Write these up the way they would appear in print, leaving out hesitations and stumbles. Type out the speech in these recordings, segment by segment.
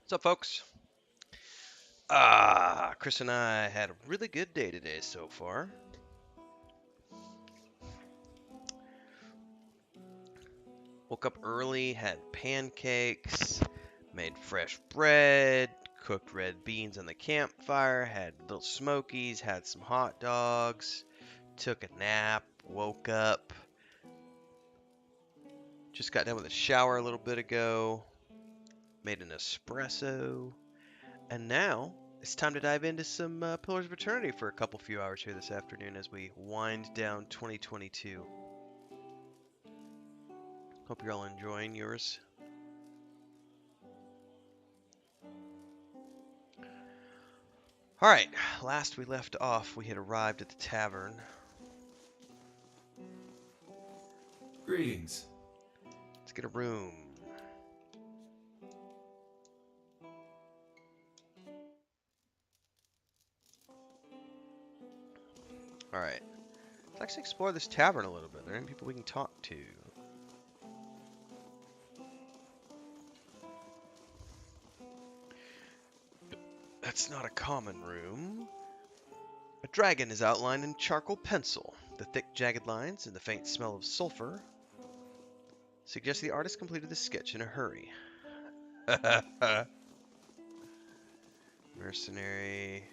What's up, folks? Chris and I had a really good day today so far. Woke up early, had pancakes, made fresh bread, cooked red beans on the campfire, had little smokies, had some hot dogs, took a nap, woke up, just got done with a shower a little bit ago, made an espresso, and now it's time to dive into some Pillars of Eternity for a few hours here this afternoon as we wind down 2022. Hope you're all enjoying yours. All right, last we left off, we had arrived at the tavern. Greetings. Let's get a room. All right, let's actually explore this tavern a little bit. Are there any people we can talk to? That's not a common room. A dragon is outlined in charcoal pencil. The thick, jagged lines and the faint smell of sulfur suggest the artist completed the sketch in a hurry. Mercenary.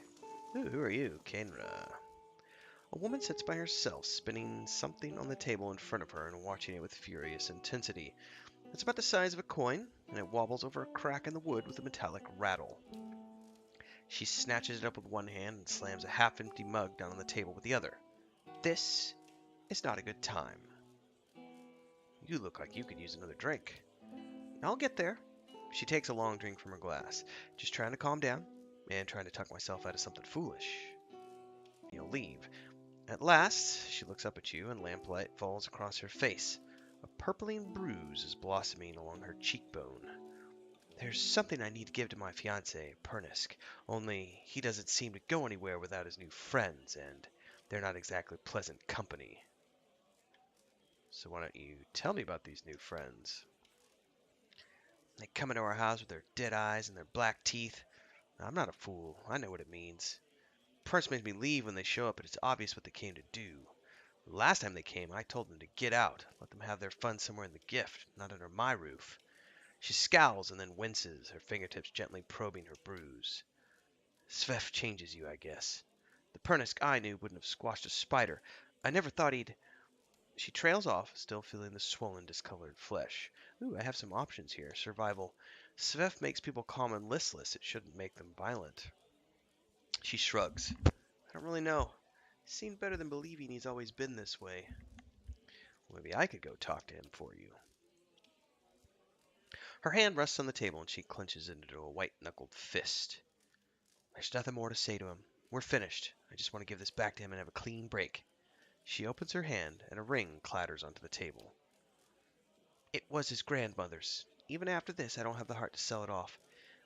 Ooh, who are you? Kenra. A woman sits by herself, spinning something on the table in front of her and watching it with furious intensity. It's about the size of a coin, and it wobbles over a crack in the wood with a metallic rattle. She snatches it up with one hand and slams a half-empty mug down on the table with the other. This is not a good time. You look like you could use another drink. I'll get there. She takes a long drink from her glass, just trying to calm down and trying to talk myself out of something foolish. You'll leave. At last, she looks up at you and lamplight falls across her face. A purpling bruise is blossoming along her cheekbone. There's something I need to give to my fiancé, Pernisk, only he doesn't seem to go anywhere without his new friends, and they're not exactly pleasant company. So why don't you tell me about these new friends? They come into our house with their dead eyes and their black teeth. I'm not a fool. I know what it means. Prince makes me leave when they show up, but it's obvious what they came to do. Last time they came, I told them to get out, let them have their fun somewhere in the gift, not under my roof. She scowls and then winces, her fingertips gently probing her bruise. Svef changes you, I guess. The Pernisk I knew wouldn't have squashed a spider. I never thought he'd... She trails off, still feeling the swollen, discolored flesh. Ooh, I have some options here. Survival. Svef makes people calm and listless. It shouldn't make them violent. She shrugs. I don't really know. Seemed better than believing he's always been this way. Well, maybe I could go talk to him for you. Her hand rests on the table and she clenches it into a white-knuckled fist. There's nothing more to say to him. We're finished. I just want to give this back to him and have a clean break. She opens her hand and a ring clatters onto the table. It was his grandmother's. Even after this, I don't have the heart to sell it off.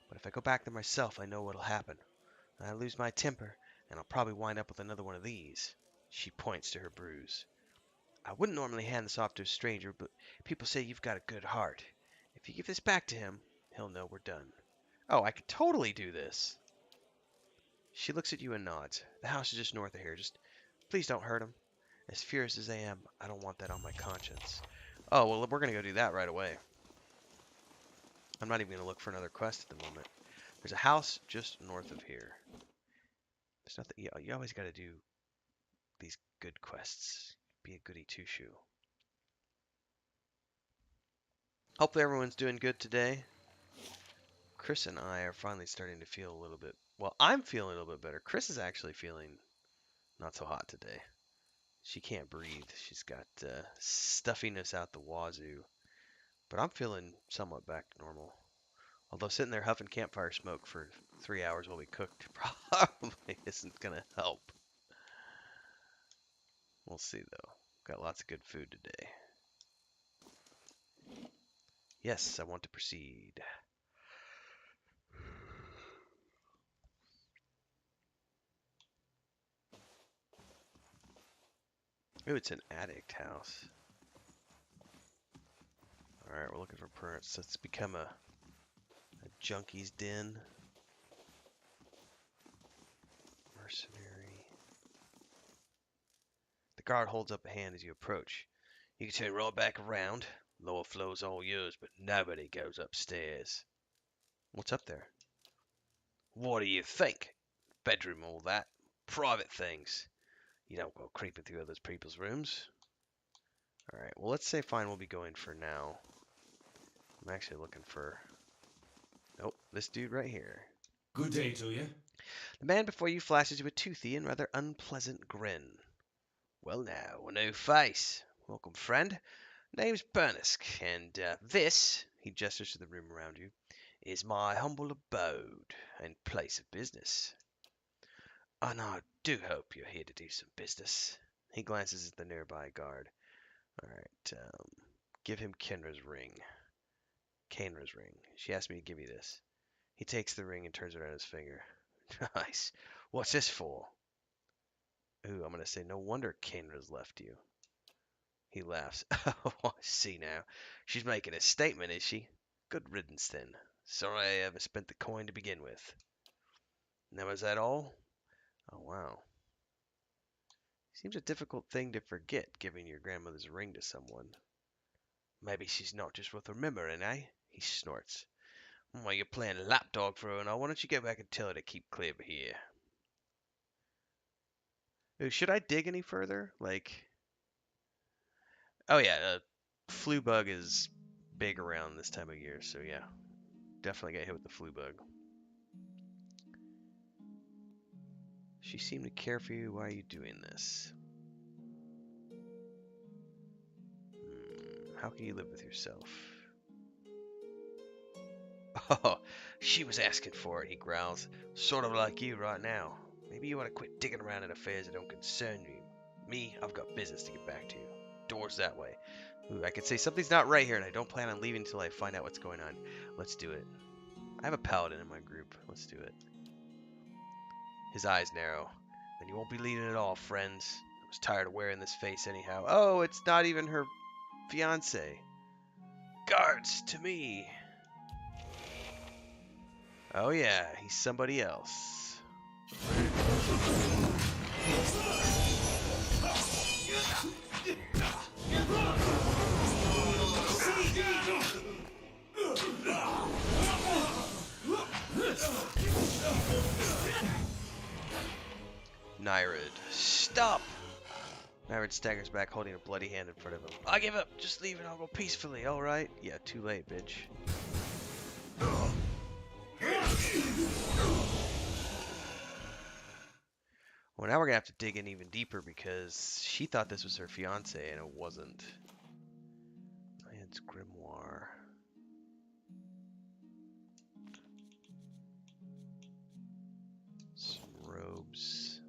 But if I go back there myself, I know what'll happen. I lose my temper, and I'll probably wind up with another one of these. She points to her bruise. I wouldn't normally hand this off to a stranger, but people say you've got a good heart. If you give this back to him, he'll know we're done. Oh, I could totally do this. She looks at you and nods. The house is just north of here. Just please don't hurt him. As furious as I am, I don't want that on my conscience. Oh, well, we're going to go do that right away. I'm not even going to look for another quest at the moment. There's a house just north of here. There's nothing. You always got to do these good quests. Be a goody two-shoe. Hopefully everyone's doing good today. Chris and I are finally starting to feel a little bit... Well, I'm feeling a little bit better. Chris is actually feeling not so hot today. She can't breathe. She's got stuffiness out the wazoo. But I'm feeling somewhat back to normal. Although sitting there huffing campfire smoke for 3 hours while we cooked probably isn't going to help. We'll see, though. Got lots of good food today. Yes, I want to proceed. Ooh, it's an addict house. Alright, we're looking for parents. Let's become a A junkie's den. Mercenary. The guard holds up a hand as you approach. You can turn right back around. Lower floor's all yours, but nobody goes upstairs. What's up there? What do you think? Bedroom, all that. Private things. You don't go creeping through other people's rooms. Alright, well, let's say fine, we'll be going for now. I'm actually looking for... Nope, this dude right here. Good day to you. The man before you flashes you a toothy and rather unpleasant grin. Well now, a new face. Welcome, friend. Name's Bernisk, and this, he gestures to the room around you, is my humble abode and place of business. And I do hope you're here to do some business. He glances at the nearby guard. Alright, give him Kenra's ring. Kenra's ring. She asked me to give you this. He takes the ring and turns it on his finger. Nice. What's this for? Ooh, I'm gonna say no wonder Kenra's left you. He laughs. Oh, I see now. She's making a statement, is she? Good riddance, then. Sorry I ever spent the coin to begin with. Now, is that all? Oh, wow. Seems a difficult thing to forget, giving your grandmother's ring to someone. Maybe she's not just worth remembering, eh? He snorts. Well, you're playing lapdog for her and all. Why don't you go back and tell her to keep clear of here? Ooh, should I dig any further? Like... Oh, yeah, flu bug is big around this time of year, so yeah. Definitely get hit with the flu bug. She seemed to care for you. Why are you doing this? How can you live with yourself? Oh, she was asking for it, he growls. Sort of like you right now. Maybe you want to quit digging around in affairs that don't concern you. Me, I've got business to get back to. Door's that way. Ooh, I could say something's not right here, and I don't plan on leaving until I find out what's going on. Let's do it. I have a paladin in my group. Let's do it. His eyes narrow. Then you won't be leading at all, friends. I was tired of wearing this face anyhow. Oh, it's not even her fiance. Guards, to me. Oh yeah, he's somebody else. Nyrod, stop! Nyrod staggers back, holding a bloody hand in front of him. I give up. Just leave and I'll go peacefully, alright? Yeah, too late, bitch. Well, now we're gonna have to dig in even deeper because she thought this was her fiance and it wasn't. It's grimoire. Some robes.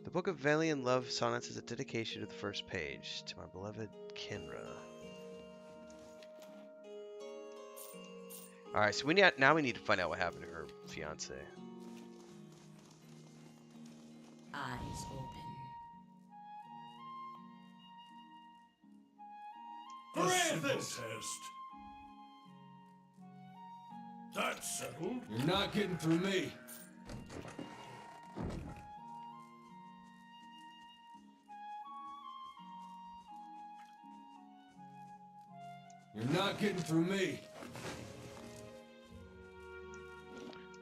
The Book of Valiant Love Sonnets is a dedication to the first page, to my beloved Kenra. Alright, so now we need to find out what happened to her fiance. Eyes open. A simple test. That's settled. You're not getting through me. You're not getting through me.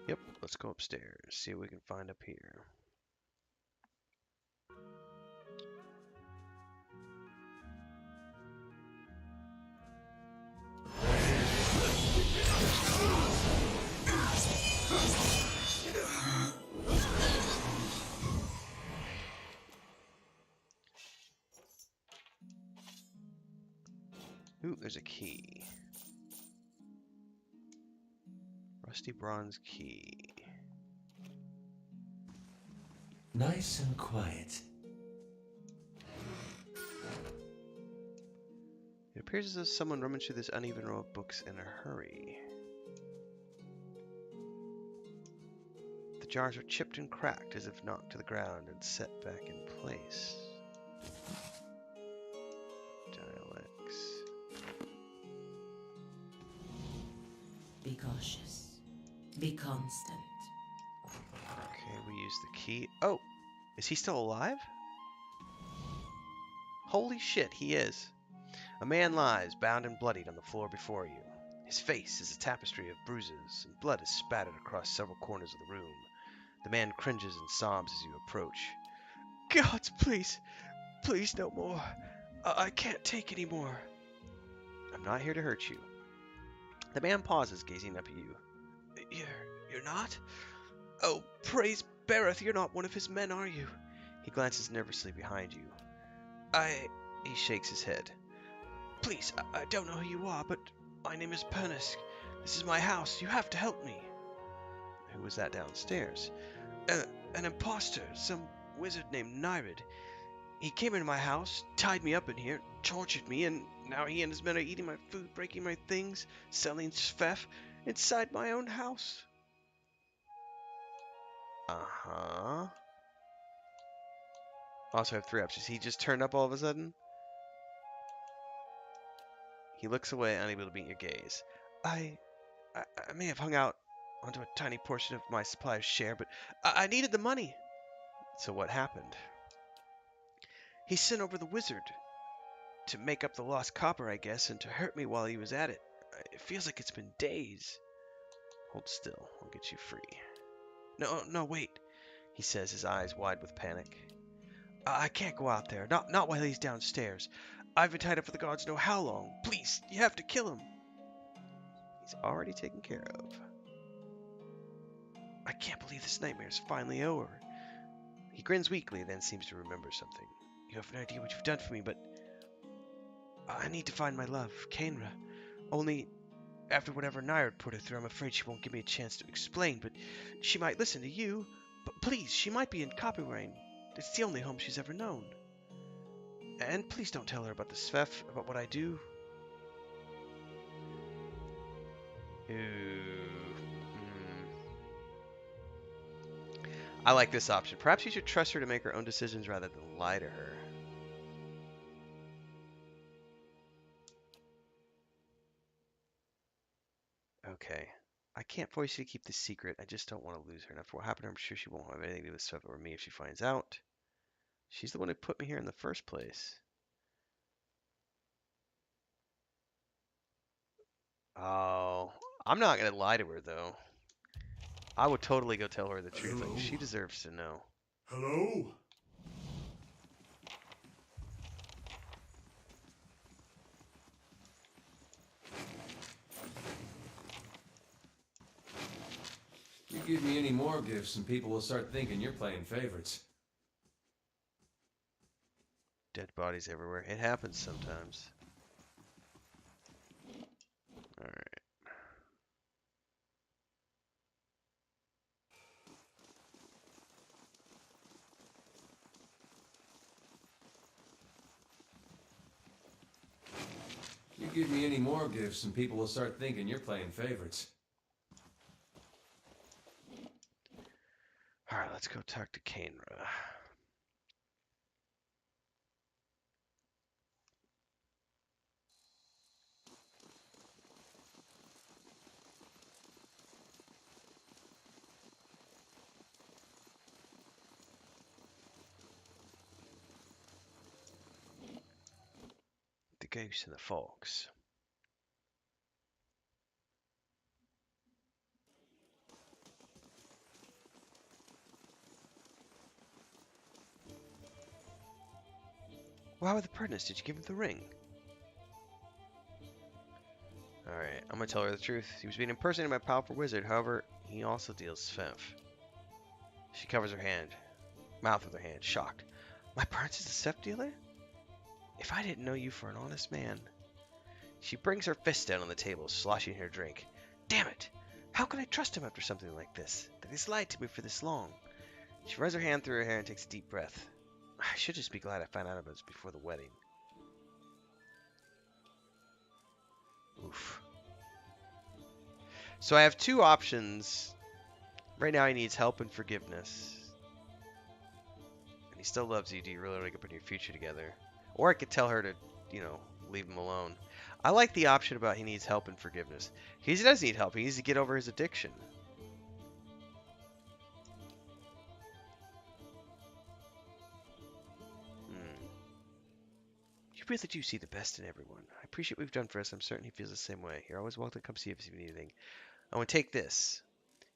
Yep, let's go upstairs, see what we can find up here. Ooh, there's a key. Rusty bronze key. Nice and quiet. It appears as though someone rummaged through this uneven row of books in a hurry. The jars are chipped and cracked as if knocked to the ground and set back in place. Dialects. Be cautious. Be constant. Okay, we use the key. Oh, is he still alive? Holy shit, he is. A man lies, bound and bloodied, on the floor before you. His face is a tapestry of bruises, and blood is spattered across several corners of the room. The man cringes and sobs as you approach. Gods, please, please no more. I can't take any more. I'm not here to hurt you. The man pauses, gazing up at you. You're not? Oh, praise Bereth, you're not one of his men, are you? He glances nervously behind you. He shakes his head. Please, I don't know who you are, but my name is Pernisk. This is my house. You have to help me. Who was that downstairs? An imposter, some wizard named Nyrid. He came into my house, tied me up in here, tortured me, and now he and his men are eating my food, breaking my things, selling sfef inside my own house. Uh-huh. Also have 3 options. He just turned up all of a sudden? He looks away, unable to meet your gaze. I may have hung out onto a tiny portion of my supplier's share, but I needed the money. So what happened? He sent over the wizard to make up the lost copper, I guess, and to hurt me while he was at it. It feels like it's been days. Hold still. I'll get you free. No, wait, he says, his eyes wide with panic. I can't go out there. Not while he's downstairs. I've been tied up for the gods know how long. Please, you have to kill him. He's already taken care of. I can't believe this nightmare is finally over. He grins weakly, then seems to remember something. You have no idea what you've done for me, but I need to find my love, Kainra. Only after whatever Nyrid put her through, I'm afraid she won't give me a chance to explain, but she might listen to you. But please, she might be in Copperrain. It's the only home she's ever known. And please don't tell her about the Sfef, about what I do. I like this option. Perhaps you should trust her to make her own decisions rather than lie to her. Okay. I can't force you to keep this secret. I just don't want to lose her. And after what happened, I'm sure she won't have anything to do with stuff over me if she finds out. She's the one who put me here in the first place. Oh, I'm not going to lie to her, though. I would totally go tell her the truth. Like, she deserves to know. Hello? You give me any more gifts and people will start thinking you're playing favorites. Dead bodies everywhere. It happens sometimes. Alright. You give me any more gifts and people will start thinking you're playing favorites. Alright, let's go talk to Kainra. The Goose and the Fox. Why with the Pernisk? Did you give him the ring? Alright, I'm gonna tell her the truth. He was being impersonated by a powerful wizard, however, he also deals Sfenf. She covers her hand, mouth with her hand, shocked. My Pernisk is a Sfenf dealer? If I didn't know you for an honest man. She brings her fist down on the table, sloshing her drink. Damn it! How could I trust him after something like this? That he's lied to me for this long. She runs her hand through her hair and takes a deep breath. I should just be glad I found out about this before the wedding. Oof. So I have 2 options. Right now he needs help and forgiveness. And he still loves you. Do you really want to put your future together? Or I could tell her to, leave him alone. I like the option about he needs help and forgiveness. He does need help. He needs to get over his addiction. You really do see the best in everyone. I appreciate what we've done for us. I'm certain he feels the same way. You're always welcome to come see us if you need anything. I want to take this.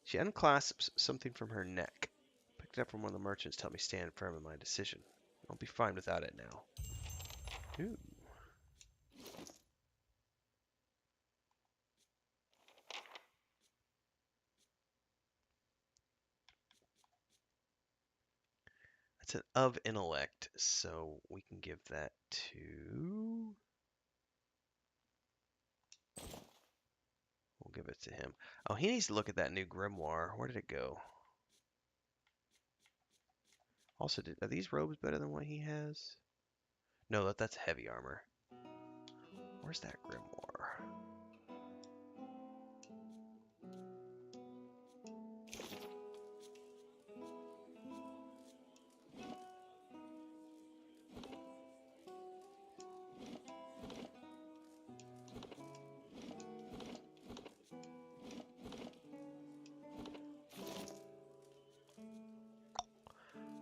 She unclasps something from her neck. Picked it up from one of the merchants to help me stand firm in my decision. I'll be fine without it now. Ooh. That's an of intellect, so we can give that to... We'll give it to him. Oh, he needs to look at that new grimoire. Where did it go? Also, are these robes better than what he has? No, that's heavy armor. Where's that grimoire?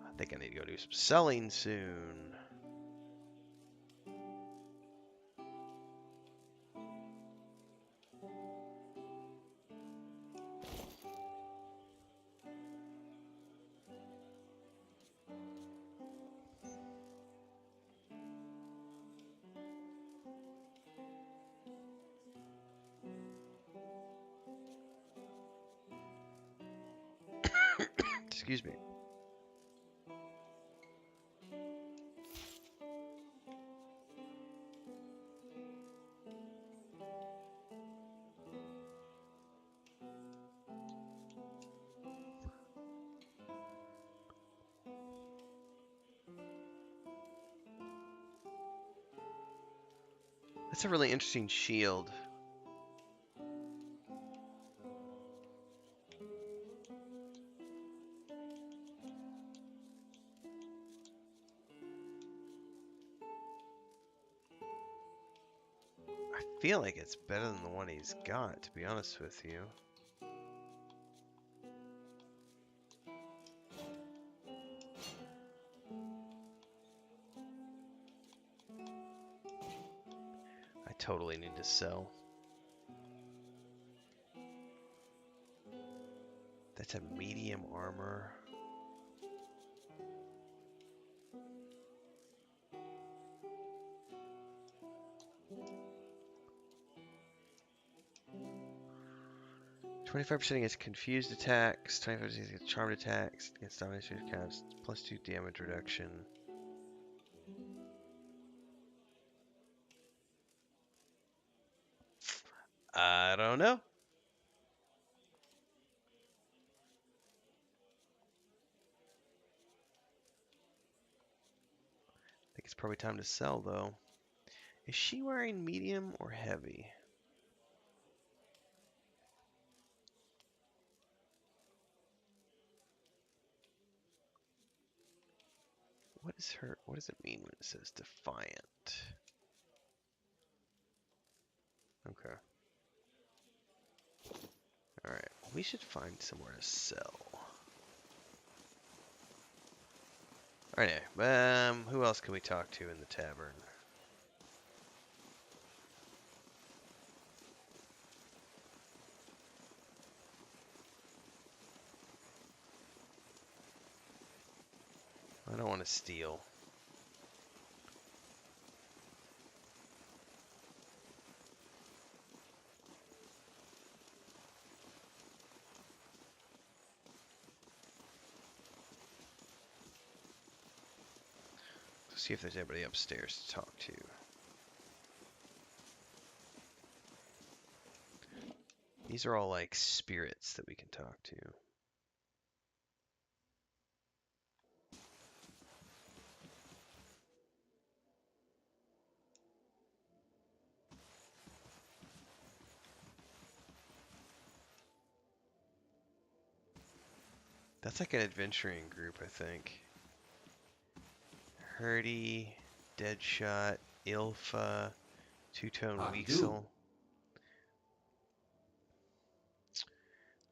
I think I need to go do some selling soon. Excuse me. That's a really interesting shield. I feel like it's better than the one he's got, to be honest with you. I totally need to sell. That's a medium armor. "25% against confused attacks, 25% against charmed attacks, against domination caps, +2 damage reduction." I don't know. I think it's probably time to sell, though. Is she wearing medium or heavy? What does it mean when it says defiant? Okay. Alright, we should find somewhere to sell. Alright, who else can we talk to in the tavern? I don't want to steal. Let's see if there's anybody upstairs to talk to. These are all like spirits that we can talk to. That's like an adventuring group, I think. Hurdy, Deadshot, Ilfa, Two-Tone How do you do? Weasel.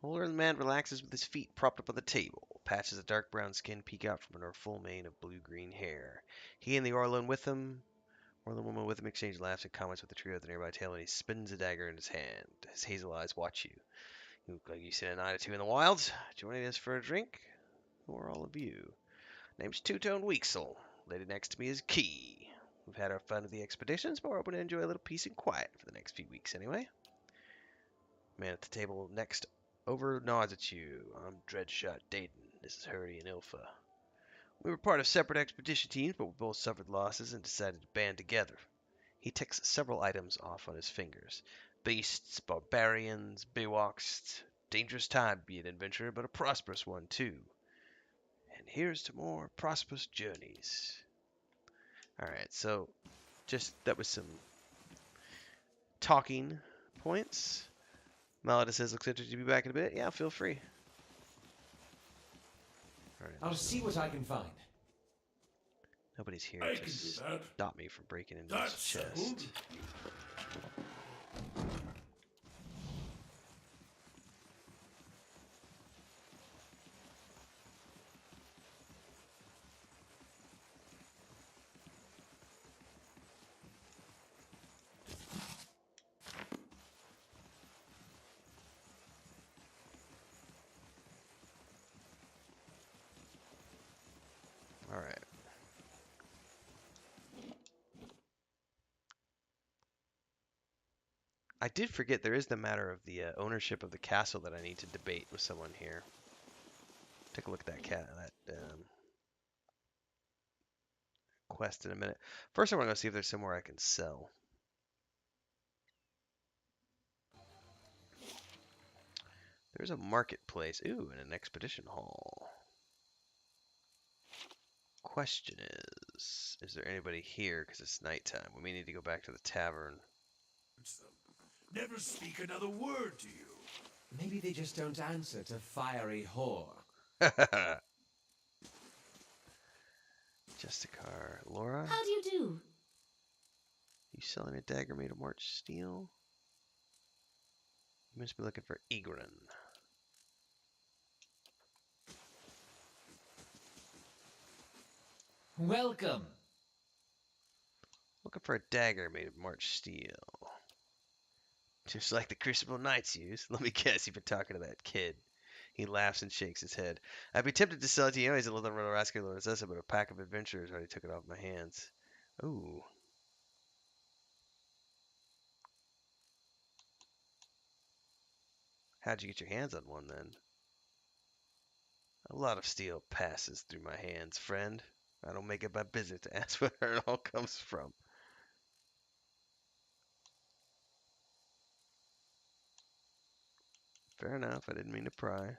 Older man relaxes with his feet propped up on the table. Patches of dark brown skin peek out from under a full mane of blue-green hair. He and the Orlin woman with him exchange laughs and comments with the trio at the nearby table, and he spins a dagger in his hand. His hazel eyes watch you. You look like you spent a night or two in the wilds. Joining us for a drink? Who are all of you? Name's Two-Tone Weasel. Lady next to me is Key. We've had our fun with the expeditions, but we're hoping to enjoy a little peace and quiet for the next few weeks anyway. Man at the table next over nods at you. I'm Dreadshot Dayton. This is Hurdy and Ilfa. We were part of separate expedition teams, but we both suffered losses and decided to band together. He ticks several items off on his fingers. Beasts, barbarians, Biwoks. Dangerous time to be an adventurer, but a prosperous one too. And here's to more prosperous journeys. Alright, so that was some talking points. Malada says, looks interested to be back in a bit. Yeah, feel free. Alright. I'll see what I can find. Nobody's here I to can do that. stop me from breaking into That's his chest. settled. Alright. I did forget there is the matter of the ownership of the castle that I need to debate with someone here. Take a look at that quest in a minute. First, I want to go see if there's somewhere I can sell. There's a marketplace. Ooh, and an expedition hall. Question is there anybody here? Because it's nighttime. We may need to go back to the tavern. Never speak another word to you. Maybe they just don't answer to fiery whore. Justicar. Laura? How do you do? You selling a dagger made of March steel? You must be looking for Egrin. Welcome. Looking for a dagger made of March steel. Just like the Crucible Knights use. Let me guess, you've been talking to that kid. He laughs and shakes his head. I'd be tempted to sell it to you. He's a little rascal, but a pack of adventurers already took it off my hands. Ooh. How'd you get your hands on one, then? A lot of steel passes through my hands, friend. I don't make it my business to ask where it all comes from. Fair enough. I didn't mean to pry.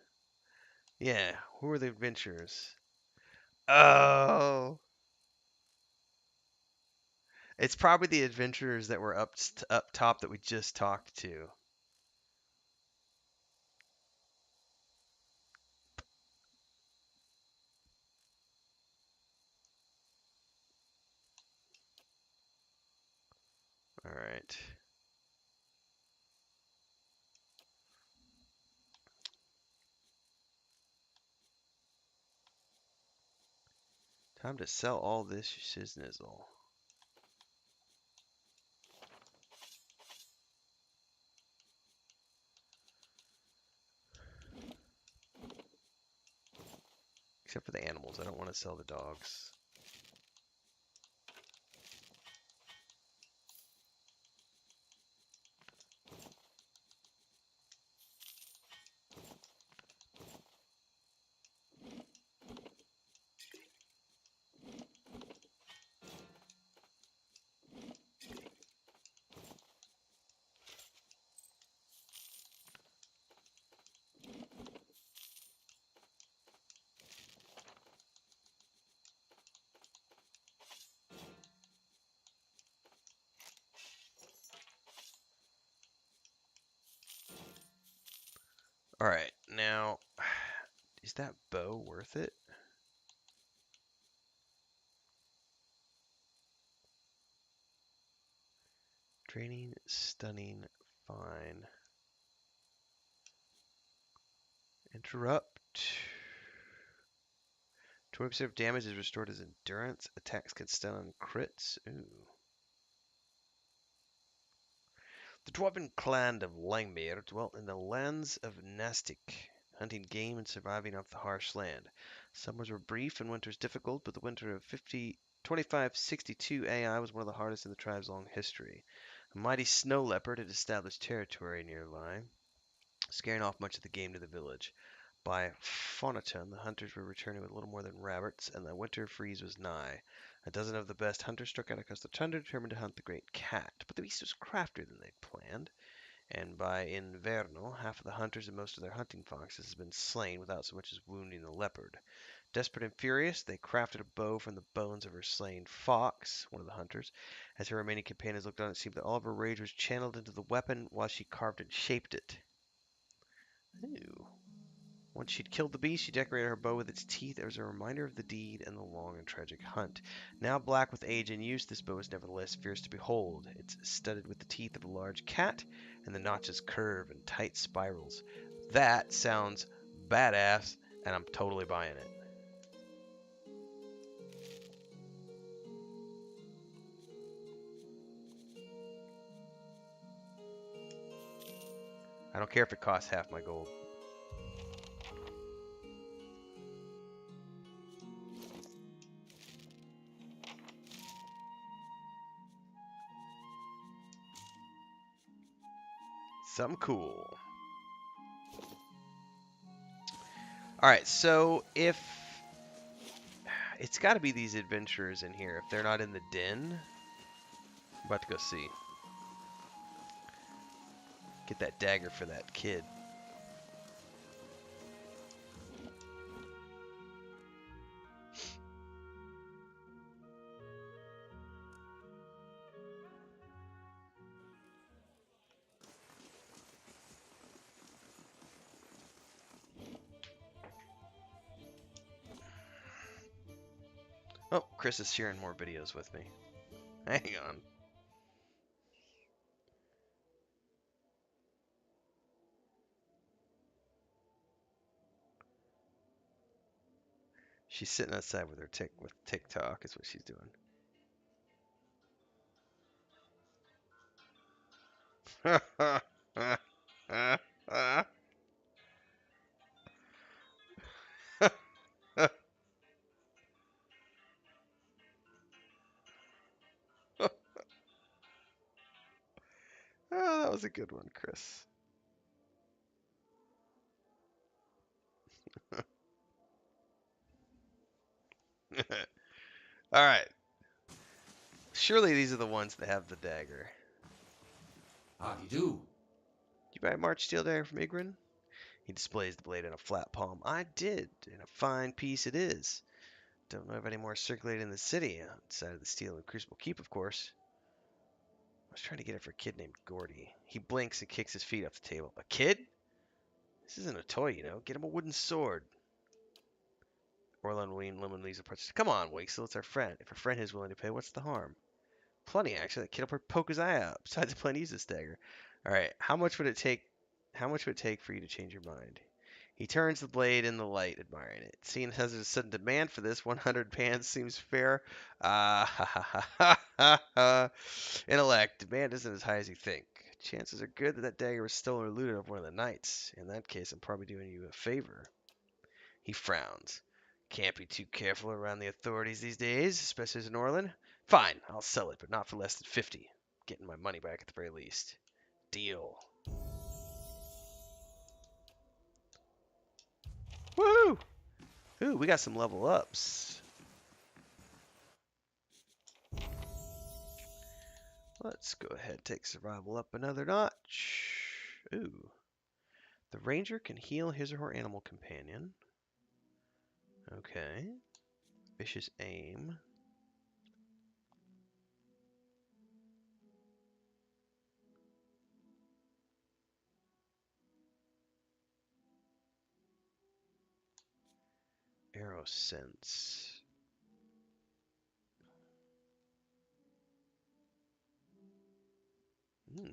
Yeah, who are the adventurers? Oh! It's probably the adventurers that were up top that we just talked to. Alright. Time to sell all this shiznizzle. Except for the animals. I don't want to sell the dogs. Alright, now, Is that bow worth it? Draining, stunning, fine. Interrupt. 20% of damage is restored as endurance. Attacks can stun on crits. Ooh. The dwarven clan of Langmere dwelt in the lands of Nastic, hunting game and surviving off the harsh land. Summers were brief and winters difficult, but the winter of 2562 AI was one of the hardest in the tribe's long history. A mighty snow leopard had established territory nearby, scaring off much of the game to the village. By Phonaton, the hunters were returning with little more than rabbits, and the winter freeze was nigh. A dozen of the best hunters struck out across the tundra, determined to hunt the great cat. But the beast was craftier than they'd planned, and by Inverno, half of the hunters and most of their hunting foxes had been slain without so much as wounding the leopard. Desperate and furious, they crafted a bow from the bones of her slain fox, one of the hunters. As her remaining companions looked on, it seemed that all of her rage was channeled into the weapon while she carved and shaped it. Ooh. Once she'd killed the beast, she decorated her bow with its teeth as a reminder of the deed and the long and tragic hunt. Now black with age and use, this bow is nevertheless fierce to behold. It's studded with the teeth of a large cat, and the notches curve in tight spirals. That sounds badass, and I'm totally buying it. I don't care if it costs half my gold. Something cool. Alright, so if... It's got to be these adventurers in here. If they're not in the den, I'm about to go see. Get that dagger for that kid. Oh, Chris is sharing more videos with me. Hang on. She's sitting outside with her with TikTok is what she's doing. Oh, that was a good one, Chris. All right. Surely these are the ones that have the dagger. Howdy do. You buy a March steel dagger from Igrin? He displays the blade in a flat palm. I did, and a fine piece it is. Don't know of any more circulating in the city, outside of the steel and Crucible Keep, of course. I was trying to get it for a kid named Gordy. He blinks and kicks his feet off the table. A kid? This isn't a toy, you know. Get him a wooden sword. Orlon Lemon leaves a purchase. Come on, Wakesel, it's our friend. If a friend is willing to pay, what's the harm? Plenty, actually. That kid will poke his eye out. Besides, I plan to use this dagger. All right, how much would it take? How much would it take for you to change your mind? He turns the blade in the light, admiring it. Seeing as there's a sudden demand for this, 100 pans seems fair. Intellect, demand isn't as high as you think. Chances are good that that dagger was stolen or looted of one of the knights. In that case, I'm probably doing you a favor. He frowns. Can't be too careful around the authorities these days, especially as an Orlan. Fine, I'll sell it, but not for less than 50. Getting my money back at the very least. Deal. Woo! Ooh, we got some level ups. Let's go ahead and take survival up another notch. Ooh. The ranger can heal his or her animal companion. Okay. Vicious aim. Arrow sense. Hmm.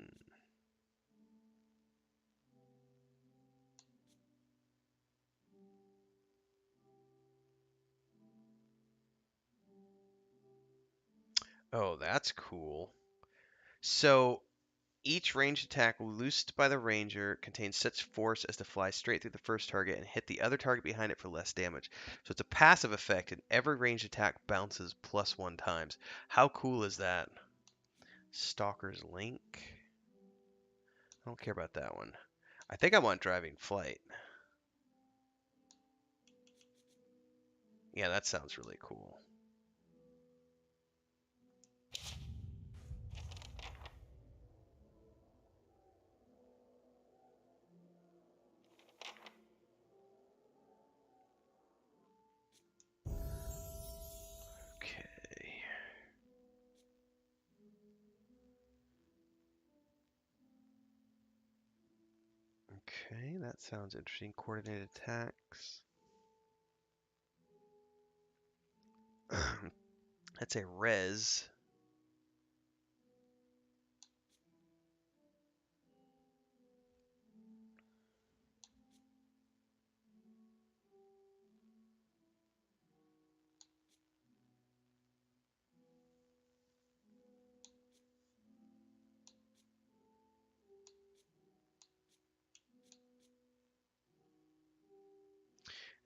Oh, that's cool. So each ranged attack loosed by the ranger contains such force as to fly straight through the first target and hit the other target behind it for less damage. So it's a passive effect, and every ranged attack bounces +1 times. How cool is that? Stalker's Link. I don't care about that one. I think I want Driving Flight. Yeah, that sounds really cool. Okay. Okay, that sounds interesting. Coordinated attacks. That's a res.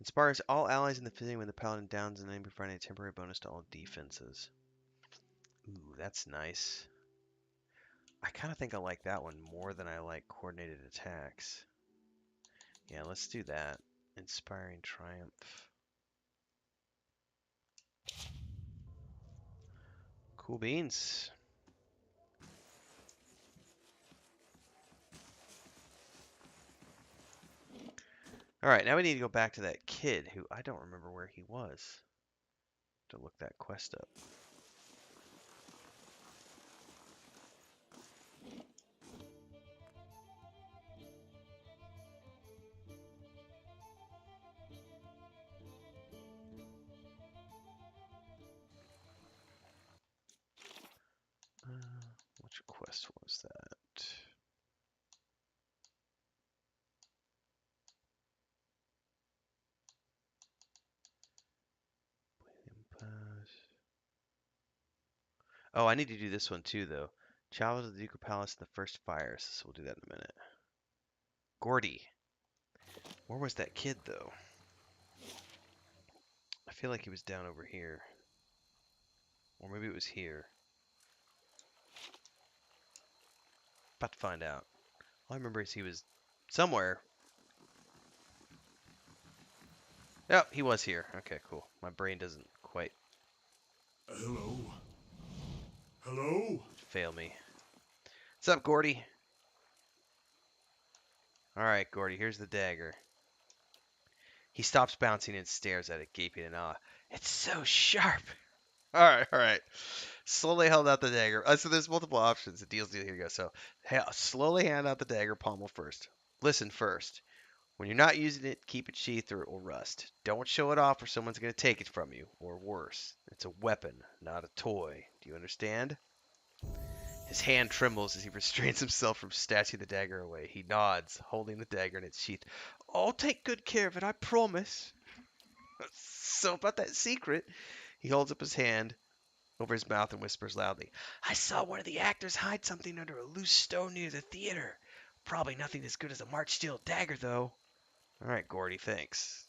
Inspires all allies in the field when the paladin downs an enemy, providing a temporary bonus to all defenses. Ooh, that's nice. I kind of think I like that one more than I like coordinated attacks. Yeah, let's do that. Inspiring Triumph. Cool beans. Alright, now we need to go back to that kid who I don't remember where he was. To look that quest up. Which quest was that? Oh, I need to do this one too, though. Child of the Ducal Palace in the First Fires. So we'll do that in a minute. Gordy. Where was that kid, though? I feel like he was down over here. Or maybe it was here. About to find out. All I remember is he was somewhere. Yep, he was here. Okay, cool. My brain doesn't quite Hello? Hello? fail me. What's up, Gordy? Alright, Gordy, here's the dagger. He stops bouncing and stares at it, gaping in awe. It's so sharp! Alright. Slowly held out the dagger. So there's multiple options. The deal. Here you go. So slowly hand out the dagger pommel first. Listen first. When you're not using it, keep it sheathed or it will rust. Don't show it off or someone's going to take it from you. Or worse, it's a weapon, not a toy. Do you understand? His hand trembles as he restrains himself from snatching the dagger away. He nods, holding the dagger in its sheath. I'll take good care of it, I promise. So about that secret, he holds up his hand over his mouth and whispers loudly. I saw one of the actors hide something under a loose stone near the theater. Probably nothing as good as a March steel dagger, though. All right, Gordy, thanks.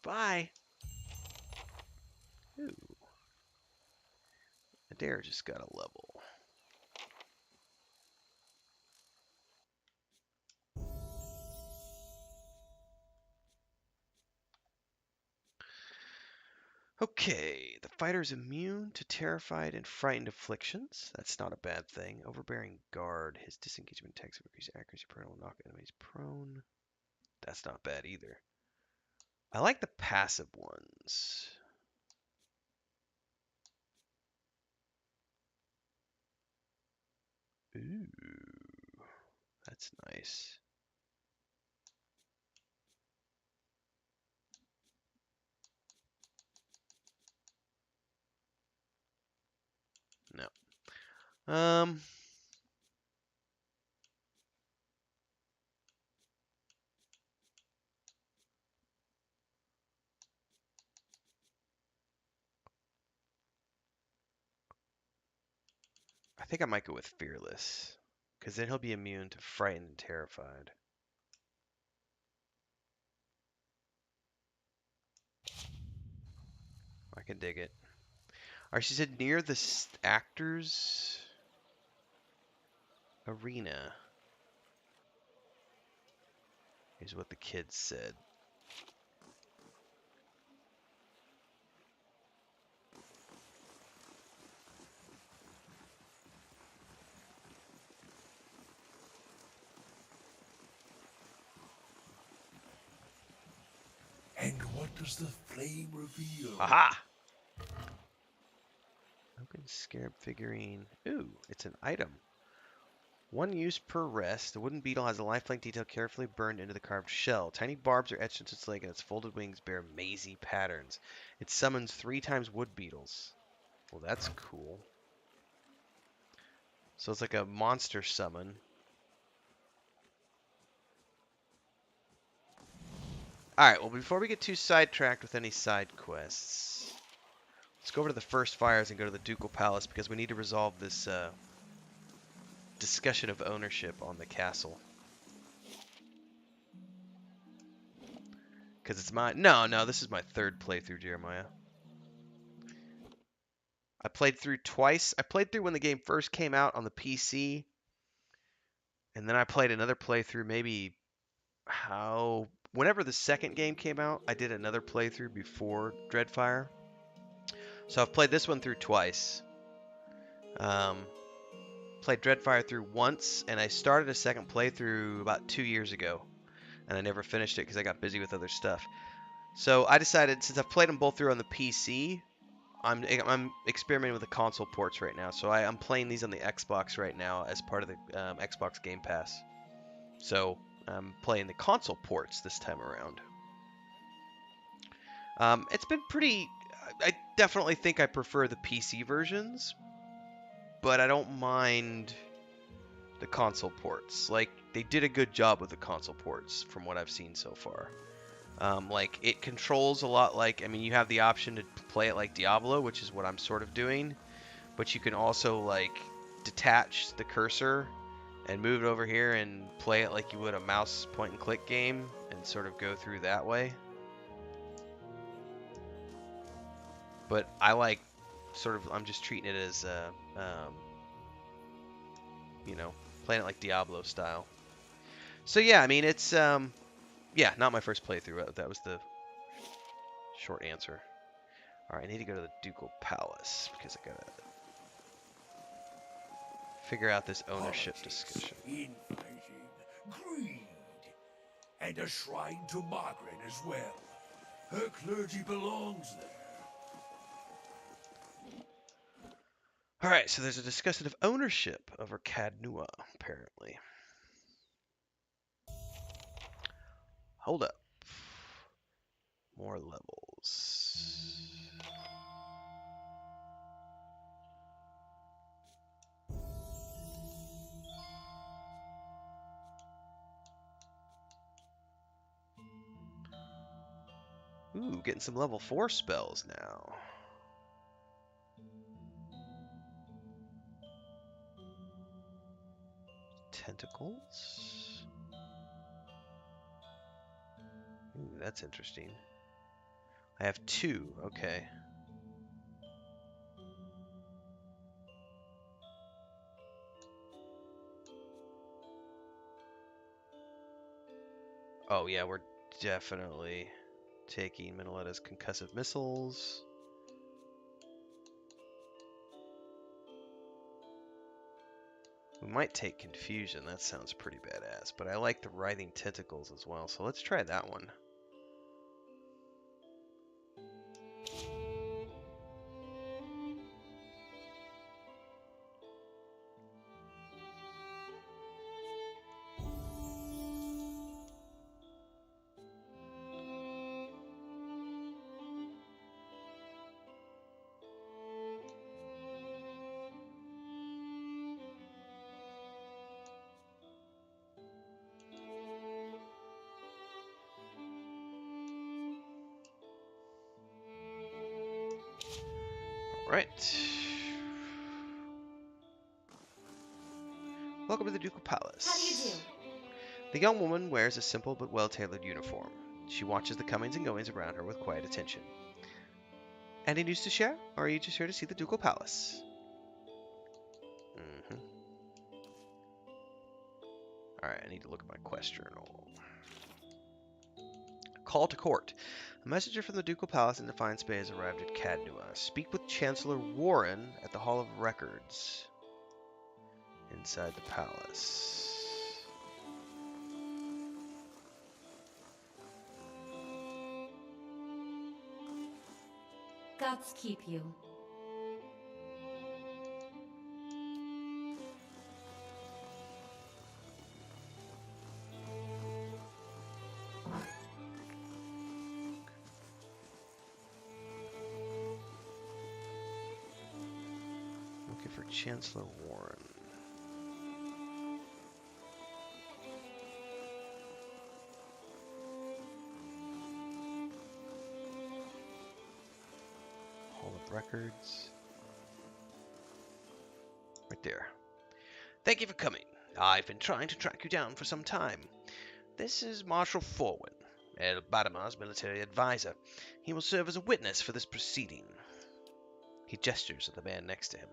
Bye. Ooh, Adair just got a level. Okay, the fighter is immune to terrified and frightened afflictions. That's not a bad thing. Overbearing guard. His disengagement attacks increase accuracy, prone will knock enemies prone. That's not bad either. I like the passive ones. Ooh, that's nice. No. I think I might go with fearless, because then he'll be immune to frightened and terrified. I can dig it. Alright, she said near the actors arena is what the kids said. And what does the flame reveal? Aha! Open scarab figurine. Ooh, it's an item. One use per rest. The wooden beetle has a lifelink detail carefully burned into the carved shell. Tiny barbs are etched into its leg, and its folded wings bear mazy patterns. It summons 3 times wood beetles. Well, that's cool. So it's like a monster summon. Alright, well, before we get too sidetracked with any side quests, let's go over to the first fires and go to the Ducal Palace, because we need to resolve this discussion of ownership on the castle. Because it's my... No, this is my 3rd playthrough, Jeremiah. I played through twice. I played through when the game first came out on the PC, and then I played another playthrough maybe whenever the second game came out. I did another playthrough before Dreadfire. So I've played this one through twice. Played Dreadfire through once, and I started a second playthrough about 2 years ago, and I never finished it because I got busy with other stuff. So I decided, since I've played them both through on the PC, I'm experimenting with the console ports right now. So I'm playing these on the Xbox right now as part of the Xbox Game Pass. So I'm playing the console ports this time around. It's been pretty... I definitely think I prefer the PC versions, but I don't mind the console ports. Like, they did a good job with the console ports from what I've seen so far. Like, it controls a lot like... I mean, you have the option to play it like Diablo, which is what I'm sort of doing. But you can also, like, detach the cursor and move it over here and play it like you would a mouse point-and-click game and sort of go through that way. But I like sort of... I'm just treating it as, you know, playing it like Diablo style. So, yeah, I mean, it's... yeah, not my first playthrough. That was the short answer. Alright, I need to go to the Ducal Palace, because I gotta figure out this ownership discussion. Infighting, greed, and a shrine to Margaret as well. Her clergy belongs there. Alright, so there's a discussion of ownership over Cadnua, apparently. Hold up. More levels. Ooh, getting some level 4 spells now. Tentacles? Ooh, that's interesting. I have 2, okay. Oh yeah, we're definitely taking Minnaletta's concussive missiles. We might take Confusion, that sounds pretty badass, but I like the Writhing Tentacles as well, so let's try that one. Right. Welcome to the Ducal Palace. How do you do? The young woman wears a simple but well-tailored uniform. She watches the comings and goings around her with quiet attention. Any news to share, or are you just here to see the Ducal Palace? Alright, I need to look at my quest journal. Call to court. A messenger from the Ducal Palace in Defiance Bay has arrived at Cadnua. Speak with Chancellor Warren at the Hall of Records inside the palace. Gods keep you. Looking for Chancellor Warren. Hall of Records. Right there. Thank you for coming. I've been trying to track you down for some time. This is Marshal Forwin, El Badamar's military advisor. He will serve as a witness for this proceeding. He gestures at the man next to him.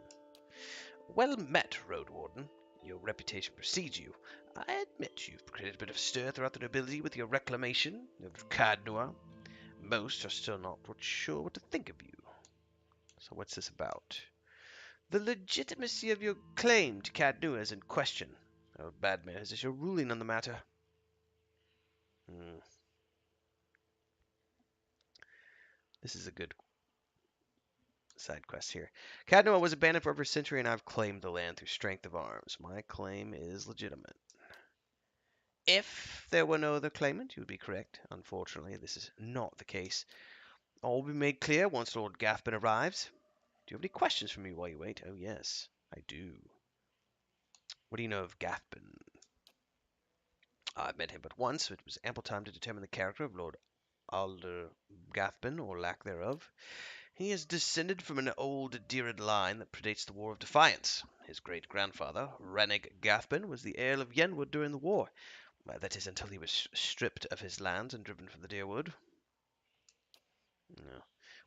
Well met, Road Warden. Your reputation precedes you. I admit you've created a bit of stir throughout the nobility with your reclamation of Cadnua. Most are still not sure what to think of you. So what's this about? The legitimacy of your claim to Cadnua is in question. Oh, Badmere, is this your ruling on the matter? This is a good side quest here. Cadnua was abandoned for over a century, and I've claimed the land through strength of arms. My claim is legitimate. If there were no other claimant, you would be correct. Unfortunately, this is not the case. All will be made clear once Lord Gathbin arrives. Do you have any questions for me while you wait? Oh, yes, I do. What do you know of Gathbin? I've met him but once, so it was ample time to determine the character of Lord Alder Gathbin, or lack thereof. He is descended from an old Dirid line that predates the War of Defiance. His great-grandfather, Rennig Gathbin, was the Earl of Yenwood during the war. That is, until he was stripped of his lands and driven from the Deerwood. No.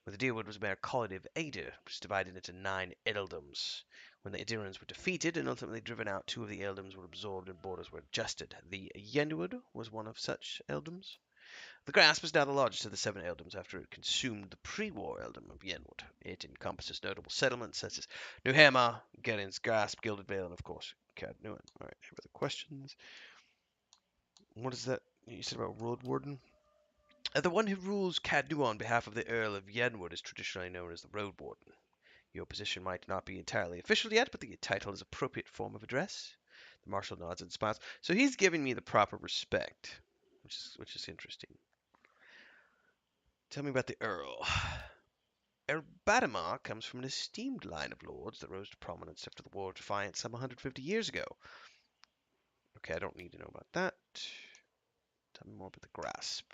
Well, the Deerwood was a mere colony of Adir, which was divided into 9 earldoms. When the Adirans were defeated and ultimately driven out, 2 of the earldoms were absorbed and borders were adjusted. The Yenwood was one of such earldoms. The Grasp is now the largest of the 7 earldoms after it consumed the pre-war earldom of Yenwood. It encompasses notable settlements such as New Hammer, Geddon's Grasp, Gilded Vale, and of course, Cadnuan. Alright, any other questions? What is that you said about Road Warden? The one who rules Cadnua on behalf of the Earl of Yenwood is traditionally known as the Road Warden. Your position might not be entirely official yet, but the title is appropriate form of address. The Marshal nods and smiles. So he's giving me the proper respect, which is interesting. Tell me about the Earl. Earl Badamar comes from an esteemed line of lords that rose to prominence after the War of Defiance some 150 years ago. Okay, I don't need to know about that. Tell me more about the Grasp.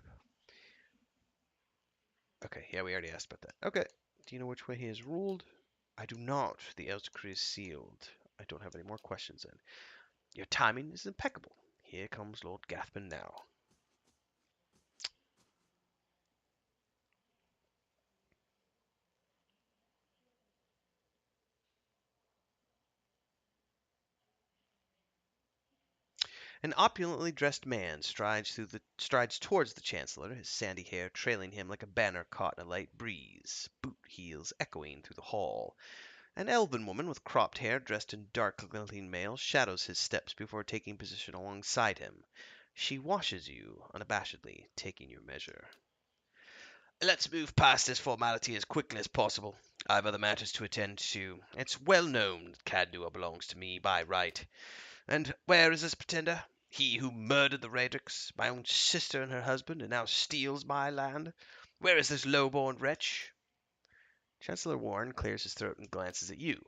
Okay, yeah, we already asked about that. Okay, do you know which way he has ruled? I do not. The Elves Decree is sealed. I don't have any more questions then. Your timing is impeccable. Here comes Lord Gathbin now. An opulently dressed man strides towards the Chancellor, his sandy hair trailing him like a banner caught in a light breeze, boot heels echoing through the hall. An elven woman with cropped hair, dressed in dark glinting mail, shadows his steps before taking position alongside him. She washes you unabashedly, taking your measure. Let's move past this formality as quickly as possible. I have other matters to attend to. It's well known that Cadnua belongs to me by right. And where is this pretender? He who murdered the Radricks, my own sister and her husband, and now steals my land? Where is this low-born wretch? Chancellor Warren clears his throat and glances at you.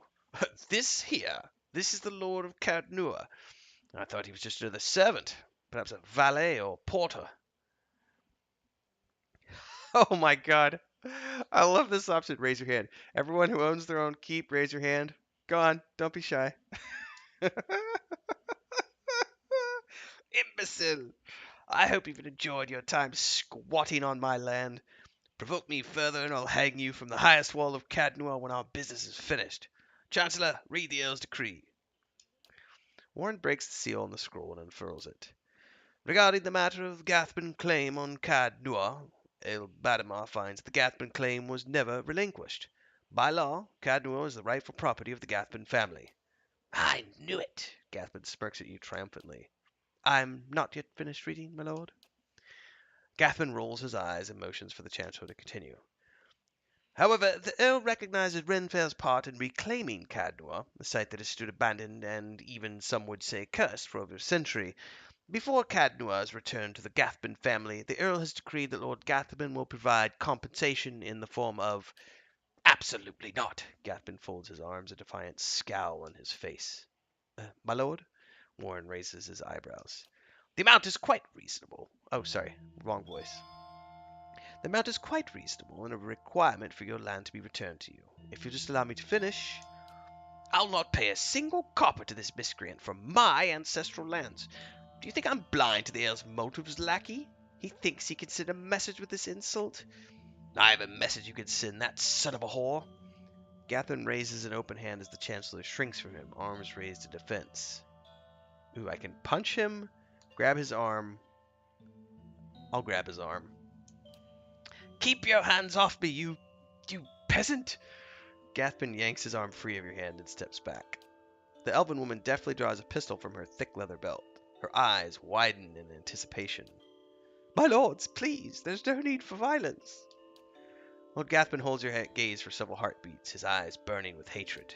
This here? This is the Lord of Cadnua. I thought he was just another servant, perhaps a valet or porter. Oh my god. I love this option. Raise your hand. Everyone who owns their own keep, raise your hand. Go on. Don't be shy. Imbecile! I hope you've enjoyed your time squatting on my land. Provoke me further, and I'll hang you from the highest wall of Cadnua when our business is finished. Chancellor, read the Earl's decree. Warren breaks the seal on the scroll and unfurls it. Regarding the matter of the Gathman claim on Cadnua, El Badamar finds the Gathman claim was never relinquished. By law, Cadnua is the rightful property of the Gathman family. I knew it! Gathman smirks at you triumphantly. I'm not yet finished reading, my lord. Gathman rolls his eyes and motions for the Chancellor to continue. However, the Earl recognizes Renfair's part in reclaiming Cadnua, a site that has stood abandoned and even some would say cursed for over a century. Before Cadnua is returned to the Gathman family, the Earl has decreed that Lord Gathman will provide compensation in the form of... Absolutely not! Gathman folds his arms, a defiant scowl on his face. My lord? Warren raises his eyebrows. The amount is quite reasonable. Oh, sorry, wrong voice. The amount is quite reasonable and a requirement for your land to be returned to you. If you'll just allow me to finish... I'll not pay a single copper to this miscreant from my ancestral lands. Do you think I'm blind to the Earl's motives, lackey? He thinks he can send a message with this insult? I have a message you can send, that son of a whore. Gathman raises an open hand as the Chancellor shrinks from him, arms raised in defense. Ooh, I can punch him, grab his arm. I'll grab his arm. Keep your hands off me, you peasant! Gathman yanks his arm free of your hand and steps back. The elven woman deftly draws a pistol from her thick leather belt. Her eyes widen in anticipation. My lords, please, there's no need for violence. Lord Gathman holds your gaze for several heartbeats, his eyes burning with hatred.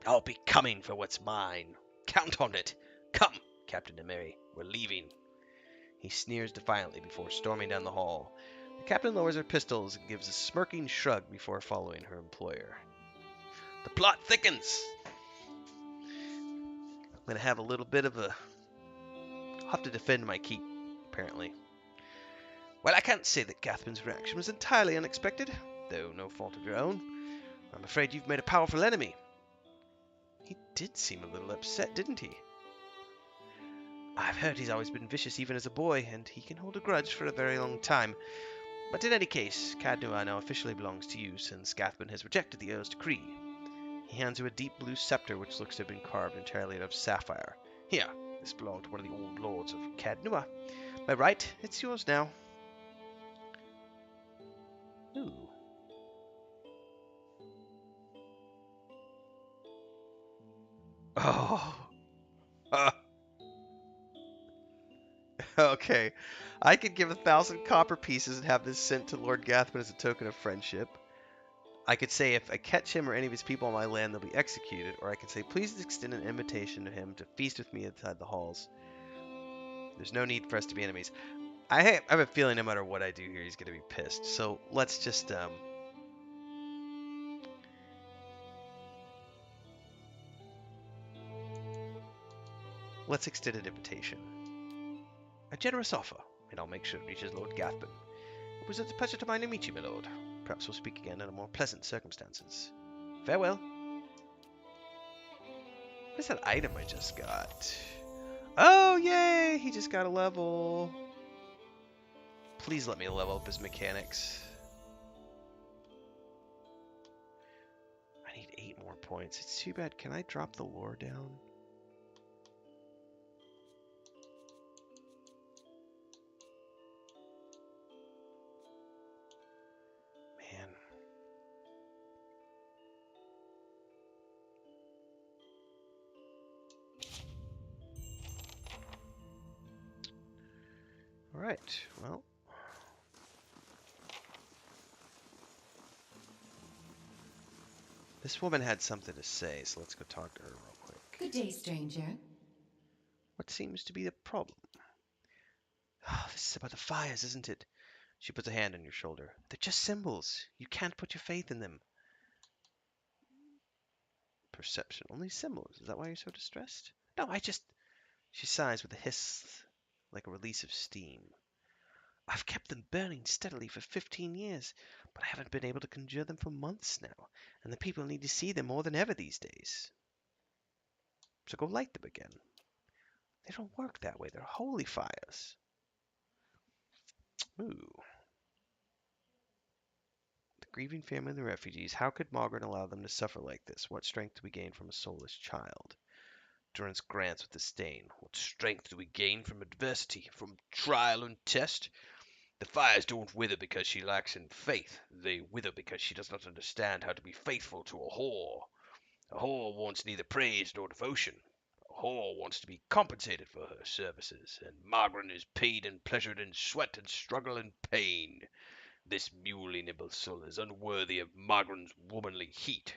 I'll be coming for what's mine. Count on it. Come, Captain Nemeri, we're leaving. He sneers defiantly before storming down the hall. The captain lowers her pistols and gives a smirking shrug before following her employer. The plot thickens. I'm going to have a little bit of a... I'll have to defend my keep, apparently. Well, I can't say that Gathman's reaction was entirely unexpected, though no fault of your own. I'm afraid you've made a powerful enemy. He did seem a little upset, didn't he? I've heard he's always been vicious even as a boy, and he can hold a grudge for a very long time. But in any case, Cadnua now officially belongs to you, since Gathman has rejected the Earl's decree. He hands you a deep blue scepter which looks to have been carved entirely out of sapphire. Here, this belonged to one of the old lords of Cadnua. By right, it's yours now. Ooh. Oh. Okay. I could give 1,000 copper pieces and have this sent to Lord Gathman as a token of friendship. I could say if I catch him or any of his people on my land, they'll be executed. Or I can say, please extend an invitation to him to feast with me inside the halls. There's no need for us to be enemies. I have a feeling no matter what I do here, he's going to be pissed. So let's just... let's extend an invitation. A generous offer, and I'll make sure it reaches Lord Gathman. It was a pleasure to meet you, my lord. Perhaps we'll speak again under more pleasant circumstances. Farewell. What is that item I just got? Oh, yay! He just got a level. Please let me level up his mechanics. I need 8 more points. It's too bad. Can I drop the lore down? Man. Alright, well. This woman had something to say, so let's go talk to her real quick. Good day, stranger. What seems to be the problem? Oh, this is about the fires, isn't it? She puts a hand on your shoulder. They're just symbols. You can't put your faith in them. Perception. Only symbols. Is that why you're so distressed? No, I just... She sighs with a hiss, like a release of steam. I've kept them burning steadily for 15 years. but I haven't been able to conjure them for months now, and the people need to see them more than ever these days. So go light them again. They don't work that way. They're holy fires. Ooh. The grieving family of the refugees. How could Margaret allow them to suffer like this? What strength do we gain from a soulless child? Durance grants with disdain. What strength do we gain from adversity, from trial and test? The fires don't wither because she lacks in faith. They wither because she does not understand how to be faithful to a whore. A whore wants neither praise nor devotion. A whore wants to be compensated for her services, and Margaret is paid and pleasured in sweat and struggle and pain. This muley nimble soul is unworthy of Margaret's womanly heat.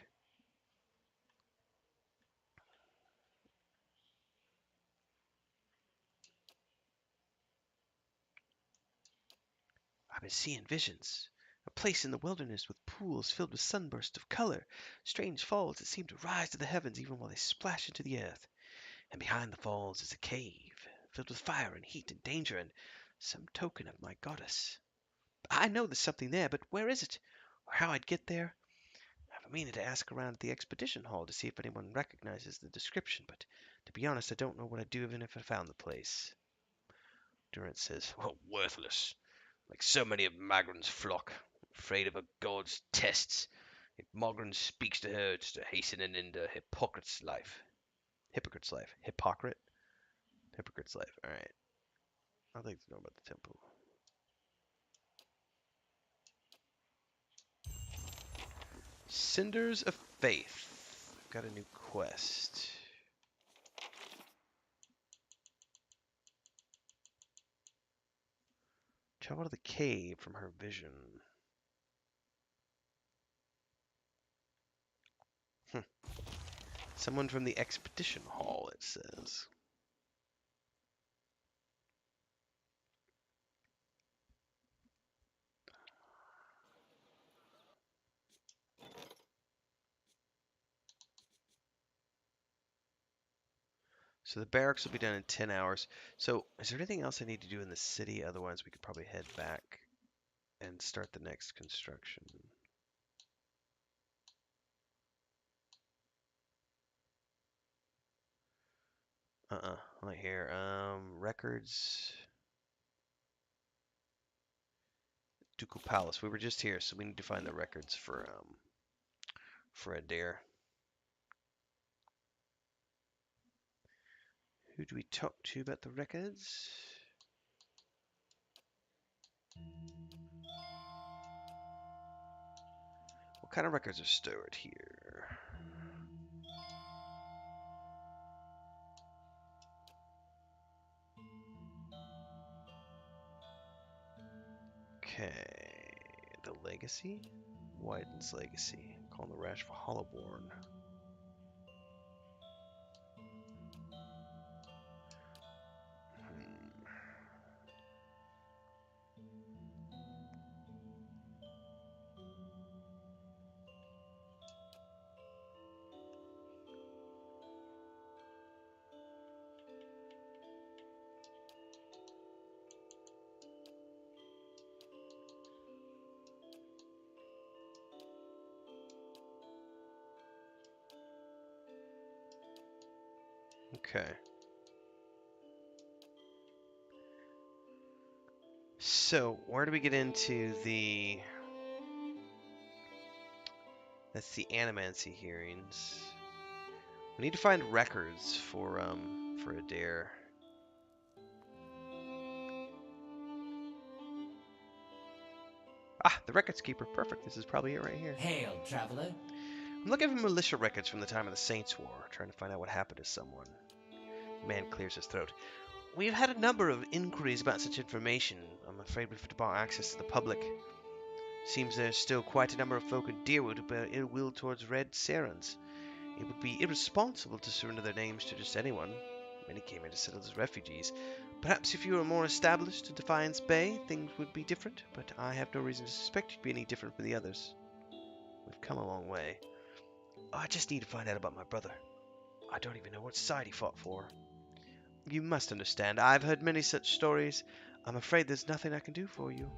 I've been seeing visions. A place in the wilderness with pools filled with sunbursts of color, strange falls that seem to rise to the heavens even while they splash into the earth. And behind the falls is a cave, filled with fire and heat and danger and some token of my goddess. I know there's something there, but where is it? Or how I'd get there? I've been meaning to ask around at the expedition hall to see if anyone recognizes the description, but to be honest, I don't know what I'd do even if I found the place. Durant says, well, worthless. Like so many of Magran's flock, afraid of a god's tests. If Magran speaks to her, it's to hasten an end to hypocrite's life. Hypocrite's life. Hypocrite? Hypocrite's life. Alright. I'd like to know about the temple. Cinders of Faith. I've got a new quest. Travel to the cave from her vision. Someone from the expedition hall, it says. So the barracks will be done in 10 hours. So is there anything else I need to do in the city? Otherwise, we could probably head back and start the next construction. Right here. Records. Ducal Palace. We were just here, so we need to find the records for Adair. Who do we talk to about the records? What kind of records are stored here? Okay, the legacy? Wyden's legacy. Calling the rash for Hollowborn. Okay. So, where do we get into the... That's the animancy hearings. We need to find records for Adair. Ah, the records keeper. Perfect. This is probably it right here. Hail, traveler. I'm looking for militia records from the time of the Saints' War, trying to find out what happened to someone. The man clears his throat. We've had a number of inquiries about such information. I'm afraid we've to bar access to the public. Seems there's still quite a number of folk in Deerwood who bear ill will towards Red Sarans. It would be irresponsible to surrender their names to just anyone. Many came here to settle as refugees. Perhaps if you were more established in Defiance Bay, things would be different, but I have no reason to suspect you'd be any different from the others. We've come a long way. I just need to find out about my brother. I don't even know what side he fought for. You must understand, I've heard many such stories. I'm afraid there's nothing I can do for you.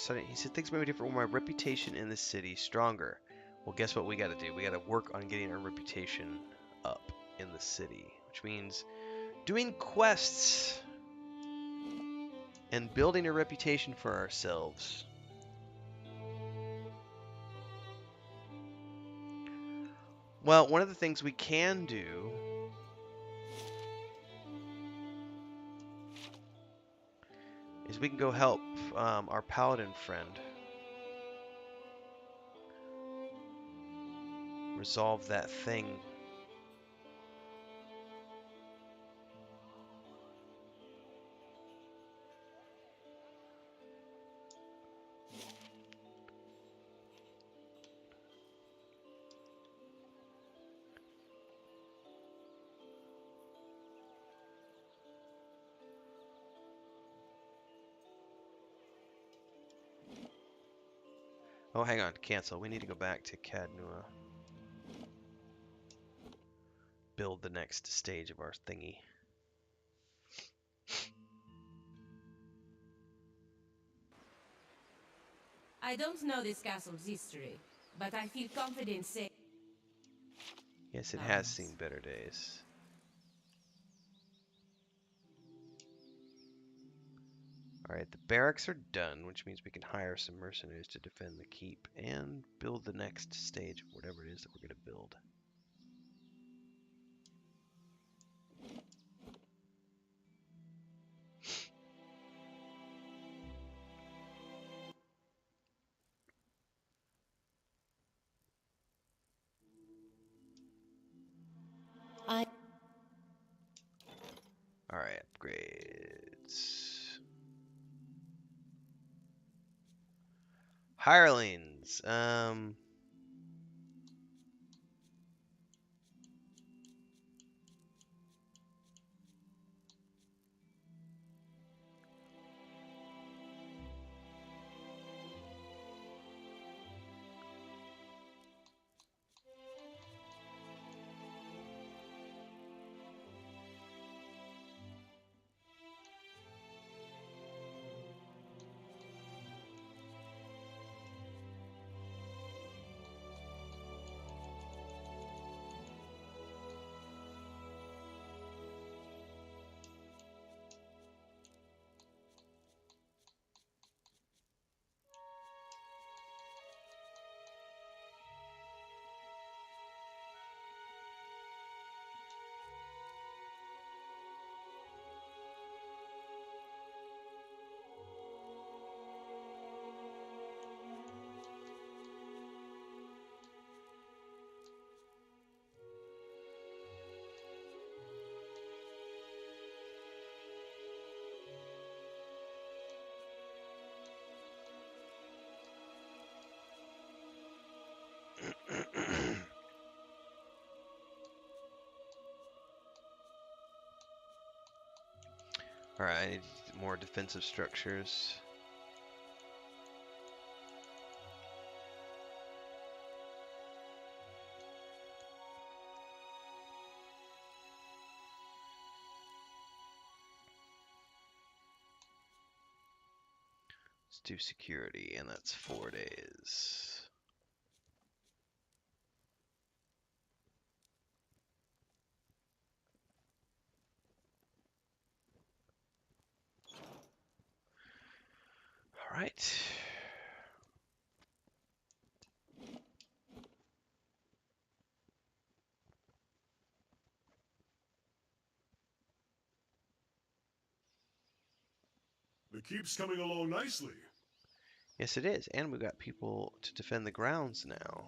he said things may be different when my reputation in the city stronger. Well, guess what we got to do? We got to work on getting our reputation up in the city, which means doing quests and building a reputation for ourselves. Well, one of the things we can do is we can go help our paladin friend resolve that thing. Oh, hang on, cancel. We need to go back to Cadnua. Build the next stage of our thingy. I don't know this castle's history, but I feel confident saying... Yes, it has seen better days. Alright, the barracks are done, which means we can hire some mercenaries to defend the keep and build the next stage of whatever it is that we're going to build. Alright, upgrades. Hirelings. Alright, I need more defensive structures. Let's do security, and that's 4 days. Alright. The keep's coming along nicely. Yes, it is, and we've got people to defend the grounds now.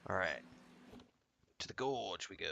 Alright. To the gorge we go.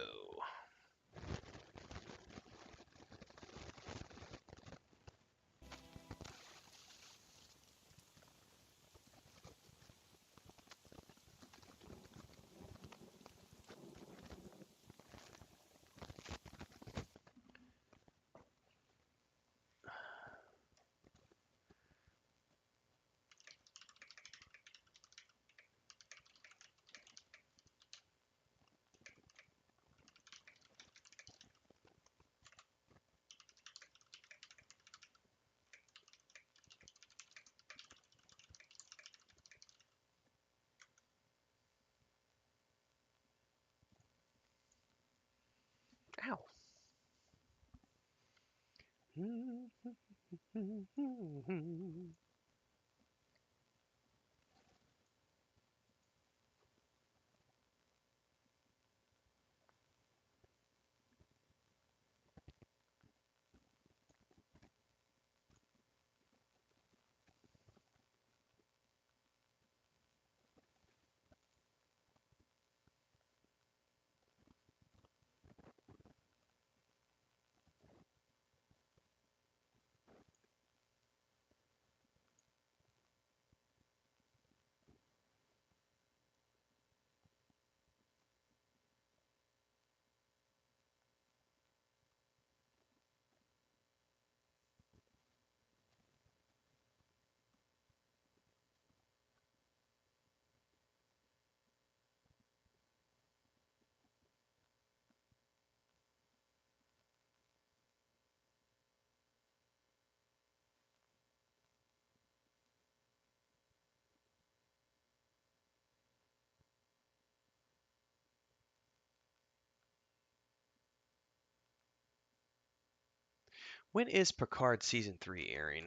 When is Picard season 3 airing?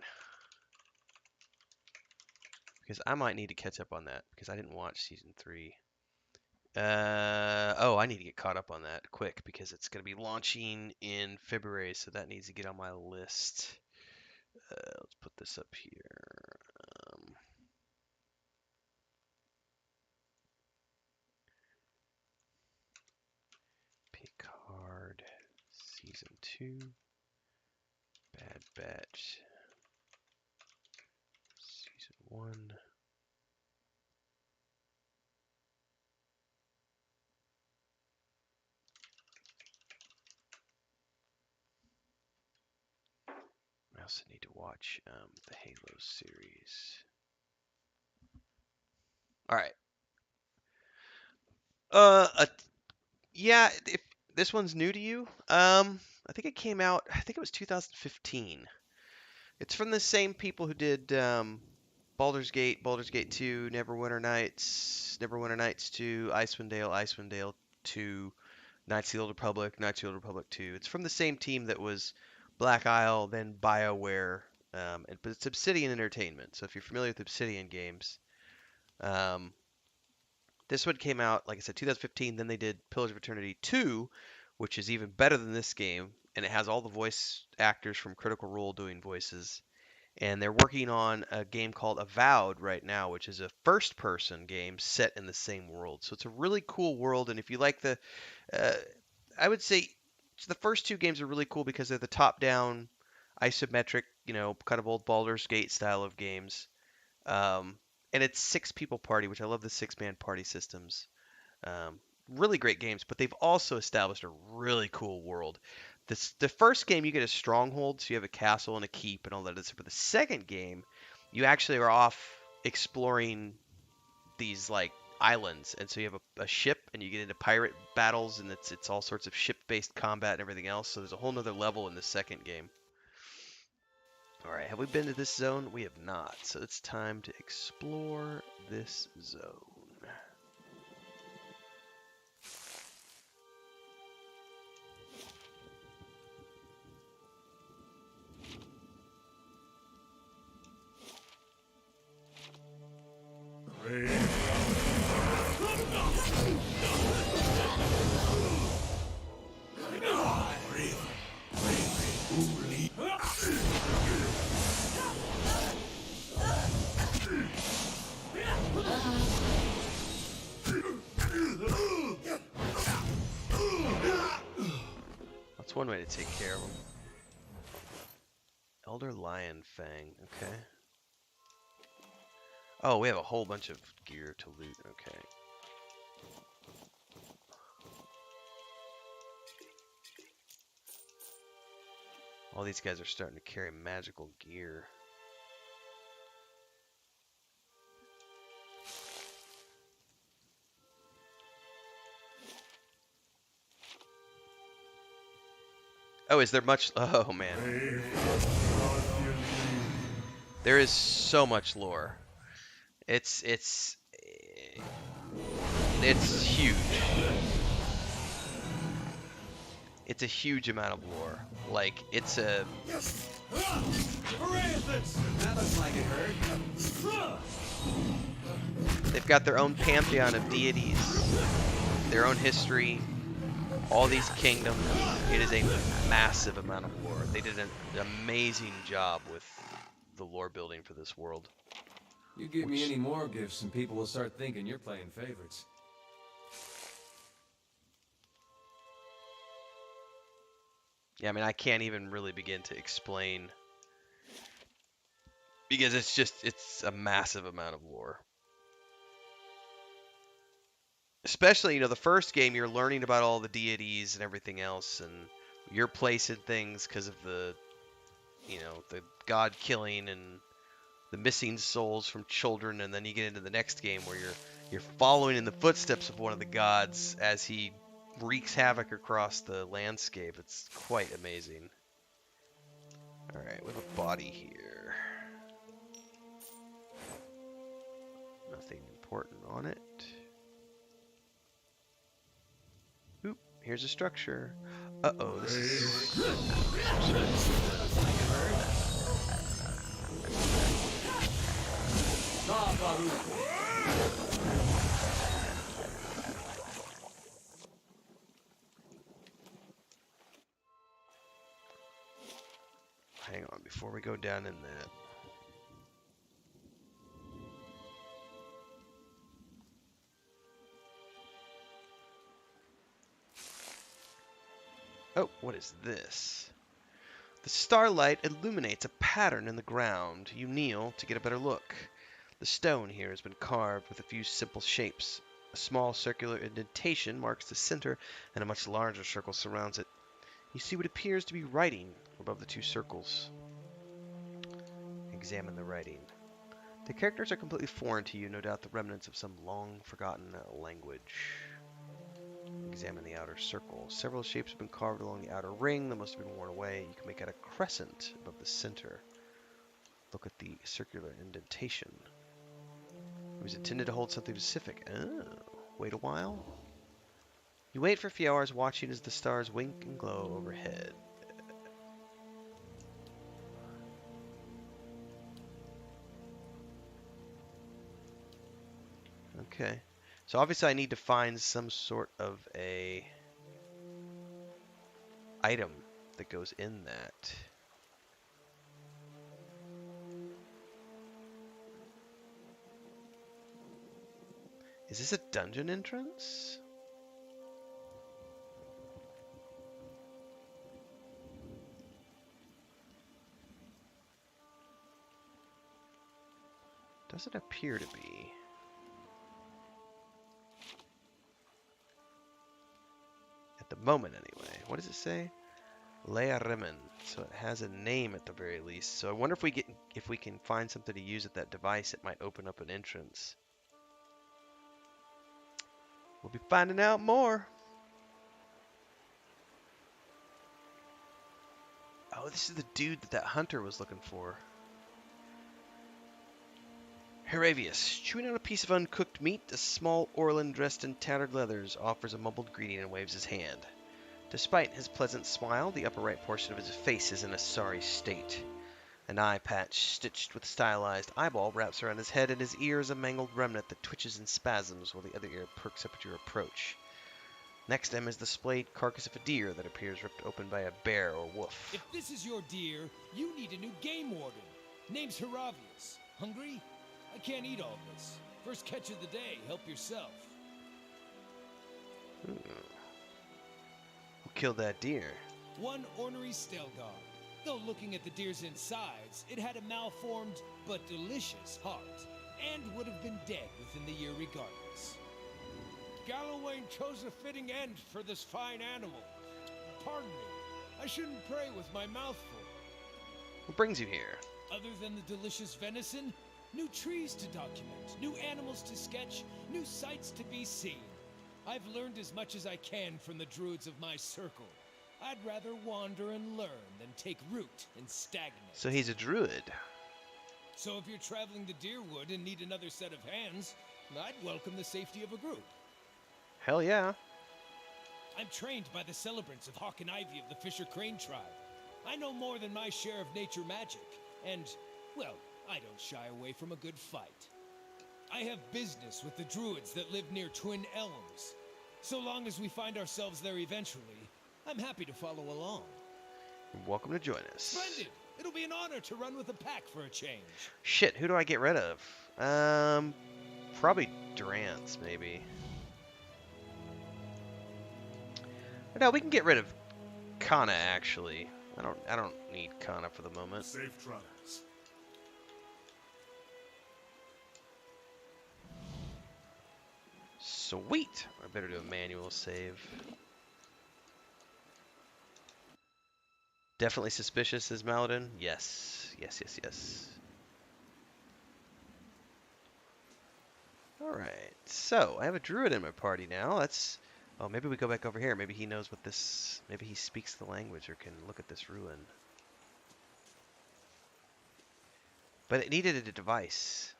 Because I might need to catch up on that because I didn't watch season 3. Oh, I need to get caught up on that quick because it's going to be launching in February, so that needs to get on my list. Let's put this up here. Picard season 2, Bad Batch season 1. I also need to watch the Halo series. All right. Yeah. If this one's new to you, I think it came out. I think it was 2015. It's from the same people who did Baldur's Gate, Baldur's Gate 2, Neverwinter Nights 2, Icewind Dale, Icewind Dale 2, Knights of the Old Republic, Knights of the Old Republic 2. It's from the same team that was Black Isle, then BioWare, but it's Obsidian Entertainment. So if you're familiar with Obsidian games, um, this one came out, like I said, 2015. Then they did Pillars of Eternity 2, which is even better than this game, and it has all the voice actors from Critical Role doing voices. And they're working on a game called Avowed right now, which is a first-person game set in the same world. So it's a really cool world, and if you like uh, I would say the first two games are really cool because they're the top-down, isometric, kind of old Baldur's Gate style of games. Um, and it's six-people party, which I love the six-man party systems. Um, really great games, but they've also established a really cool world. The first game you get a stronghold, so you have a castle and a keep and all that. But the second game, you actually are off exploring these like islands, and so you have a ship, and you get into pirate battles, and it's all sorts of ship-based combat and everything else. So there's a whole nother level in the second game. All right, have we been to this zone? We have not, so it's time to explore this zone. That's one way to take care of them. Elder Lion Fang, okay. Oh, we have a whole bunch of gear to loot, okay. All these guys are starting to carry magical gear. Oh, is there much? Oh, man. There is so much lore. It's huge. it's a huge amount of lore. Like, it's a... That looks like it hurt. They've got their own pantheon of deities, their own history, all these kingdoms. It is a massive amount of lore. They did an amazing job with the lore building for this world. You give me any more gifts and people will start thinking you're playing favorites. Yeah, I mean, I can't even really begin to explain, because it's a massive amount of lore. Especially, the first game, you're learning about all the deities and everything else, and you're placing things because of the god killing and the missing souls from children, and then you get into the next game where you're following in the footsteps of one of the gods as he wreaks havoc across the landscape. It's quite amazing. Alright, we have a body here. Nothing important on it. Oop, here's a structure. Uh-oh, this is... Hang on, before we go down in that. Oh, what is this? The starlight illuminates a pattern in the ground. You kneel to get a better look. The stone here has been carved with a few simple shapes. A small circular indentation marks the center, and a much larger circle surrounds it. You see what appears to be writing above the two circles. Examine the writing. The characters are completely foreign to you, no doubt the remnants of some long-forgotten language. Examine the outer circle. Several shapes have been carved along the outer ring that must have been worn away. You can make out a crescent above the center. Look at the circular indentation. It was intended to hold something specific. Oh, wait a while. You wait for a few hours, watching as the stars wink and glow overhead. Okay. So obviously I need to find some sort of a item that goes in that. Is this a dungeon entrance? Doesn't appear to be. At the moment, anyway. What does it say? Lea Remen. So it has a name at the very least. So I wonder if we can find something to use at that device, it might open up an entrance. We'll be finding out more. Oh, this is the dude that hunter was looking for. Heravius, chewing on a piece of uncooked meat, a small Orlan dressed in tattered leathers offers a mumbled greeting and waves his hand. Despite his pleasant smile, the upper right portion of his face is in a sorry state. An eye patch stitched with stylized eyeball wraps around his head, and his ear is a mangled remnant that twitches in spasms while the other ear perks up at your approach. Next to him is the splayed carcass of a deer that appears ripped open by a bear or wolf. If this is your deer, you need a new game warden. Name's Heravius. Hungry? I can't eat all this. First catch of the day, help yourself. Who killed that deer? One ornery Stelgar. Though looking at the deer's insides, it had a malformed but delicious heart, and would have been dead within the year regardless. Galloway chose a fitting end for this fine animal. Pardon me, I shouldn't pray with my mouth full. What brings you here? Other than the delicious venison, new trees to document, new animals to sketch, new sights to be seen. I've learned as much as I can from the druids of my circle. I'd rather wander and learn than take root and stagnate. So he's a druid. So if you're traveling to Deerwood and need another set of hands, I'd welcome the safety of a group. Hell yeah. I'm trained by the celebrants of Hawk and Ivy of the Fisher Crane tribe. I know more than my share of nature magic, and, well, I don't shy away from a good fight. I have business with the druids that live near Twin Elms. So long as we find ourselves there eventually, I'm happy to follow along. You're welcome to join us. Splendid! It'll be an honor to run with a pack for a change. Shit, who do I get rid of? Probably Durance, maybe. No, we can get rid of Kana, actually. I don't need Kana for the moment. Safe travels. Sweet! I better do a manual save. Definitely suspicious, says Maladin. Yes. Yes, yes, yes. Alright, so I have a druid in my party now. That's... Oh, maybe we go back over here. Maybe he knows what this... Maybe he speaks the language or can look at this ruin. But it needed a device.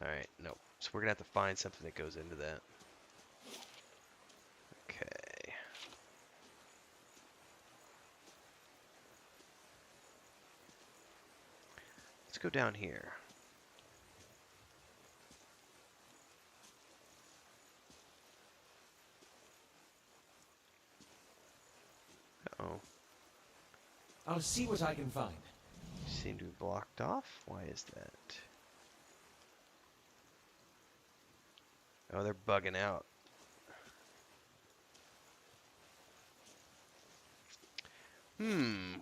Alright, no. So we're going to have to find something that goes into that. Okay. Let's go down here. Uh-oh. I'll see what I can find. Seem to be blocked off? Why is that? Oh, they're bugging out.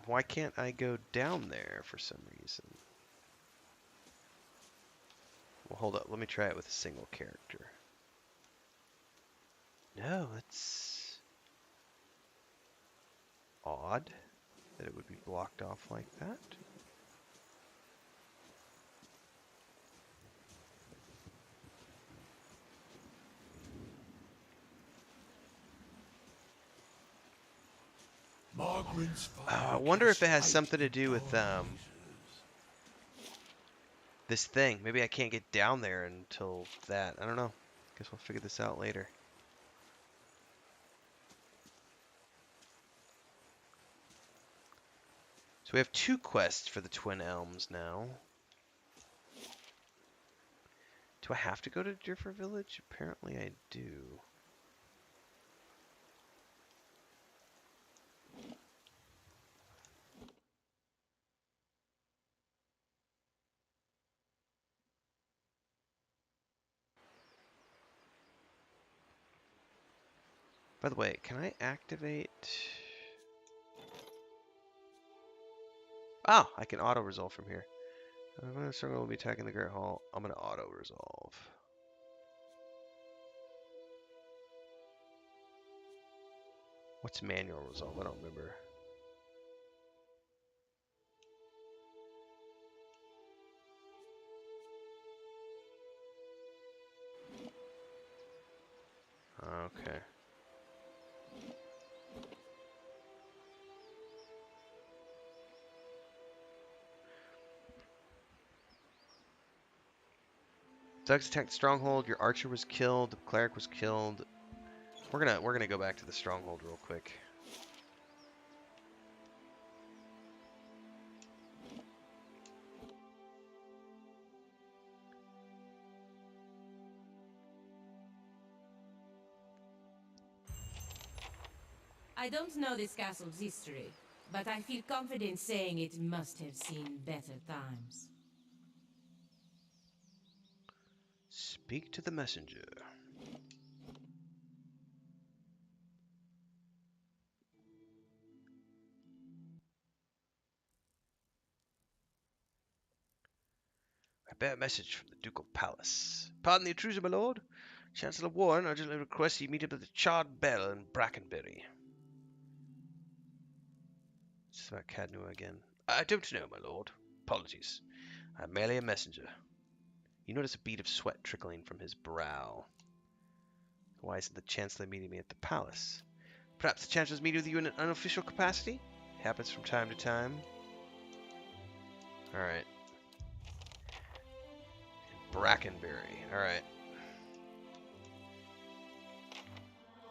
Why can't I go down there for some reason? Well, hold up. Let me try it with a single character. No, that's odd that it would be blocked off like that. I wonder if it has something to do with this thing. Maybe I can't get down there until that. I don't know. Guess we'll figure this out later. So we have 2 quests for the Twin Elms now. Do I have to go to Differ Village? Apparently I do. By the way, can I activate... Oh, I can auto-resolve from here. I'm going to struggle will be attacking the Great Hall. I'm going to auto-resolve. What's manual resolve? I don't remember. Okay. Doug's attacked the stronghold. Your archer was killed. The cleric was killed. We're gonna go back to the stronghold real quick. I don't know this castle's history, but I feel confident saying it must have seen better times. Speak to the messenger. I bear a message from the Ducal Palace. Pardon the intrusion, my lord. Chancellor Warren urgently requests you meet him at the Charred Bell in Brackenbury. It's about Cadnua again. I don't know, my lord. Apologies. I'm merely a messenger. You notice a bead of sweat trickling from his brow. Why isn't the Chancellor meeting me at the palace? Perhaps the Chancellor's meeting with you in an unofficial capacity? It happens from time to time. Alright. Brackenbury. Alright.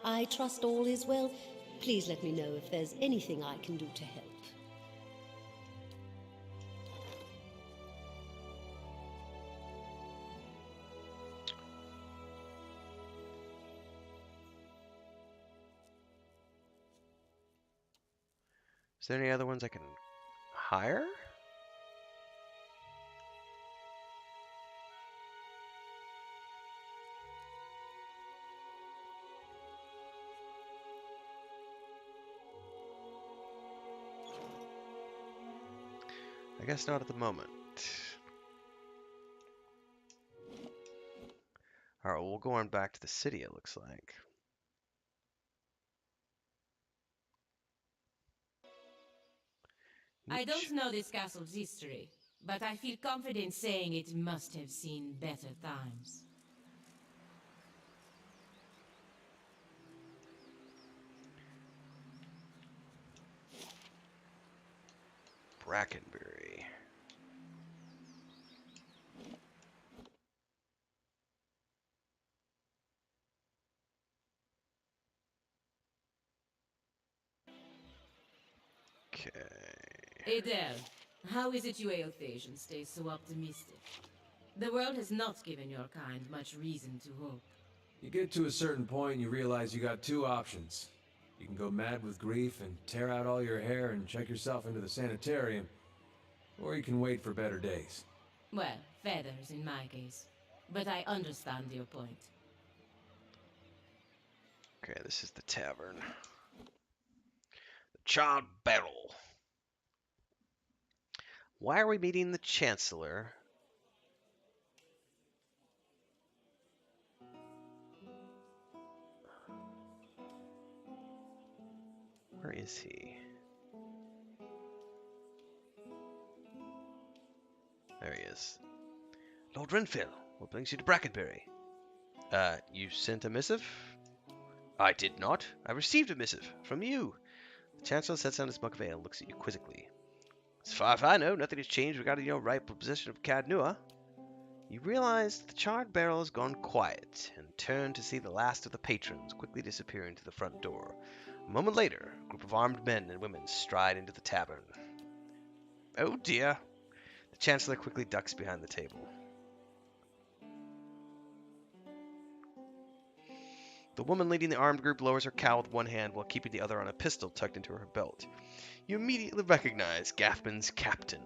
I trust all is well. Please let me know if there's anything I can do to help. Is there any other ones I can hire? I guess not at the moment. Alright, well, we'll go on back to the city, it looks like. I don't know this castle's history, but I feel confident saying it must have seen better times. Brackenbury. Okay. Adele, how is it you Eothasians stay so optimistic? The world has not given your kind much reason to hope. You get to a certain point and you realize you got two options. You can go mad with grief and tear out all your hair and check yourself into the sanitarium, or you can wait for better days. Well, feathers in my case. But I understand your point. Okay, this is the tavern. The Charred Barrel. Why are we meeting the Chancellor? Where is he? There he is. Lord Renfield, what brings you to Brackenbury? You sent a missive? I did not. I received a missive from you. The Chancellor sets down his mug of ale and looks at you quizzically. As far as I know, nothing has changed regarding your rightful possession of Cadnua. You realize that the Charred Barrel has gone quiet and turn to see the last of the patrons quickly disappearing to the front door. A moment later, a group of armed men and women stride into the tavern. Oh dear. The Chancellor quickly ducks behind the table. The woman leading the armed group lowers her cowl with one hand while keeping the other on a pistol tucked into her belt. You immediately recognize Gathman's captain.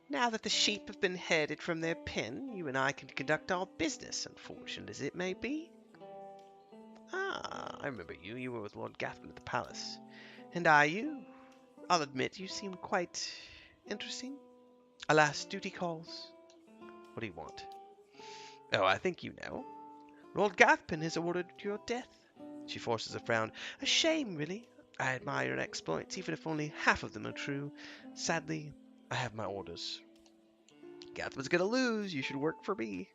Now that the sheep have been herded from their pen, you and I can conduct our business, unfortunate as it may be. Ah, I remember you. You were with Lord Gathman at the palace. And I you. I'll admit you seem quite interesting. Alas, duty calls. What do you want? Oh, I think you know. Lord Gathman has ordered your death. She forces a frown. A shame, really. I admire your exploits, even if only half of them are true. Sadly, I have my orders. Gathman's gonna lose. You should work for me.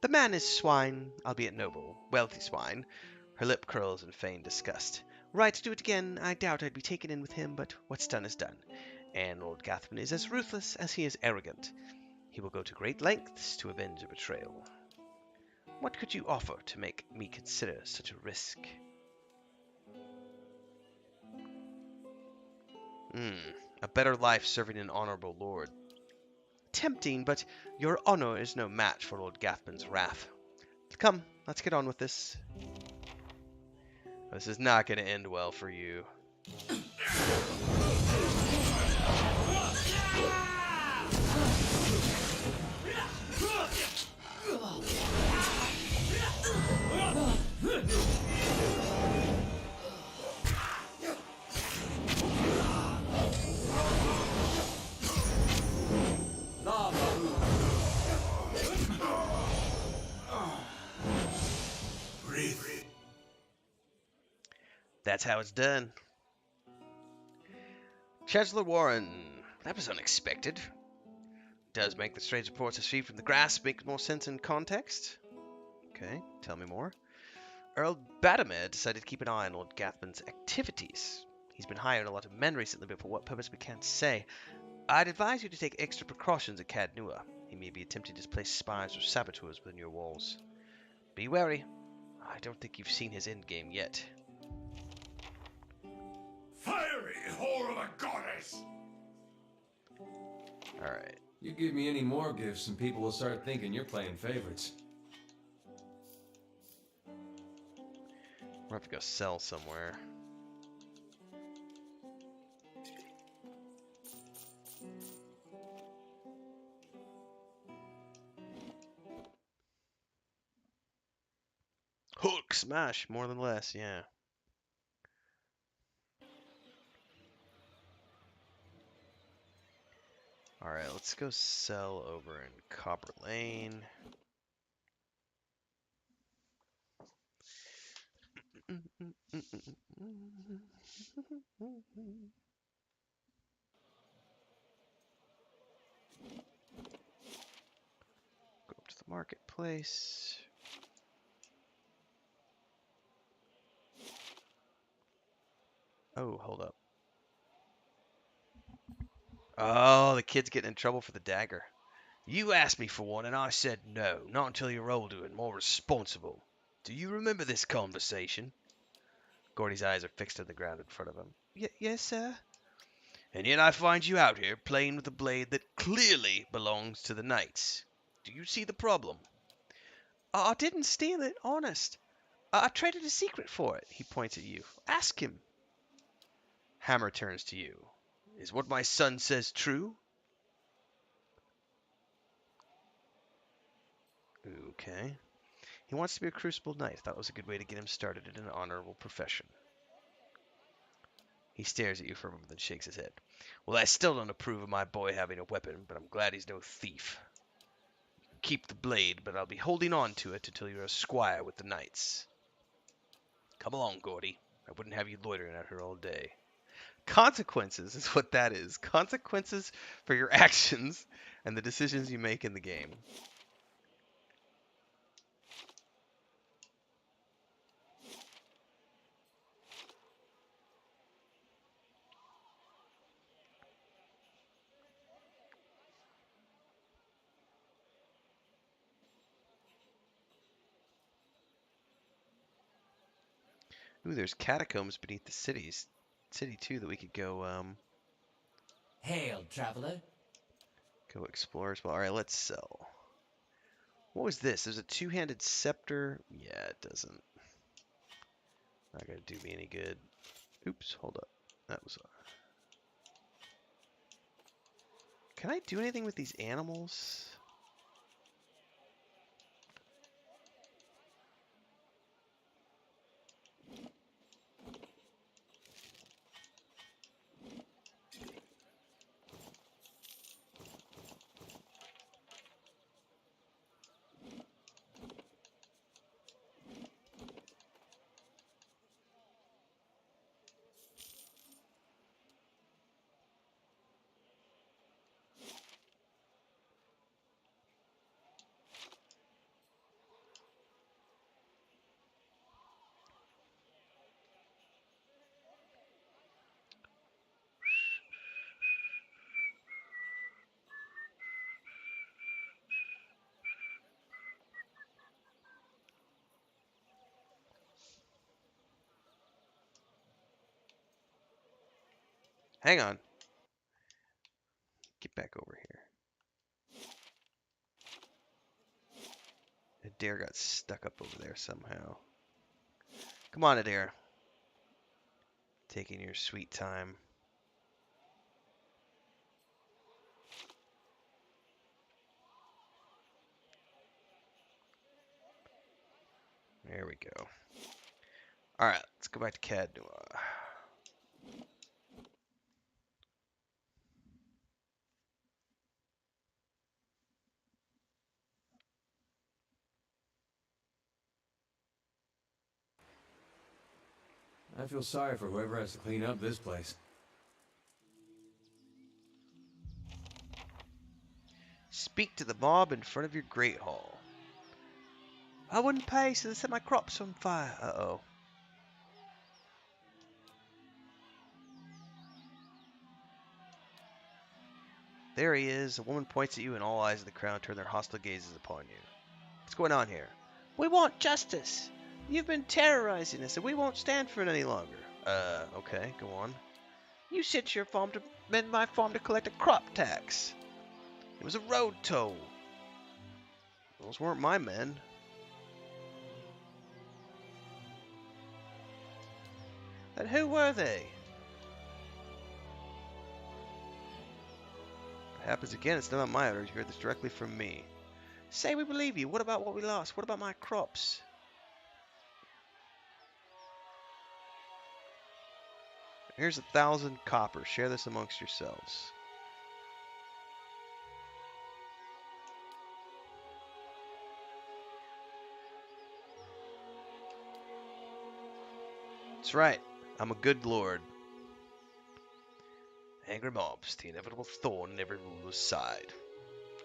The man is swine, albeit noble, wealthy swine. Her lip curls in feigned disgust. Were I to do it again, I doubt I'd be taken in with him, but what's done is done. And Lord Gathman is as ruthless as he is arrogant. He will go to great lengths to avenge a betrayal. What could you offer to make me consider such a risk? A better life serving an honorable lord. Tempting, but your honor is no match for Lord Gathman's wrath. Come, let's get on with this. This is not going to end well for you. That's how it's done. Chancellor Warren, that was unexpected. Does make the strange reports received from the grasp make more sense in context? Okay, tell me more. Earl Badamer decided to keep an eye on Lord Gathman's activities. He's been hiring a lot of men recently, but for what purpose we can't say. I'd advise you to take extra precautions at Cadnua. He may be attempting to place spies or saboteurs within your walls. Be wary. I don't think you've seen his endgame yet. Fiery whore of a goddess! Alright. You give me any more gifts and people will start thinking you're playing favorites. We'll have to go sell somewhere. Hook smash, more than less, yeah. Alright, let's go sell over in Copper Lane. Go up to the marketplace. Oh, hold up. Oh, the kid's getting in trouble for the dagger. You asked me for one, and I said no, not until you're older and more responsible. Do you remember this conversation? Gordy's eyes are fixed on the ground in front of him. Yes, sir. And yet I find you out here playing with a blade that clearly belongs to the knights. Do you see the problem? I didn't steal it, honest. I traded a secret for it. He points at you. Ask him. Hammer turns to you. Is what my son says true? Okay. He wants to be a Crucible Knight. Thought it was a good way to get him started in an honorable profession. He stares at you for a moment, then shakes his head. Well, I still don't approve of my boy having a weapon, but I'm glad he's no thief. You can keep the blade, but I'll be holding on to it until you're a squire with the knights. Come along, Gordy. I wouldn't have you loitering out here all day. Consequences is what that is. Consequences for your actions and the decisions you make in the game. Ooh, there's catacombs beneath the city too that we could go Hail, traveler. go explore as well. All right, let's sell. What was this? There's a two-handed scepter. Yeah, it doesn't. Not gonna do me any good. Oops, hold up. That was. Can I do anything with these animals? Hang on. Get back over here. Adair got stuck up over there somehow. Come on, Adair. Taking your sweet time. There we go. Alright, let's go back to Cadnua. I feel sorry for whoever has to clean up this place. Speak to the mob in front of your great hall. I wouldn't pay, so they set my crops on fire. Uh-oh. There he is. A woman points at you, and all eyes of the crowd turn their hostile gazes upon you. What's going on here? We want justice. You've been terrorizing us, and we won't stand for it any longer. Okay, go on. You sent your farm to mend my farm to collect a crop tax. It was a road toll. Those weren't my men. And who were they? If it happens again, it's not my orders. You heard this directly from me. Say we believe you. What about what we lost? What about my crops? Here's 1,000 copper. Share this amongst yourselves. That's right. I'm a good lord. Angry mobs, the inevitable thorn in every ruler's side.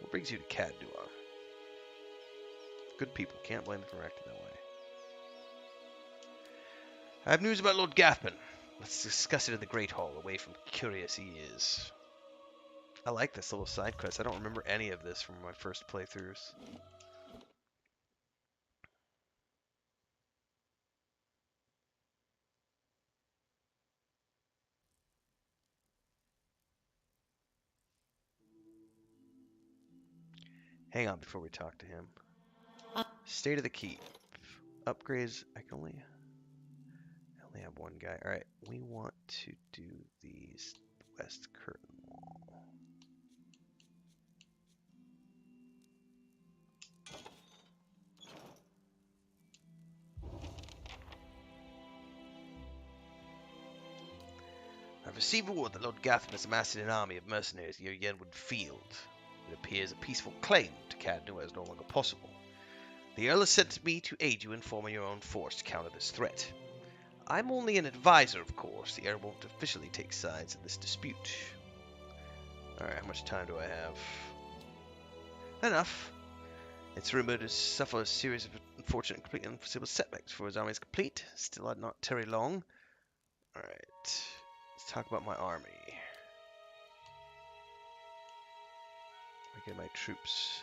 What brings you to Cadua? Good people. Can't blame them for acting that way. I have news about Lord Gathman. Let's discuss it in the Great Hall, away from curious ears. I like this little side quest. I don't remember any of this from my first playthroughs. Hang on before we talk to him. State of the keep. Upgrades. I only have one guy. Alright, we want to do these west curtain wall. I've received word that Lord Gatham has amassed an army of mercenaries near Yenwood Field. It appears a peaceful claim to Cadnua is no longer possible. The Earl has sent me to aid you in forming your own force to counter this threat. I'm only an advisor, of course. The Earl won't officially take sides in this dispute. Alright, how much time do I have? Enough. It's rumored to suffer a series of unfortunate, complete, and unforeseeable setbacks before his army is complete. Still, I'd not tarry long. Alright, let's talk about my army. I get my troops.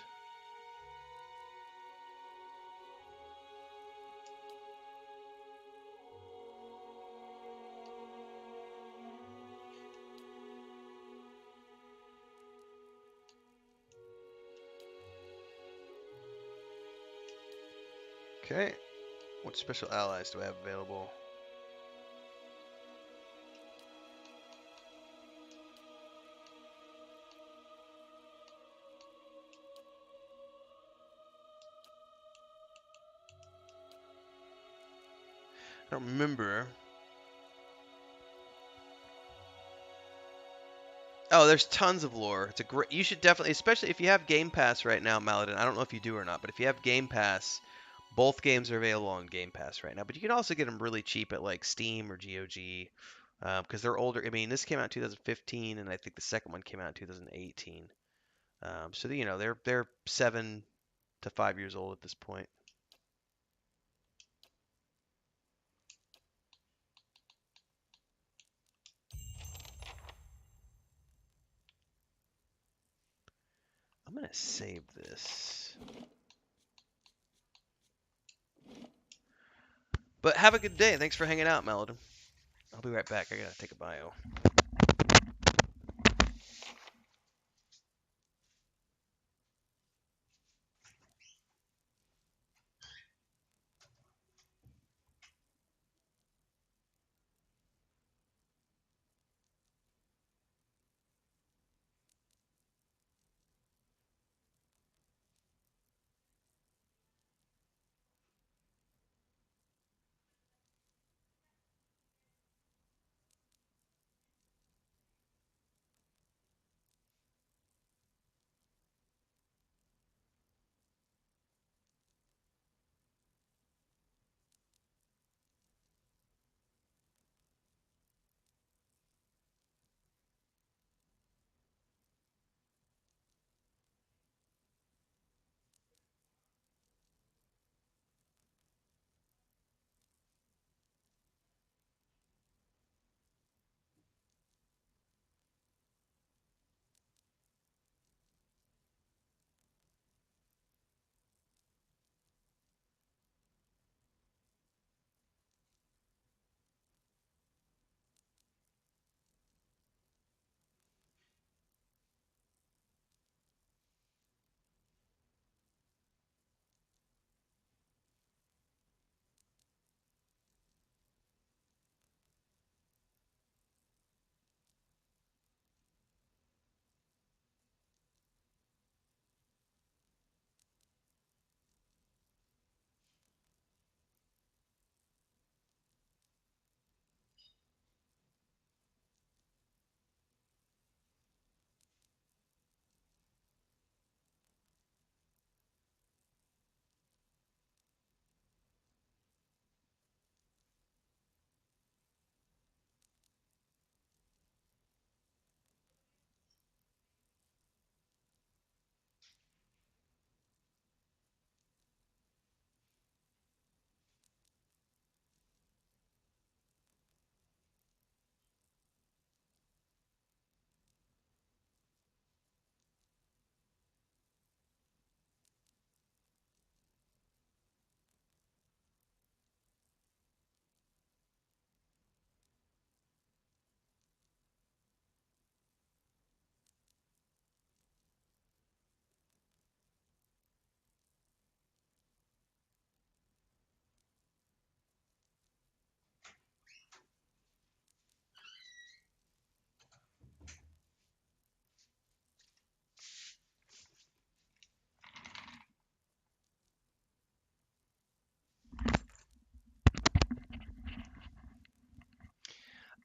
Okay, what special allies do I have available? I don't remember. Oh, there's tons of lore. It's a great. You should definitely, especially if you have Game Pass right now, Maladin. I don't know if you do or not, but if you have Game Pass, both games are available on Game Pass right now. But you can also get them really cheap at like Steam or GOG because they're older. I mean, this came out in 2015, and I think the second one came out in 2018. So you know they're 7 to 5 years old at this point. I'm gonna save this. But have a good day. Thanks for hanging out, Maladin. I'll be right back. I gotta take a bio.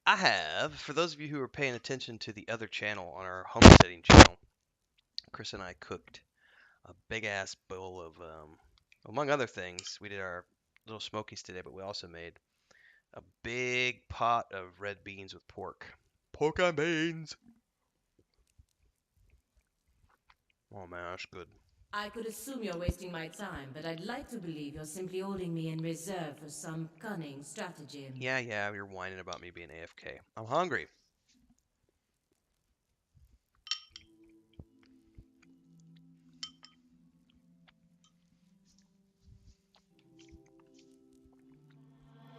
I have. For those of you who are paying attention to the other channel on our homesteading channel, Chris and I cooked a big ass bowl of, among other things, we did our little smokies today, but we also made a big pot of red beans with pork. Pork and beans. Oh man, that's good. I could assume you're wasting my time, but I'd like to believe you're simply holding me in reserve for some cunning stratagem. Yeah, you're whining about me being AFK. I'm hungry.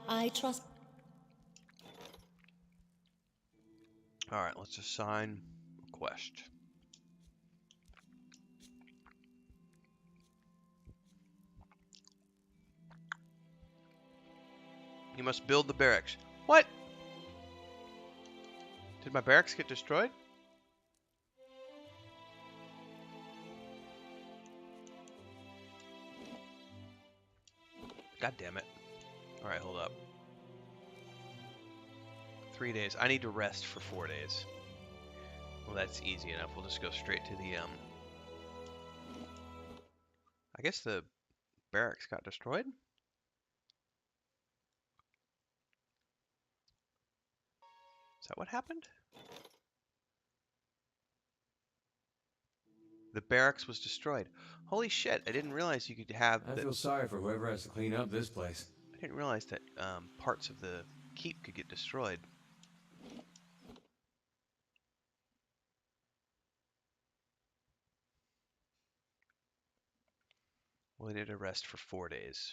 I trust. Alright, let's assign a quest. You must build the barracks. What? Did my barracks get destroyed? God damn it. Alright, hold up. 3 days. I need to rest for 4 days. Well, that's easy enough. We'll just go straight to the, I guess the barracks got destroyed? Is that what happened? The barracks was destroyed. Holy shit, I didn't realize you could have I feel sorry for whoever has to clean up this place. I didn't realize that parts of the keep could get destroyed. Well, I did a rest for 4 days.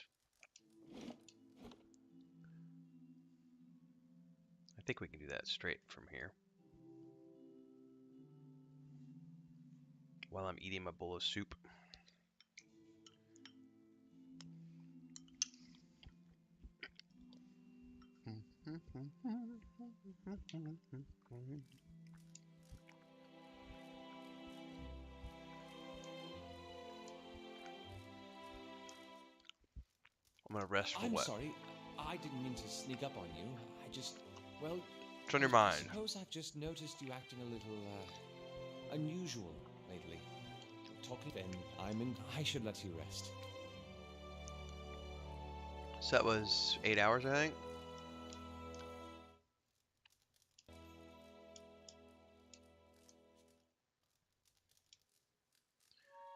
I think we can do that straight from here. While I'm eating my bowl of soup. I'm gonna rest for I'm what? sorry. I didn't mean to sneak up on you. I just, well... What's on your I mind? suppose I've just noticed you acting a little, unusual lately. Talking, then I should let you rest. So that was 8 hours, I think.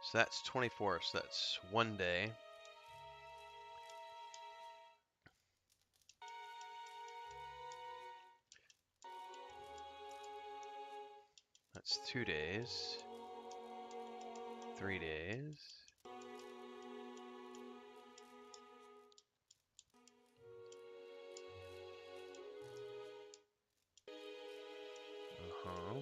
So that's 24, so that's 1 day. That's 2 days. 3 days. Uh-huh.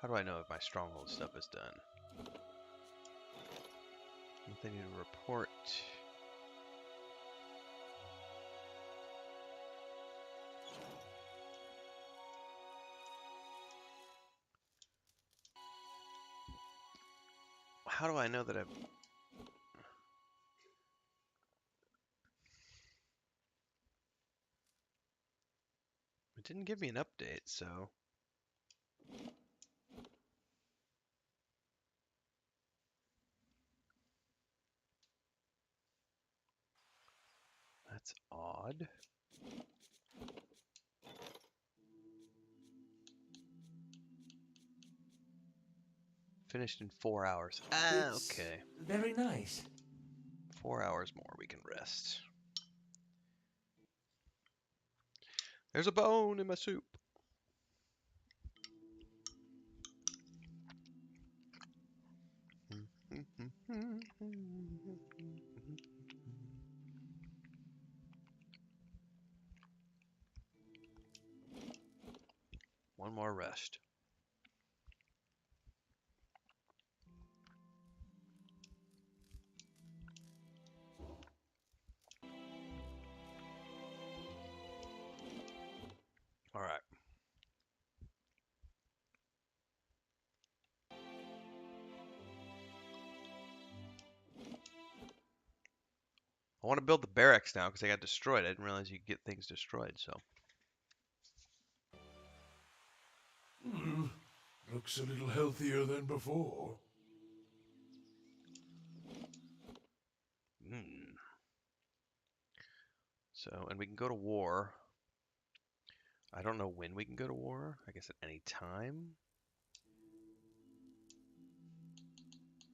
How do I know if my stronghold stuff is done? Nothing to report. How do I know that I've... It didn't give me an update, so... That's odd. Finished in 4 hours. Ah, It's okay. very nice. 4 hours more, we can rest. There's a bone in my soup. One more rest. All right. I want to build the barracks now because they got destroyed. I didn't realize you could get things destroyed, so. Looks a little healthier than before. So, and we can go to war. I don't know when we can go to war. I guess at any time.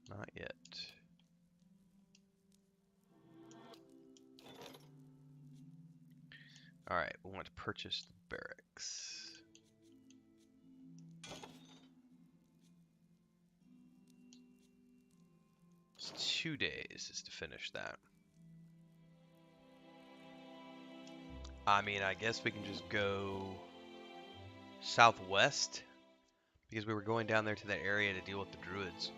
Not yet. Alright, we want to purchase the barracks. It's 2 days is to finish that. I mean, I guess we can just go southwest because we were going down there to that area to deal with the druids.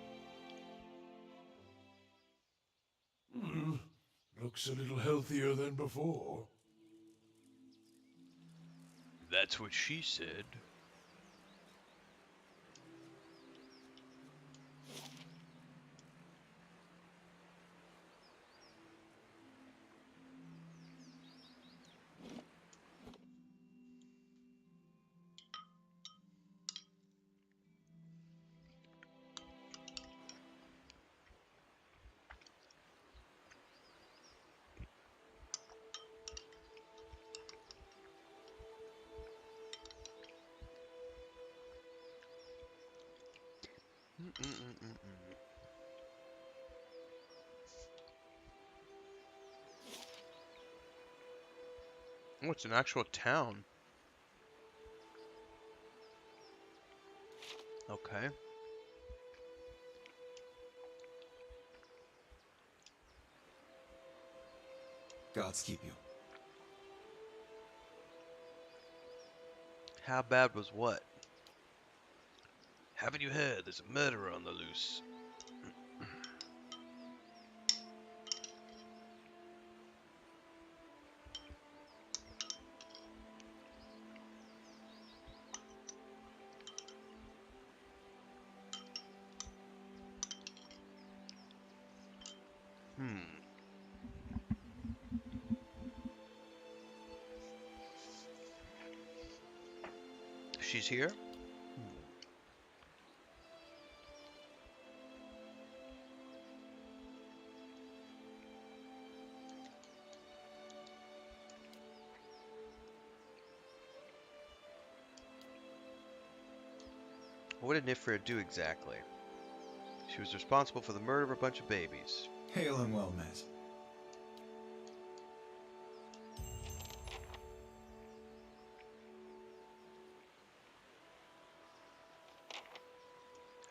Looks a little healthier than before. That's what she said. Oh, it's an actual town. Okay. Gods keep you. How bad was what? Haven't you heard? There's a murderer on the loose. She's here? What did Nifra do exactly? She was responsible for the murder of a bunch of babies. Hail and well met.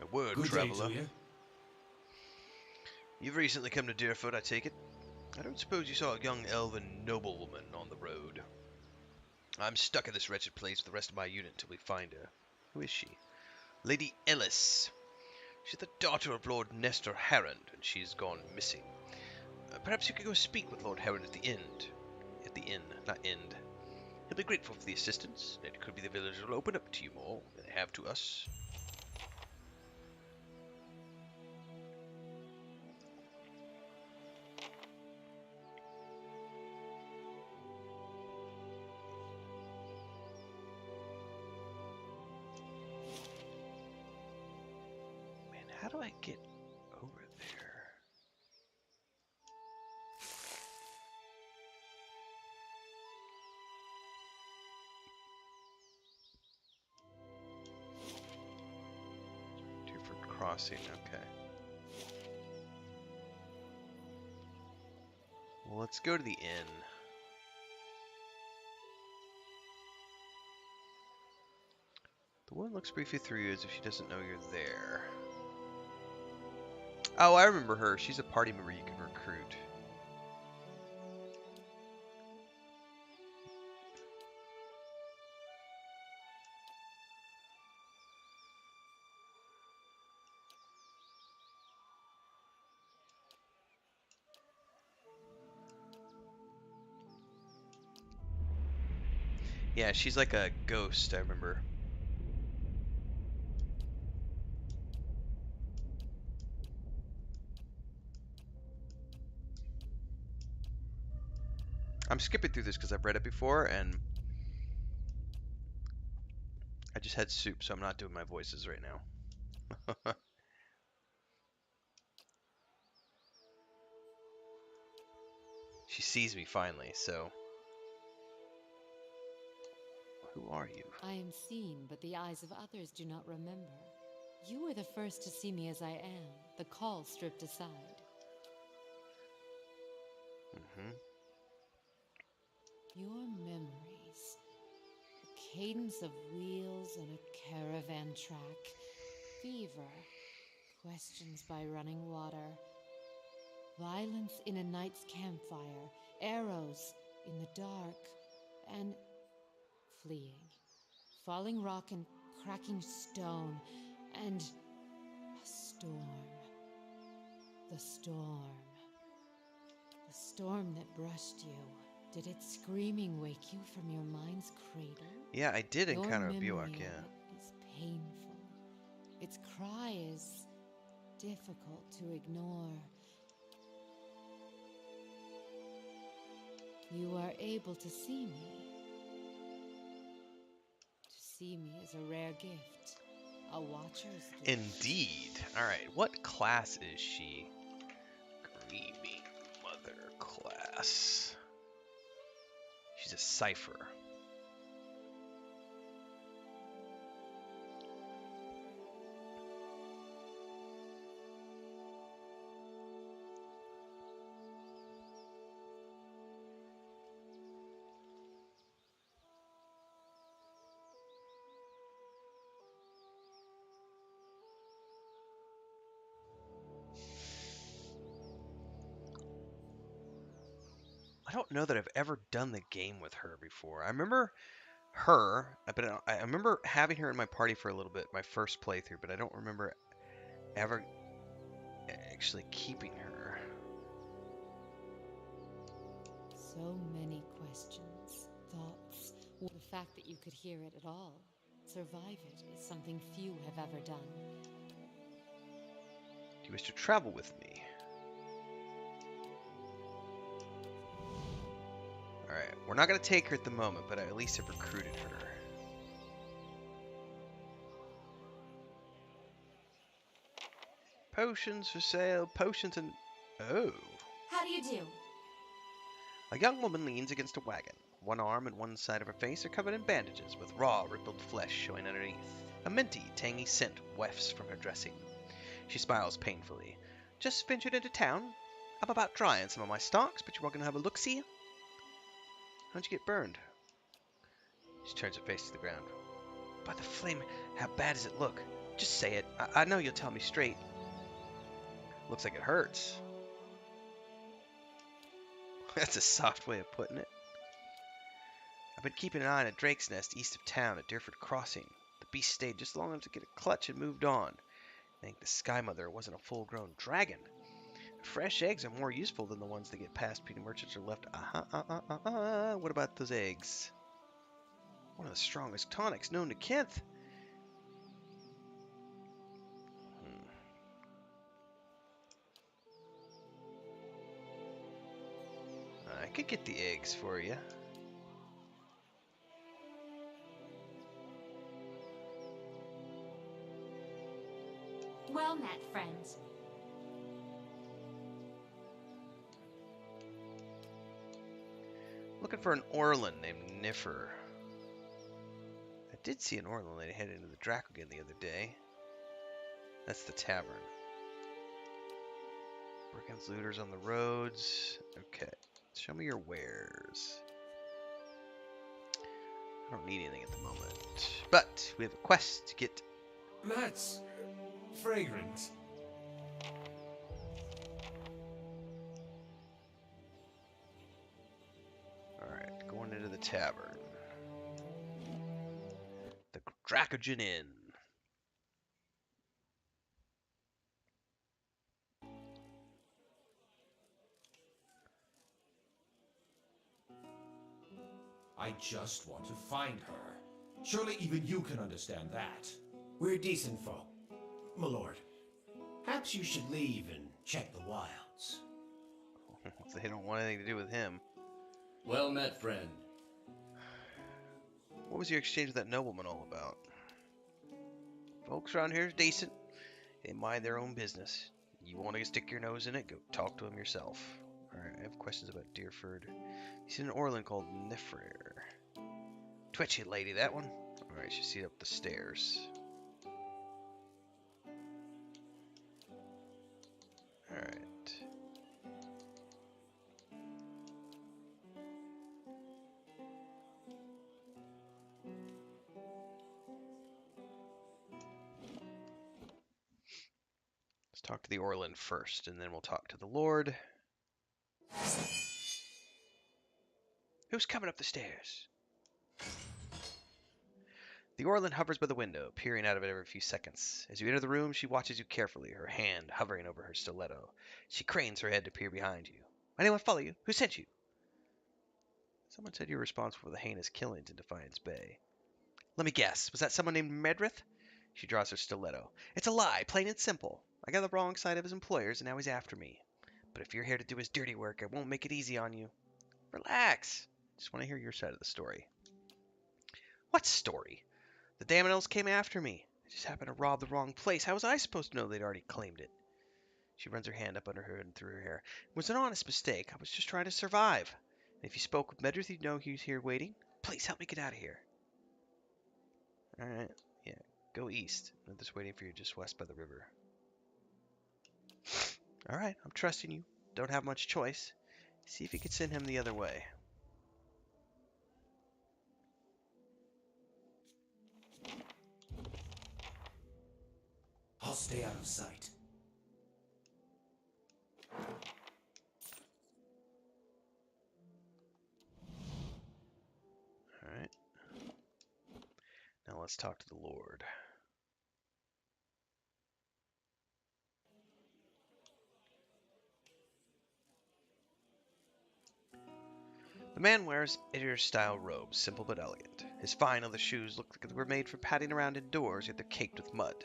A word, Good day traveler. to you. You've recently come to Deerfoot, I take it? I don't suppose you saw a young elven noblewoman on the road. I'm stuck in this wretched place with the rest of my unit until we find her. Who is she? Lady Ellis. She's the daughter of Lord Nestor Harrond, and she's gone missing. Perhaps you could go speak with Lord Harrond at the end. At the inn, not end. He'll be grateful for the assistance. It could be the village will open up to you more than they have to us. Man, how do I get over there? Deerfoot Crossing, okay. Well, let's go to the inn. The woman looks briefly through you as if she doesn't know you're there. Oh, I remember her. She's a party member you can recruit. Yeah, she's like a ghost, I remember. I'm skipping through this because I've read it before, and I just had soup, so I'm not doing my voices right now. She sees me finally, so... Who are you? I am seen, but the eyes of others do not remember. You were the first to see me as I am, the call stripped aside. Mm-hmm. Your memories. A cadence of wheels and a caravan track. Fever. Questions by running water. Violence in a night's campfire. Arrows in the dark. And fleeing. Falling rock and cracking stone. And a storm. The storm. The storm that brushed you. Did its screaming wake you from your mind's cradle? Yeah, I did Your encounter a memory Buick, of yeah. it is painful. Its cry is difficult to ignore. You are able to see me. To see me is a rare gift. A watcher's gift. Indeed. Alright, what class is she? Grieving Mother class. She's a cipher. I don't know that I've ever done the game with her before. I remember her, but I remember having her in my party for a little bit, my first playthrough, but I don't remember ever actually keeping her. So many questions, thoughts. The fact that you could hear it at all, survive it, is something few have ever done. Do you wish to travel with me? Alright, we're not going to take her at the moment, but I at least have recruited her. Potions for sale, potions and... Oh. How do you do? A young woman leans against a wagon. One arm and one side of her face are covered in bandages, with raw, rippled flesh showing underneath. A minty, tangy scent wafts from her dressing. She smiles painfully. Just ventured into town. I'm about drying some of my stocks, but you are going to have a look-see? How'd you get burned? She turns her face to the ground. By the flame, how bad does it look? Just say it. I know you'll tell me straight. Looks like it hurts. That's a soft way of putting it. I've been keeping an eye on a drake's nest east of town at Deerford Crossing. The beast stayed just long enough to get a clutch and moved on. I think the Sky Mother wasn't a full-grown dragon. Fresh eggs are more useful than the ones that get past Peter merchants or left. What about those eggs? One of the strongest tonics known to Kent. I could get the eggs for you. Well met, friend. Looking for an Orlin named Niffer. I did see an Orlin lady head into the Dracogen the other day. That's the tavern. Brigands, looters on the roads. Okay. Show me your wares. I don't need anything at the moment. But we have a quest to get. That's fragrant. Alright, going into the tavern. The Dracogen Inn. I just want to find her. Surely even you can understand that. We're decent folk, my lord. Perhaps you should leave and check the wilds. They don't want anything to do with him. Well met, friend. What was your exchange with that nobleman all about? Folks around here is decent. They mind their own business. You want to stick your nose in it, go talk to him yourself. Alright, I have questions about Deerford. He's in an Orland called Nifrir. Twitchy lady, that one. Alright, she's see up the stairs. Alright. Let's talk to the Orland first, and then we'll talk to the Lord. Who's coming up the stairs? The Orland hovers by the window, peering out of it every few seconds. As you enter the room, she watches you carefully, her hand hovering over her stiletto. She cranes her head to peer behind you. Anyone follow you? Who sent you? Someone said you were responsible for the heinous killings in Defiance Bay. Let me guess. Was that someone named Medrith? She draws her stiletto. It's a lie, plain and simple. I got the wrong side of his employers, and now he's after me. But if you're here to do his dirty work, I won't make it easy on you. Relax. Just want to hear your side of the story. What story? The damn elves came after me. I just happened to rob the wrong place. How was I supposed to know they'd already claimed it? She runs her hand up under her and through her hair. It was an honest mistake. I was just trying to survive. And if you spoke with Medrith, you'd know he was here waiting. Please help me get out of here. Alright. Yeah. Go east. Medrith's waiting for you just west by the river. Alright. I'm trusting you. Don't have much choice. See if you can send him the other way. I'll stay out of sight. Alright. Now let's talk to the Lord. The man wears Idir-style robes, simple but elegant. His fine leather shoes look like they were made for padding around indoors, yet they're caked with mud.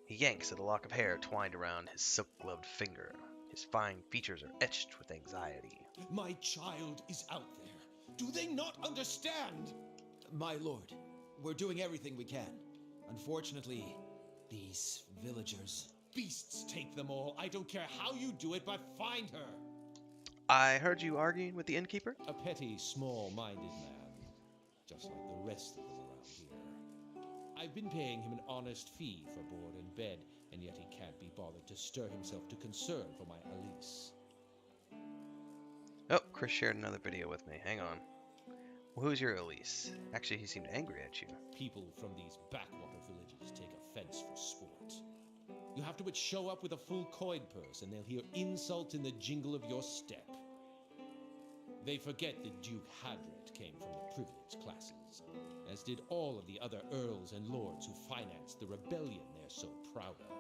He yanks at a lock of hair twined around his silk-gloved finger. His fine features are etched with anxiety. My child is out there. Do they not understand? My lord, we're doing everything we can. Unfortunately, these villagers... Beasts take them all. I don't care how you do it, but find her. I heard you arguing with the innkeeper? A petty, small-minded man. Just like the rest of them around here. I've been paying him an honest fee for board and bed, and yet he can't be bothered to stir himself to concern for my Elise. Oh, Chris shared another video with me. Hang on. Well, who's your Elise? Actually, he seemed angry at you. People from these backwater villages take offense for sport. You have to but show up with a full coin purse, and they'll hear insults in the jingle of your step. They forget that Duke Hadred came from the privileged classes, as did all of the other earls and lords who financed the rebellion they're so proud of.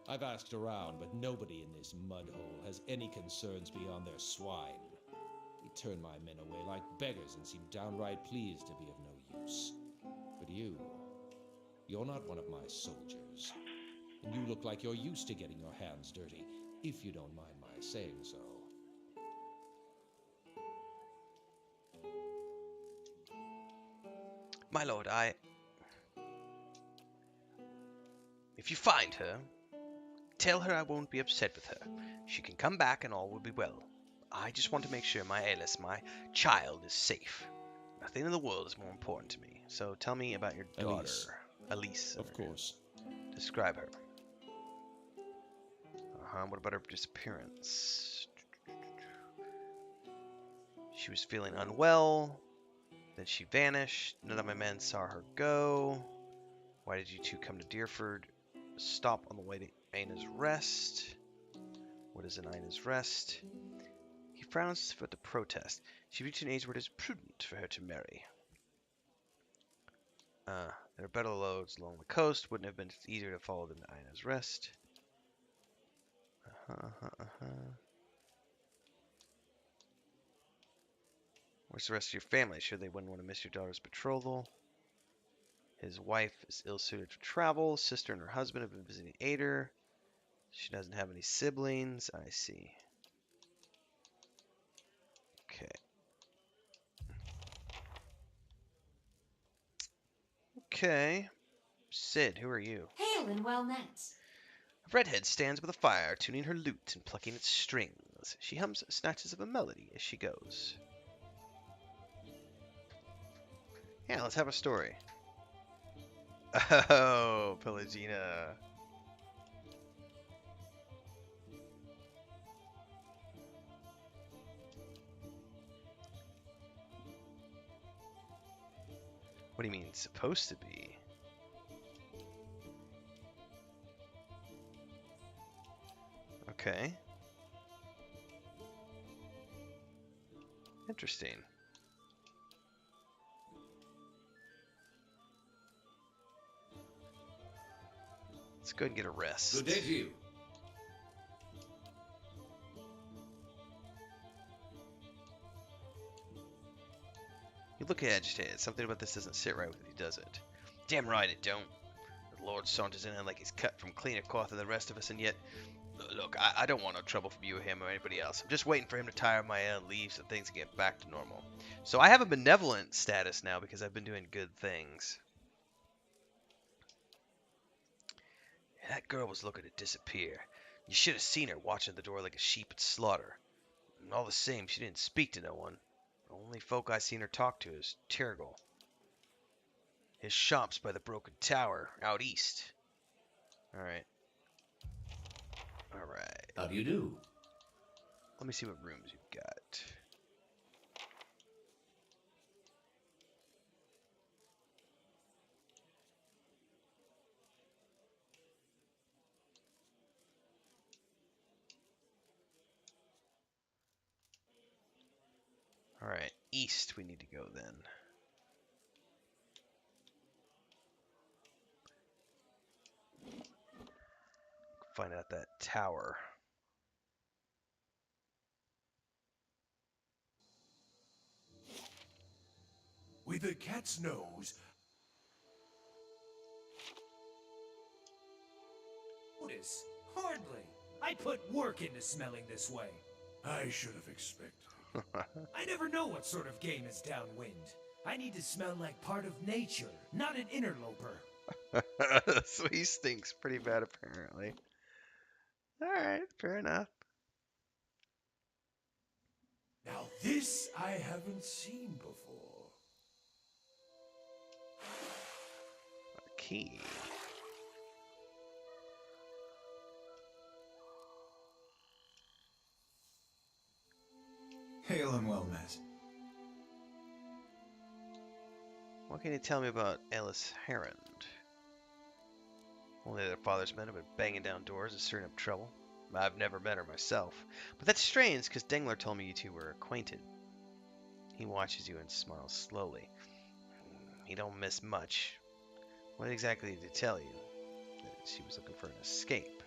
I've asked around, but nobody in this mudhole has any concerns beyond their swine. They turn my men away like beggars and seem downright pleased to be of no use. But you're not one of my soldiers. And you look like you're used to getting your hands dirty, if you don't mind my saying so. My lord, if you find her, tell her I won't be upset with her. She can come back and all will be well. I just want to make sure my Alice, my child, is safe. Nothing in the world is more important to me. So tell me about your daughter, Elise. Of course. Describe her. What about her disappearance? She was feeling unwell. Then she vanished. None of my men saw her go. Why did you two come to Deerford? Stop on the way to Aina's Rest. What is an Aina's Rest? He frowns at the protest. She reached an age where it is prudent for her to marry. There are better loads along the coast. Wouldn't have been easier to follow than Aina's Rest. Where's the rest of your family? Sure they wouldn't want to miss your daughter's betrothal. His wife is ill-suited for travel. Sister and her husband have been visiting Ader. She doesn't have any siblings. I see. Okay. Okay. Sid, who are you? Hail and well met. A redhead stands by the fire, tuning her lute and plucking its strings. She hums snatches of a melody as she goes. Yeah, let's have a story. Oh, Pelagina. What do you mean, supposed to be? Okay. Interesting. Let's go and get a rest. Good day to you. You look agitated. Something about this doesn't sit right with you, does it? Damn right it don't. The Lord saunters in like he's cut from cleaner cloth than the rest of us, and yet... Look, I don't want no trouble from you or him or anybody else. I'm just waiting for him to tire of my leave so things can get back to normal. So I have a benevolent status now because I've been doing good things. That girl was looking to disappear. You should have seen her watching at the door like a sheep at slaughter. And all the same, she didn't speak to no one. The only folk I seen her talk to is Tyrgol. His shop's by the broken tower, out east. Alright. Alright. How do you do? Let me see what rooms you've got. Alright, east we need to go then. Find out that tower. With a cat's nose, Notice? Hardly. I put work into smelling this way. I should have expected. I never know what sort of game is downwind. I need to smell like part of nature, not an interloper. So he stinks pretty bad, apparently. Alright, fair enough. Now this I haven't seen before. A key. Hail and well met. What can you tell me about Alice Harrand? Only their father's men have been banging down doors and stirring up trouble. I've never met her myself. But that's strange, because Dengler told me you two were acquainted. He watches you and smiles slowly. He don't miss much. What exactly did he tell you? That she was looking for an escape.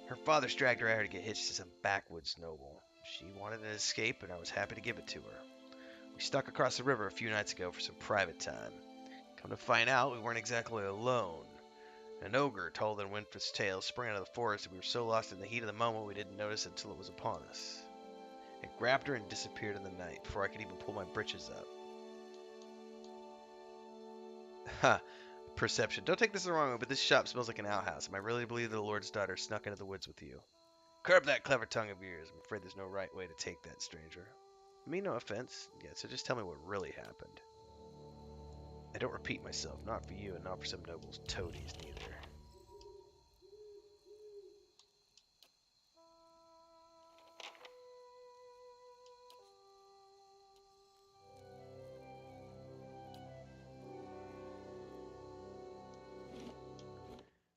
Her father's dragged her out to get hitched to some backwoods noble. She wanted an escape, and I was happy to give it to her. We stuck across the river a few nights ago for some private time. Come to find out, we weren't exactly alone. An ogre taller than Winfred's tail sprang out of the forest, and we were so lost in the heat of the moment we didn't notice it until it was upon us. It grabbed her and disappeared in the night before I could even pull my britches up. Ha! Perception. Don't take this the wrong way, but this shop smells like an outhouse. Am I really to believe that the Lord's daughter snuck into the woods with you? Curb that clever tongue of yours. I'm afraid there's no right way to take that, stranger. I mean no offense. Yeah, so just tell me what really happened. I don't repeat myself, not for you and not for some noble's toadies neither.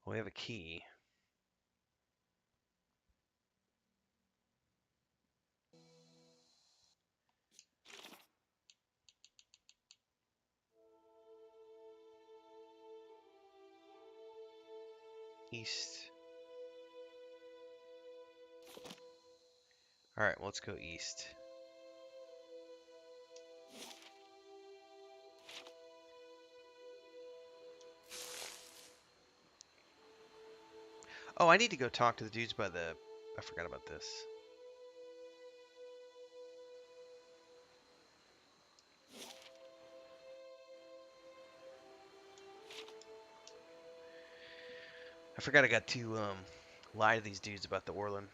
We have a key. East. Alright, well, let's go east. Oh, I need to go talk to the dudes by the... I forgot about this. forgot I got to lie to these dudes about the Orlin.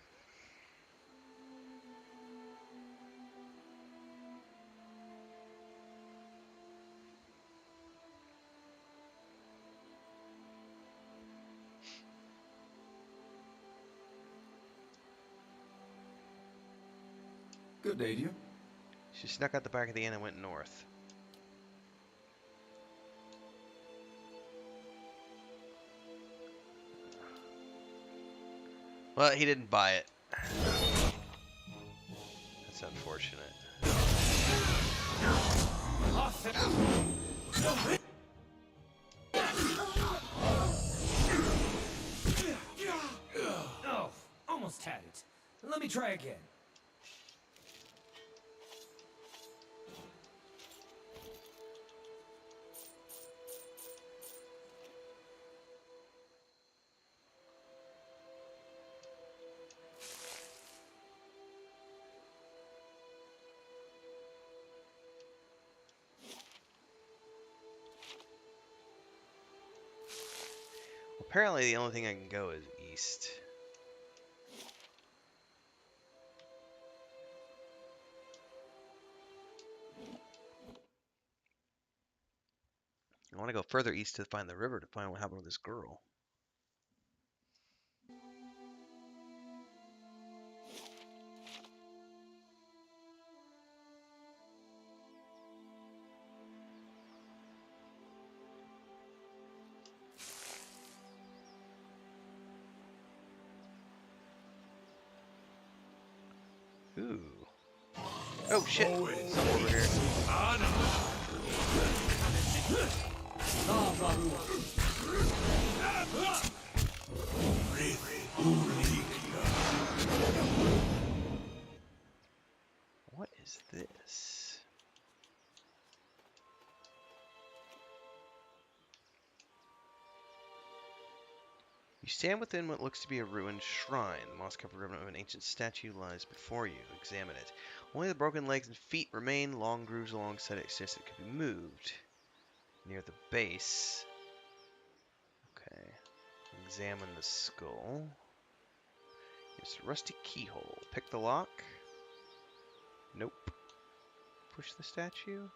Good day to you. She snuck out the back of the inn and went north. Well, he didn't buy it. That's unfortunate. Oh, almost had it. Let me try again. Apparently, the only thing I can go is east. I want to go further east to find the river to find what happened with this girl. Ooh. Oh shit! Something over here. What is this? You stand within what looks to be a ruined shrine. The moss-covered remnant of an ancient statue lies before you. Examine it. Only the broken legs and feet remain. Long grooves alongside it suggest it could be moved. Near the base. Okay. Examine the skull. It's a rusty keyhole. Pick the lock. Nope. Push the statue.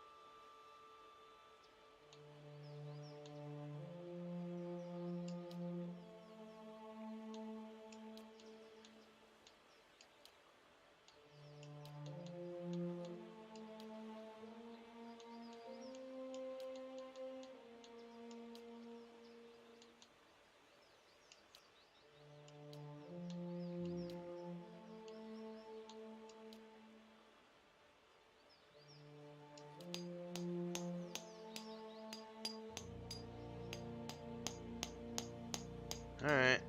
Alright.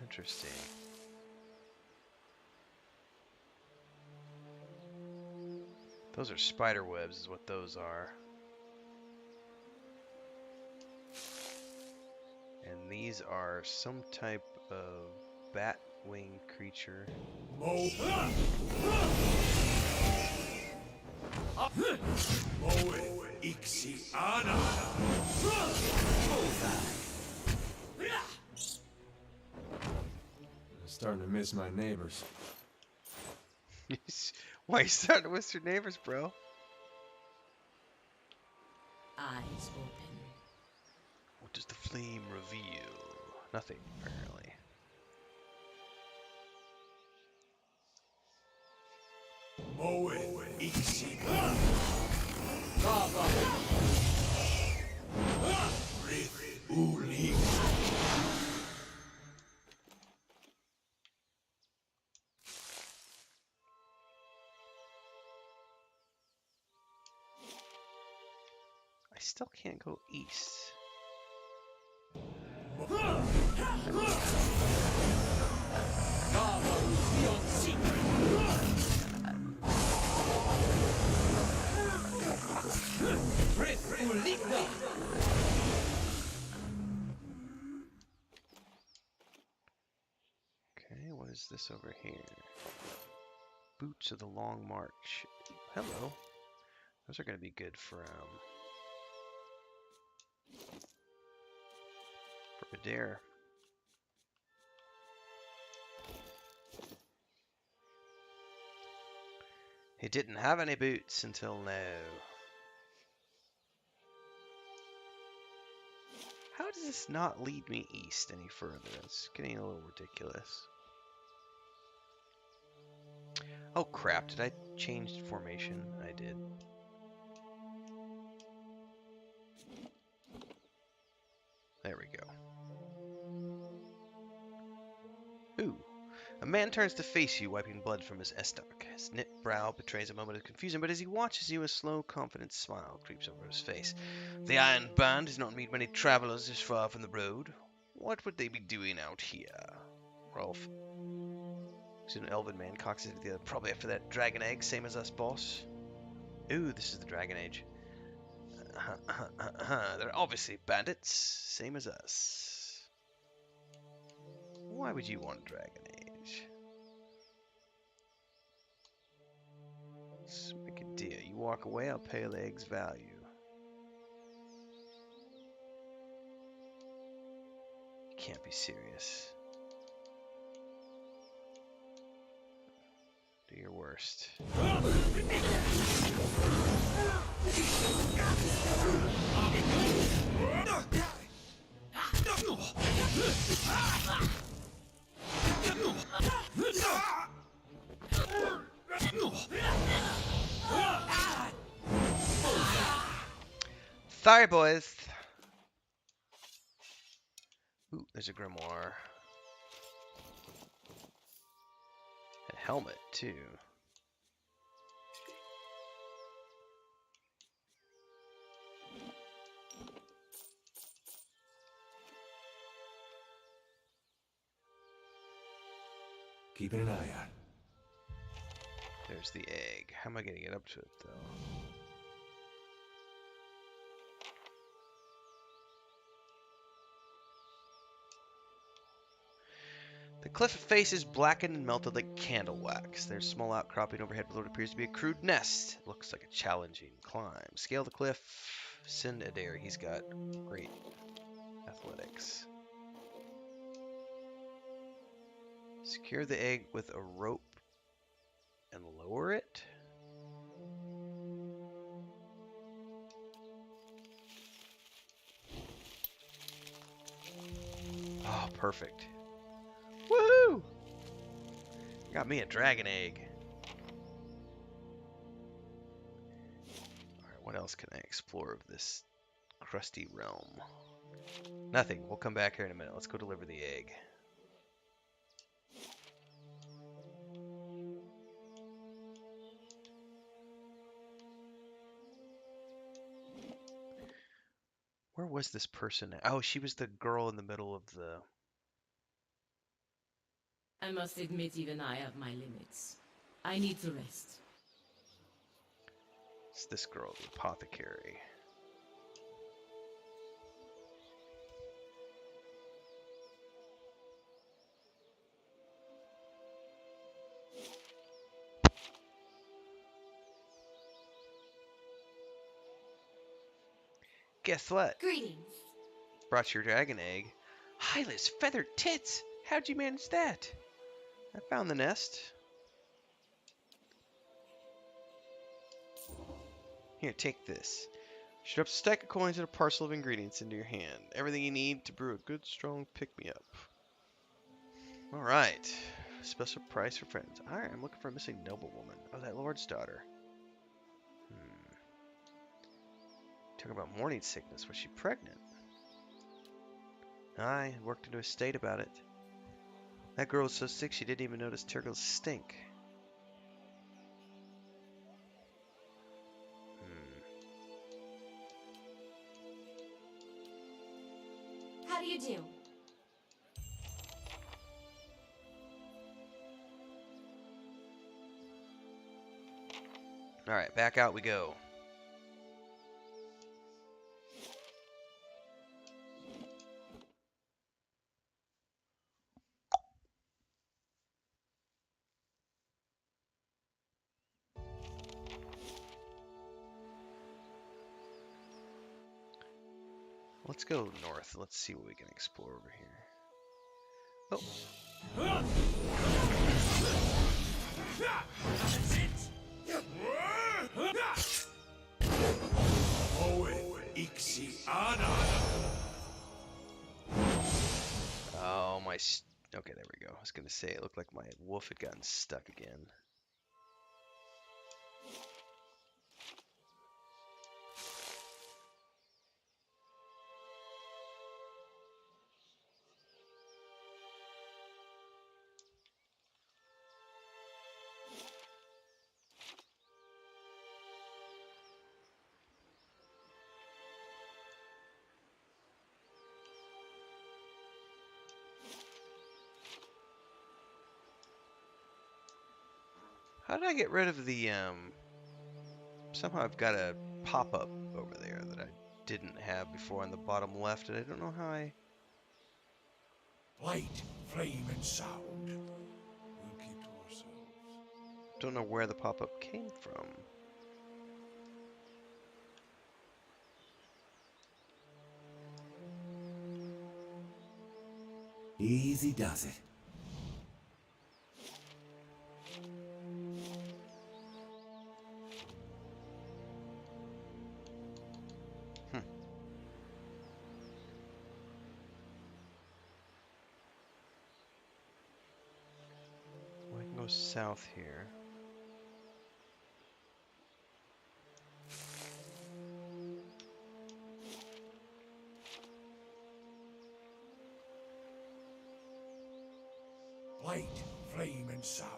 Interesting. Those are spider webs is what those are. And these are some type of bat wing creature. I'm starting to miss my neighbors. Why are you starting to miss your neighbors, bro? Eyes open. What does the flame reveal? Nothing, apparently. I still can't go east. Okay, what is this over here? Boots of the Long March. Hello. Those are going to be good for Adair. He didn't have any boots until now. How does this not lead me east any further? It's getting a little ridiculous. Oh crap, did I change formation? I did. There we go. Ooh. A man turns to face you, wiping blood from his estoc. His knit brow betrays a moment of confusion, but as he watches you, a slow, confident smile creeps over his face. The Iron Band does not meet many travelers this far from the road. What would they be doing out here? Rolf. He's an elven man, cocks his head to the other. Probably after that dragon egg, same as us, boss. Ooh, this is the Dragon Age. They're obviously bandits, same as us. Why would you want Dragon Age? Let's make a deal. You walk away, I'll pay the egg's value. You can't be serious. Do your worst. Sorry, boys. Ooh, there's a grimoire. A helmet, too. Keeping an eye out. There's the egg. How am I going to get up to it, though? The cliff face is blackened and melted like candle wax. There's a small outcropping overhead below what appears to be a crude nest. It looks like a challenging climb. Scale the cliff. Send Adair. He's got great athletics. Secure the egg with a rope and lower it. Oh, perfect. Woohoo! Got me a dragon egg. Alright, what else can I explore of this crusty realm? Nothing. We'll come back here in a minute. Let's go deliver the egg. Where was this person? Oh, she was the girl in the middle of the... I must admit even I have my limits. I need to rest. It's this girl, the apothecary. Guess what? Greetings. Brought your dragon egg. Hyla's feathered tits! How'd you manage that? I found the nest. Here, take this. Shoot up a stack of coins and a parcel of ingredients into your hand. Everything you need to brew a good, strong pick-me-up. Alright. Special price for friends. Alright, I'm looking for a missing noblewoman. Oh, that lord's daughter. Talking about morning sickness. Was she pregnant? I worked into a state about it. That girl was so sick she didn't even notice Turgle's stink. How do you do? Alright, back out we go. Let's go north. Let's see what we can explore over here. Oh. Oh, my... Okay, there we go. I was going to say, it looked like my wolf had gotten stuck again. How did I get rid of the, somehow I've got a pop-up over there that I didn't have before on the bottom left, and I don't know how I... Light, flame, and sound. We'll keep to ourselves. Don't know where the pop-up came from. Easy does it. Well, I can go south here. Light, flame, and sound.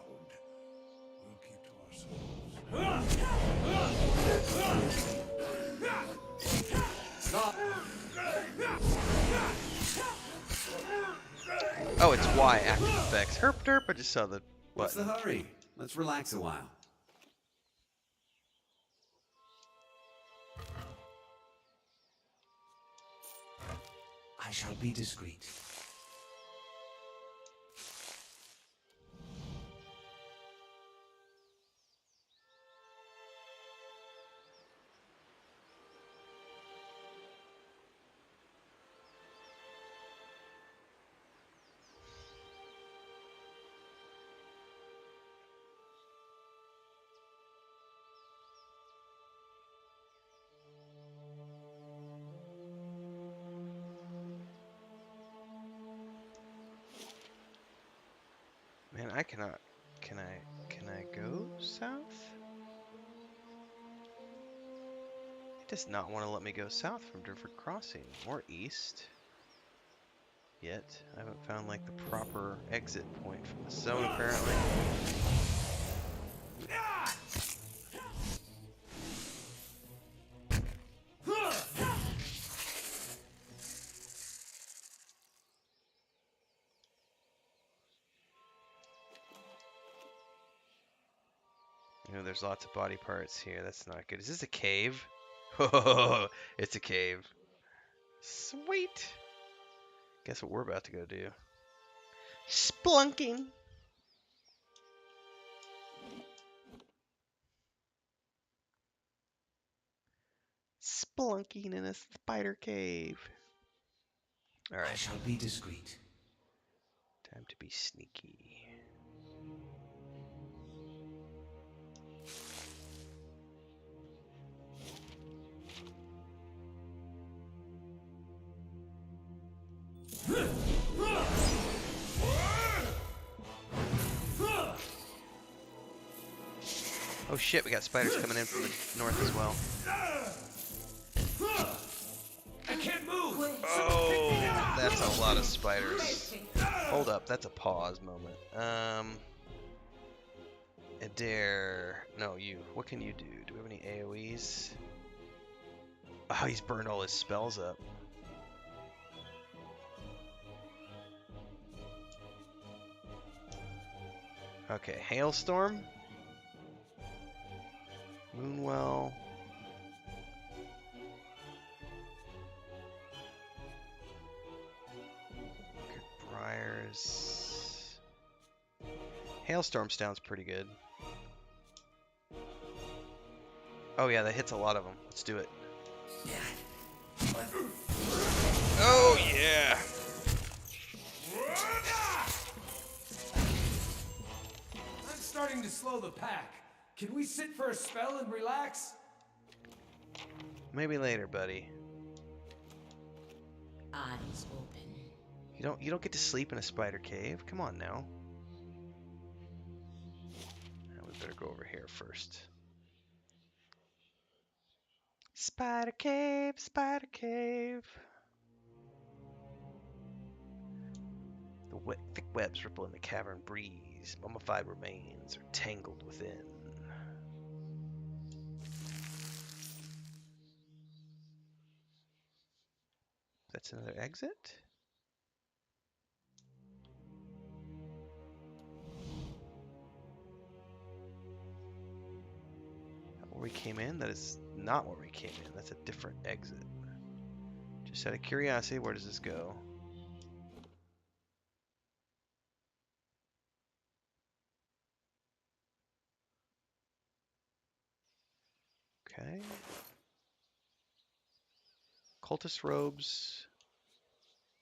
We'll keep to ourselves. Oh, it's Y active effects. Herp derp, I just saw the What's the button. hurry? Let's relax a while. I shall be discreet. Man, I cannot... Can I go south? It does not want to let me go south from Durford Crossing, or east. Yet, I haven't found, like, the proper exit point from the zone, apparently. You know, there's lots of body parts here. That's not good. Is this a cave? Oh, it's a cave. Sweet. Guess what we're about to go do? Splunking. Splunking in a spider cave. All right. I shall be discreet. Time to be sneaky. Oh shit, we got spiders coming in from the north as well. I can't move! Oh, that's a lot of spiders. Hold up, that's a pause moment. Adair. No, you. What can you do? Do we have any AoEs? Oh, he's burned all his spells up. Okay, Hailstorm. Moonwell. Good Briars. Hailstorm sounds pretty good. Oh yeah, that hits a lot of them. Let's do it. slow the pack. Can we sit for a spell and relax? Maybe later, buddy. Eyes open. You don't get to sleep in a spider cave. Come on now. We better go over here first. Spider cave, spider cave. The thick webs ripple in the cavern breeze. Mummified remains are tangled within. That's another exit? Where we came in? That is not where we came in. That's a different exit. Just out of curiosity, where does this go? Okay. Cultist robes.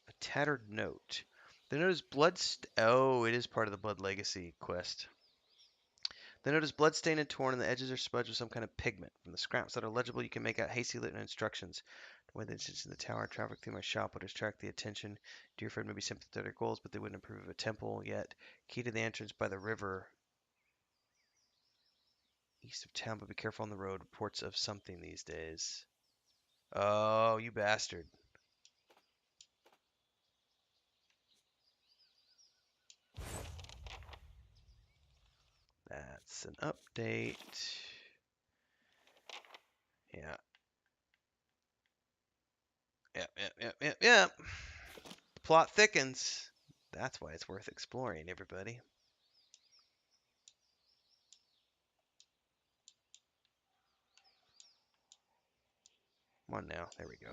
A tattered note. The note is oh, it is part of the Blood Legacy quest. The note is bloodstained and torn, and the edges are smudged with some kind of pigment. From the scraps that are legible, you can make out hasty written instructions. The way the incidents in the tower traffic through my shop would attract the attention. Dear friend may be sympathetic goals, but they wouldn't approve of a temple yet. Key to the entrance by the river. East of town, but be careful on the road. Reports of something these days. Oh, you bastard. That's an update. Yeah. Yep. The plot thickens. That's why it's worth exploring, everybody. Come on now. There we go.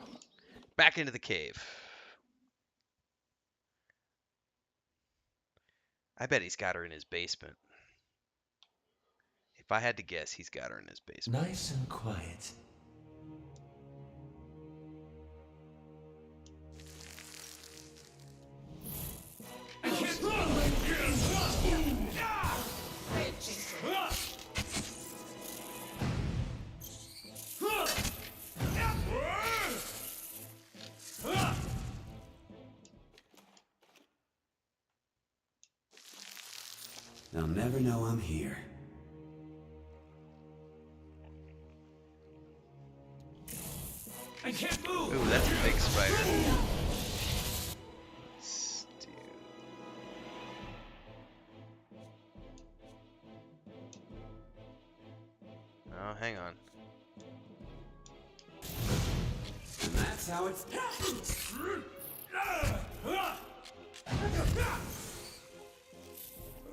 Back into the cave. I bet he's got her in his basement. If I had to guess, he's got her in his basement. Nice and quiet. They'll never know I'm here. I can't move! Ooh, that's a big spider. Oh, hang on. And that's how it's...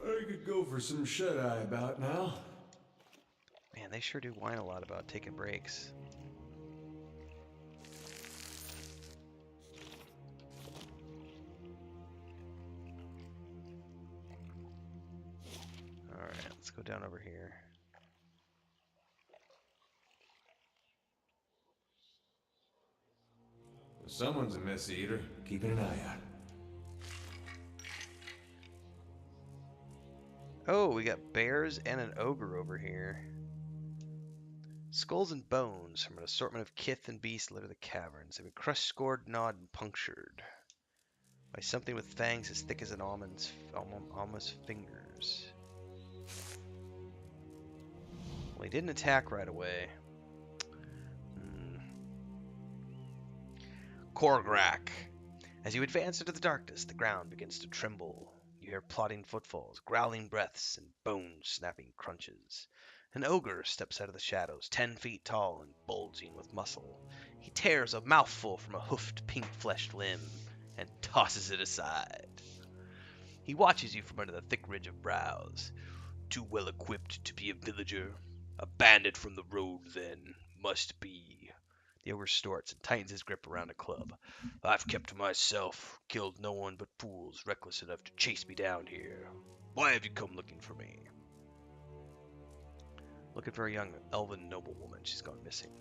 I could go for some shut-eye about now. Man, they sure do whine a lot about taking breaks. Alright, let's go down over here. Someone's a mess eater. Keeping an eye out. Oh, we got bears and an ogre over here. Skulls and bones from an assortment of kith and beasts litter the caverns. They've been crushed, scored, gnawed, and punctured by something with fangs as thick as an almond's fingers. Well, he didn't attack right away. Korgrak. As you advance into the darkness, the ground begins to tremble. You hear plodding footfalls, growling breaths, and bone-snapping crunches. An ogre steps out of the shadows, 10 feet tall and bulging with muscle. He tears a mouthful from a hoofed, pink-fleshed limb and tosses it aside. He watches you from under the thick ridge of brows. Too well equipped to be a villager. A bandit from the road, then, must be. The ogre snorts and tightens his grip around a club. I've kept to myself, killed no one but fools reckless enough to chase me down here. Why have you come looking for me? Looking for a young elven noblewoman. She's gone missing.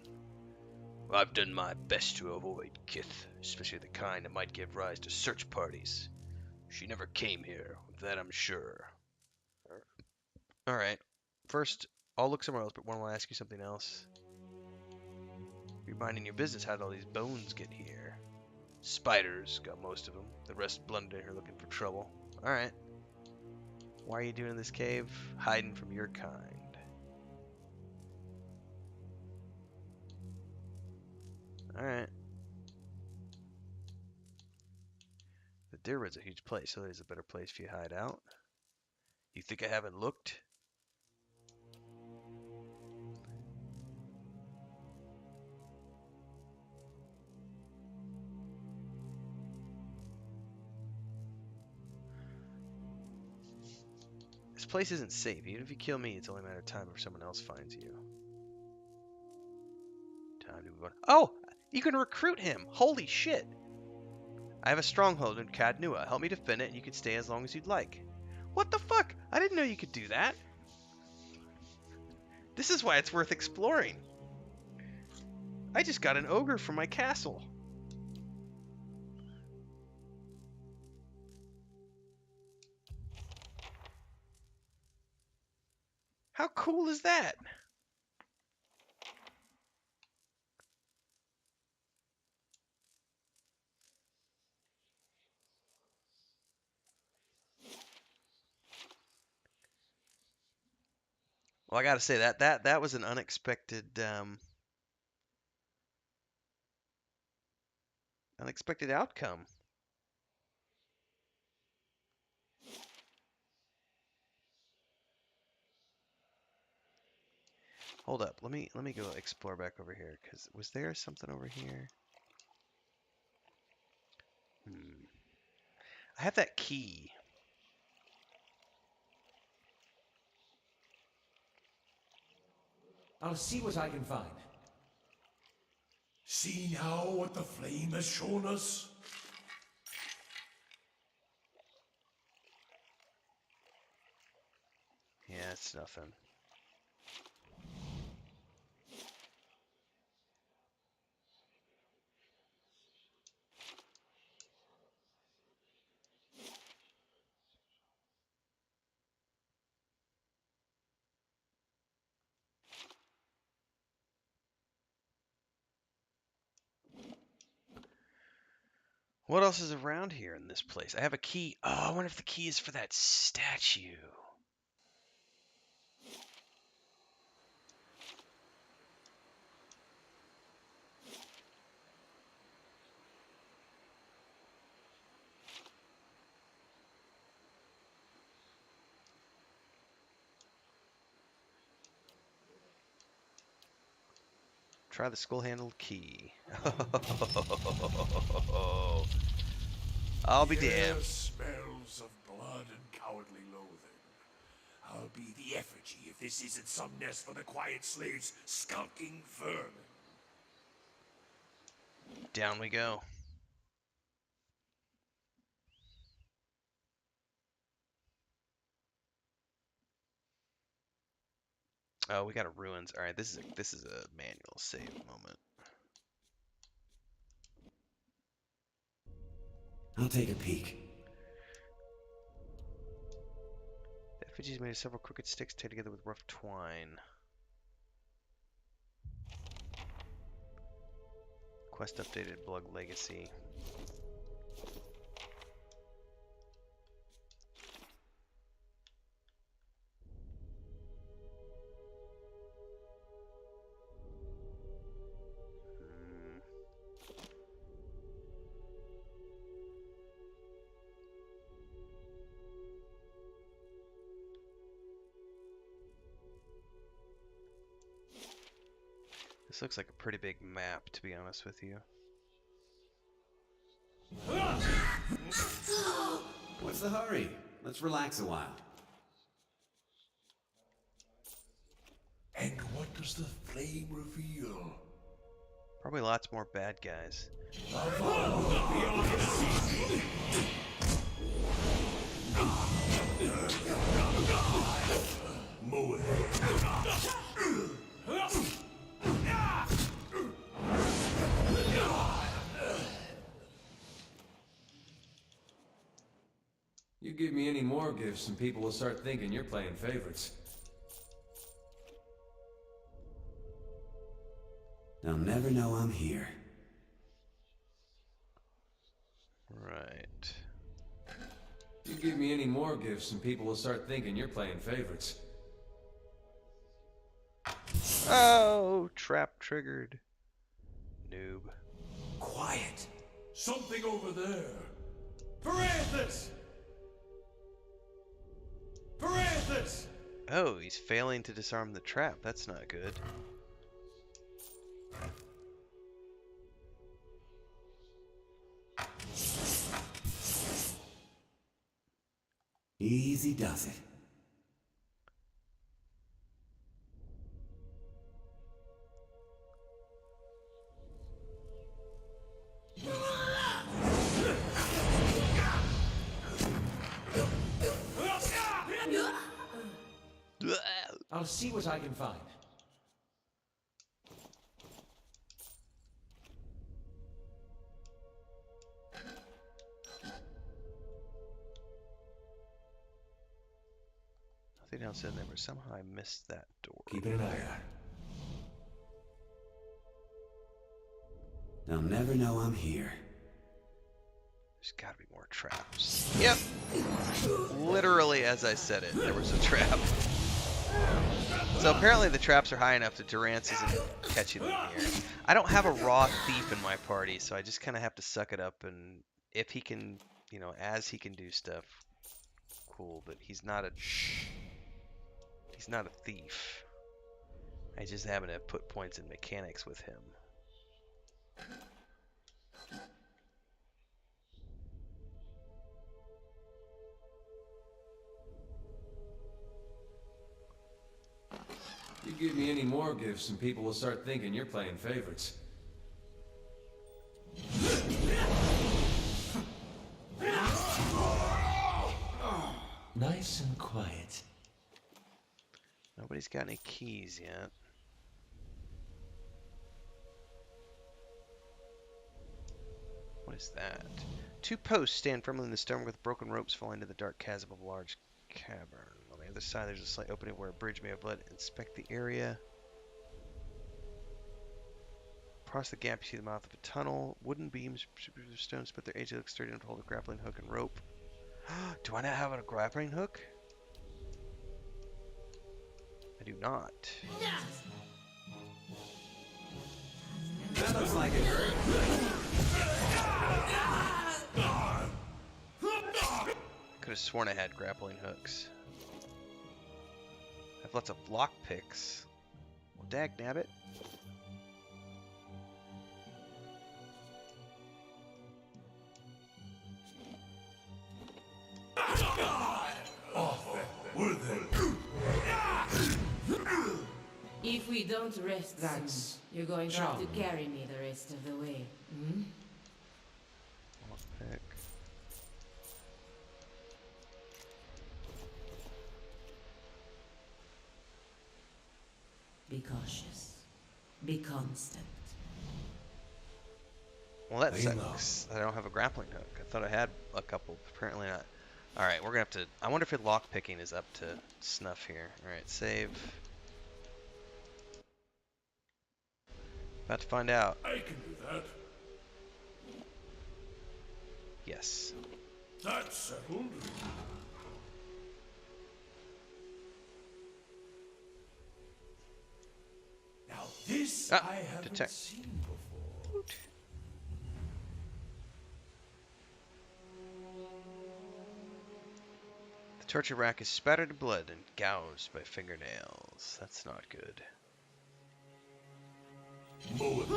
I've done my best to avoid kith, especially the kind that might give rise to search parties. She never came here, of that I'm sure. Alright. First, I'll look somewhere else, but want to ask you something else. You're minding your business. How did all these bones get here? Spiders got most of them. The rest blundered in here looking for trouble. Alright. Why are you doing in this cave? Hiding from your kind. Alright. The Deerwood's a huge place, so there's a better place for you to hide out. You think I haven't looked? This place isn't safe. Even if you kill me, it's only a matter of time before someone else finds you. Time to move on. Oh! You can recruit him! Holy shit! I have a stronghold in Cadnua. Help me defend it, and you can stay as long as you'd like. What the fuck? I didn't know you could do that. This is why it's worth exploring. I just got an ogre from my castle. How cool is that? Well, I gotta say that was an unexpected unexpected outcome. Hold up, let me go explore back over here, because was there something over here? I have that key. I'll see what I can find. See now what the flame has shown us? Yeah, it's nothing. What else is around here in this place? I have a key. Oh, I wonder if the key is for that statue. Try the skull-handled key. I'll be damned. Smells of blood and cowardly loathing. I'll be the effigy if this isn't some nest for the quiet slave's skulking vermin. Down we go. Oh, we got a ruins. All right, this is a manual save moment. I'll take a peek. The effigy is made of several crooked sticks tied together with rough twine. Quest updated. Blood Legacy. This looks like a pretty big map, to be honest with you. What's the hurry? Let's relax a while. And what does the flame reveal? Probably lots more bad guys. You give me any more gifts and people will start thinking you're playing favorites. They'll never know I'm here. Right. You give me any more gifts and people will start thinking you're playing favorites. Oh, trap triggered. Noob. Quiet. Something over there. Paranthus! Paranthus! Oh, he's failing to disarm the trap. That's not good. Easy does it. I'll see what I can find. Nothing else in there, but somehow I missed that door. Keeping an eye out. They'll never know I'm here. There's gotta be more traps. Yep! Literally as I said it, there was a trap. So apparently the traps are high enough that Durance isn't catching them here. I don't have a raw thief in my party, so I just kind of have to suck it up, and if he can, you know, as he can do stuff, cool, but he's not a thief. I just happen to put points in mechanics with him. You give me any more gifts and people will start thinking you're playing favorites. Nice and quiet. Nobody's got any keys yet. What is that? 2 posts stand firmly in the stone with broken ropes falling into the dark chasm of a large cavern. On the other side, there's a slight opening where a bridge may have led. Inspect the area. Across the gap, you see the mouth of a tunnel. Wooden beams, stones, but their edges look sturdy enough to hold a grappling hook and rope. Do I not have a grappling hook? I do not. That looks like it hurt. Could have sworn I had grappling hooks. I have lots of lock picks. Well, dag nabbit. If we don't rest That's soon, you're going to have to charming. carry me the rest of the way. Hmm? Lock pick. Be cautious. Be constant. Well, that Lay sucks. I don't have a grappling hook. I thought I had a couple. Apparently not. Alright, we're gonna have to... I wonder if lock picking is up to snuff here. Alright, save. About to find out. I can do that. Yes. That's settled. Now this Ah, I haven't detect. seen before. The torture rack is spattered blood and gouged by fingernails. That's not good. Mow it.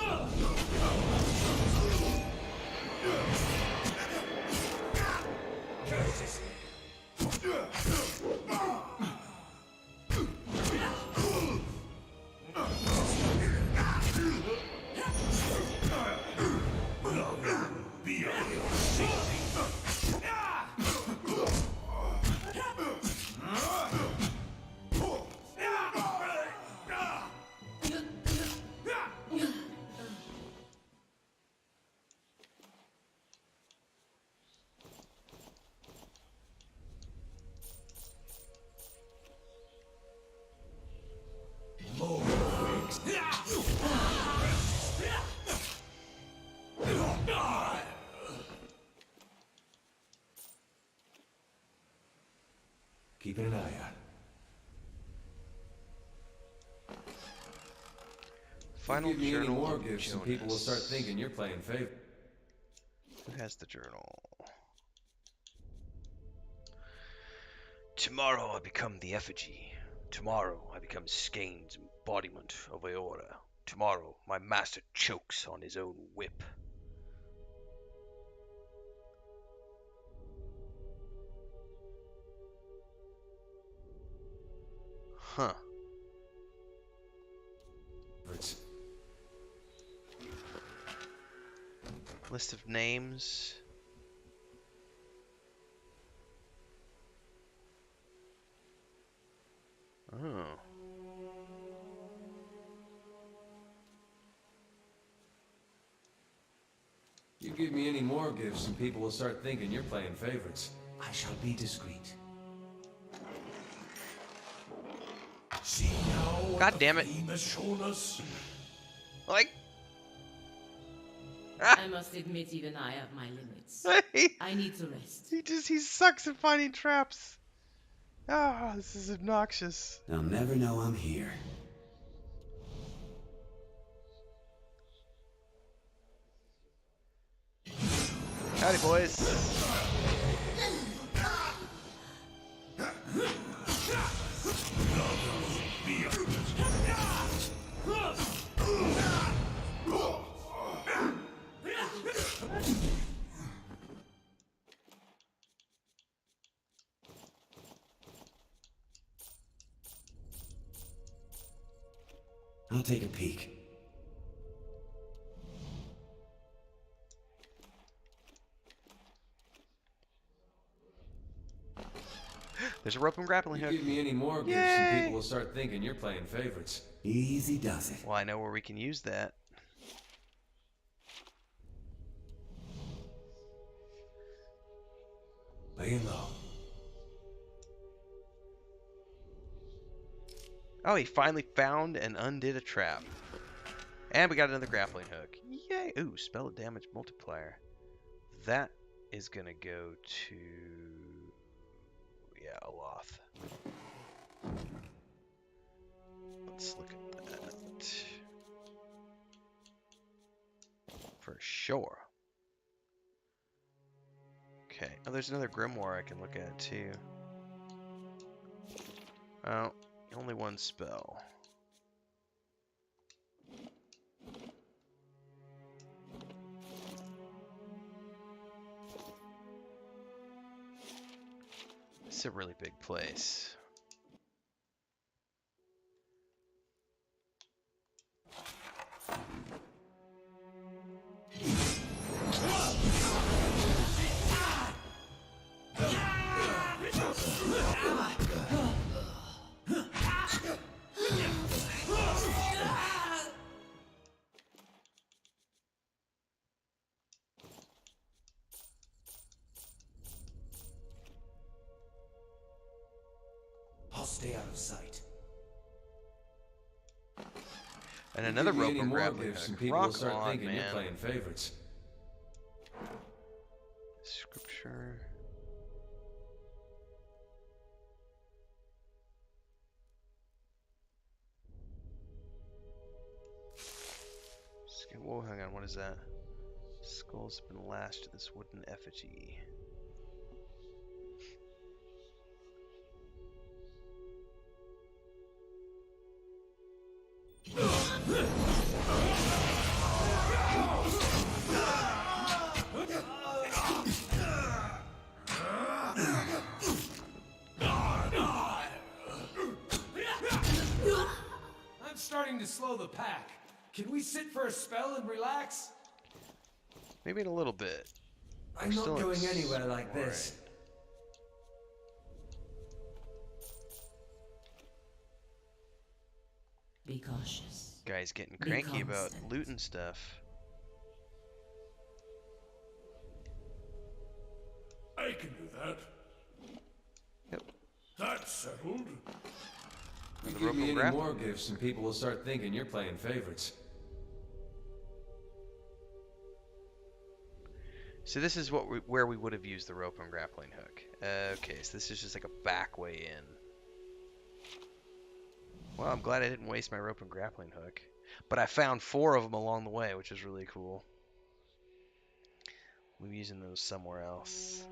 Be Keeping an eye out. Final Give me any journal more of gifts and people will start Jonas. thinking you're playing favorite. Who has the journal? Tomorrow I become the effigy. Tomorrow I become Skane's embodiment of Aora. Tomorrow my master chokes on his own whip. Huh. List of names. Oh. You give me any more gifts and people will start thinking you're playing favorites. I shall be discreet. See now God damn it. Acclaim has shown us. Like. I must admit, even I have my limits. I need to rest. He sucks at finding traps. Ah, this is obnoxious. They'll never know I'm here. Howdy, boys. I'll take a peek. There's a rope and grappling You hook. give me any more gifts and people will start thinking you're playing favorites. Easy does it. Well, I know where we can use that. Laying low. Oh, he finally found and undid a trap. And we got another grappling hook. Yay! Ooh, spell of damage multiplier. That is gonna go to... yeah, Aloth. Let's look at that. For sure. Okay. Oh, there's another grimoire I can look at too. Oh, only one spell. It's a really big place. I'll stay out of sight. And another You give me rope any and more grappling gifts and hook. people will Rock start on, thinking you're man. playing favorites. Scripture. Whoa, hang on, what is that? Skull's been lashed to this wooden effigy. I'm starting to slow the pack. Can we sit for a spell and relax? Maybe in a little bit. I'm We're not still going anywhere like exploring. this. Be cautious. Guy's getting Be cranky about constant. looting stuff. I can do that. Yep. That's settled. You The give rope me and any grappling more hook. gifts and people will start thinking you're playing favorites. So this is where we would have used the rope and grappling hook. Okay, so this is just like a back way in. Well, I'm glad I didn't waste my rope and grappling hook. But I found 4 of them along the way, which is really cool. We'll be using those somewhere else.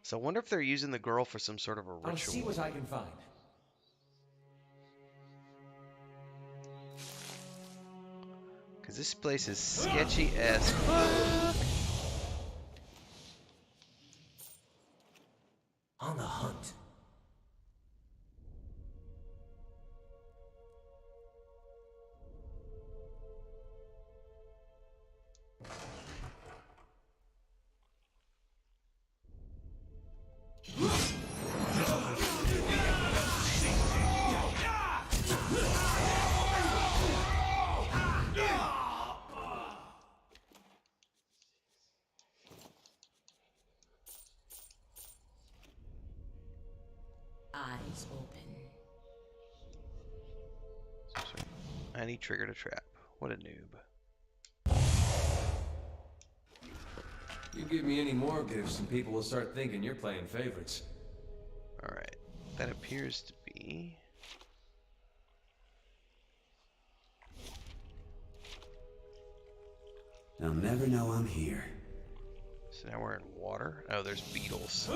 So I wonder if they're using the girl for some sort of a ritual. I'll see what I can find. Because this place is sketchy as fuck. On the hunt. Eyes open. And he triggered a trap. What a noob. You give me any more gifts and people will start thinking you're playing favorites. Alright. That appears to be... They'll never know I'm here. So now we're in water. Oh, there's beetles.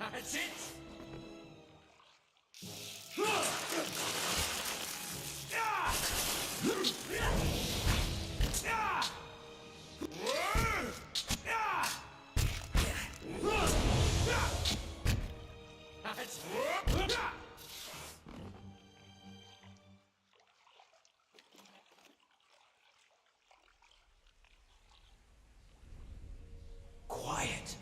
That's it! Quiet.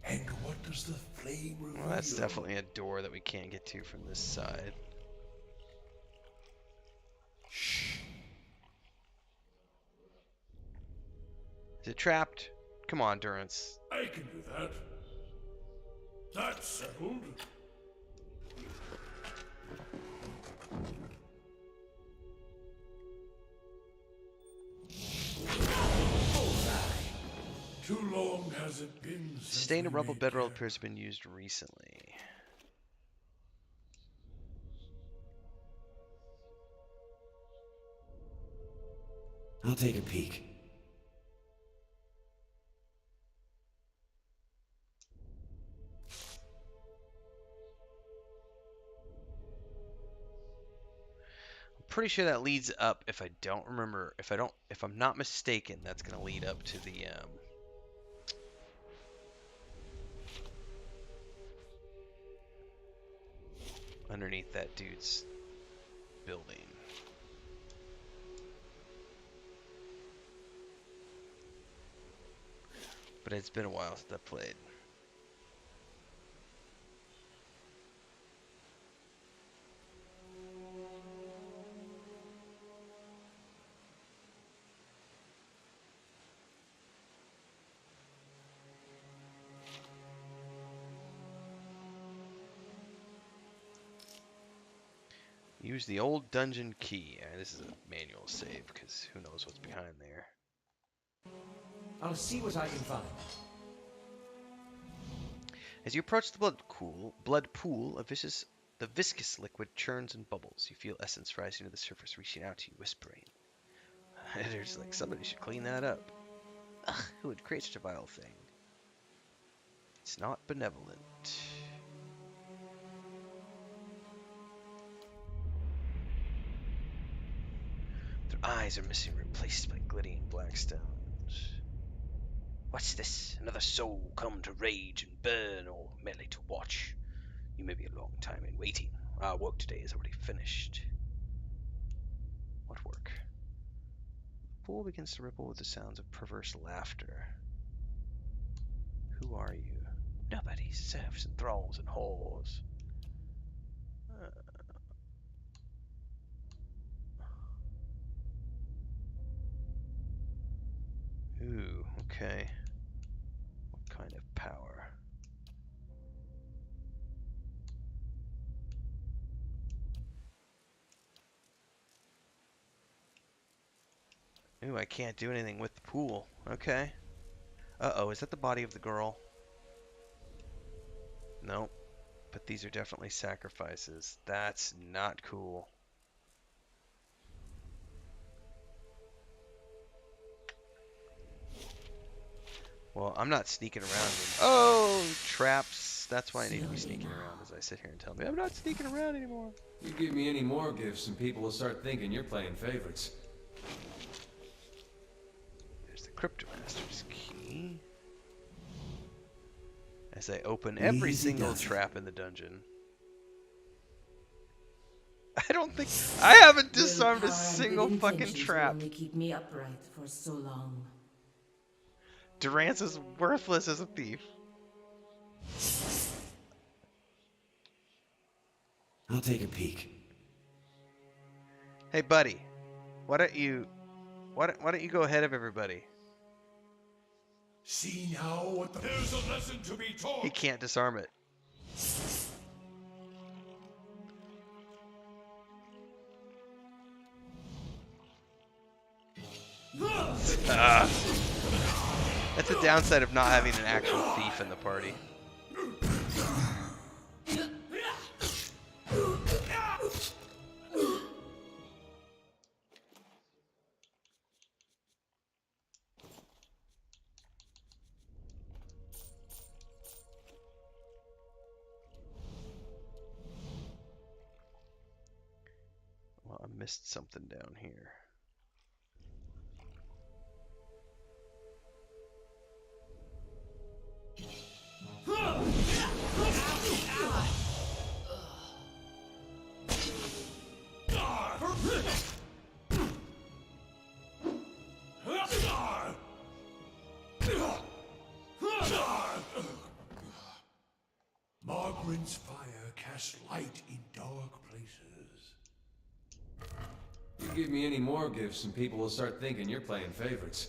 And what does the flame reveal? Well, that's definitely a door that we can't get to from this side. Shh. Is it trapped? Come on, Durance. I can do that. That's settled. Too long has it been since Sustained a we rubble made bedroll camp. appears to have been used recently. I'll take a peek. Pretty sure that leads up. If I don't remember, if I'm not mistaken, that's gonna lead up to the underneath that dude's building. But it's been a while since I played. Use the old dungeon key. This is a manual save because who knows what's behind there. I'll see what I can find. As you approach the blood pool, the viscous liquid churns and bubbles. You feel essence rising to the surface, reaching out to you, whispering. There's like somebody should clean that up. Ugh, who would create such a vile thing? It's not benevolent. Their eyes are missing, replaced by glittering black stones. What's this? Another soul come to rage and burn, or merely to watch? You may be a long time in waiting. Our work today is already finished. What work? The pool begins to ripple with the sounds of perverse laughter. Who are you? Nobody. Serfs and thralls and whores. Ooh, okay. What kind of power? Ooh, I can't do anything with the pool. Okay. Uh-oh, is that the body of the girl? Nope. But these are definitely sacrifices. That's not cool. Well, I'm not sneaking around. Oh, traps. That's why I need to be sneaking around as I sit here and tell me I'm not sneaking around anymore. You give me any more gifts and people will start thinking you're playing favorites. There's the Cryptomaster's key. As I open every single trap in the dungeon. I don't think I haven't disarmed a single fucking trap. Only keep me upright for so long. Durance is worthless as a thief. I'll take a peek. Hey, buddy, why don't you go ahead of everybody? See now what the... There's a lesson to be taught. He can't disarm it. That's the downside of not having an actual thief in the party. Well, I missed something down here. Margaret's fire casts light in dark places. You give me any more gifts and people will start thinking you're playing favorites.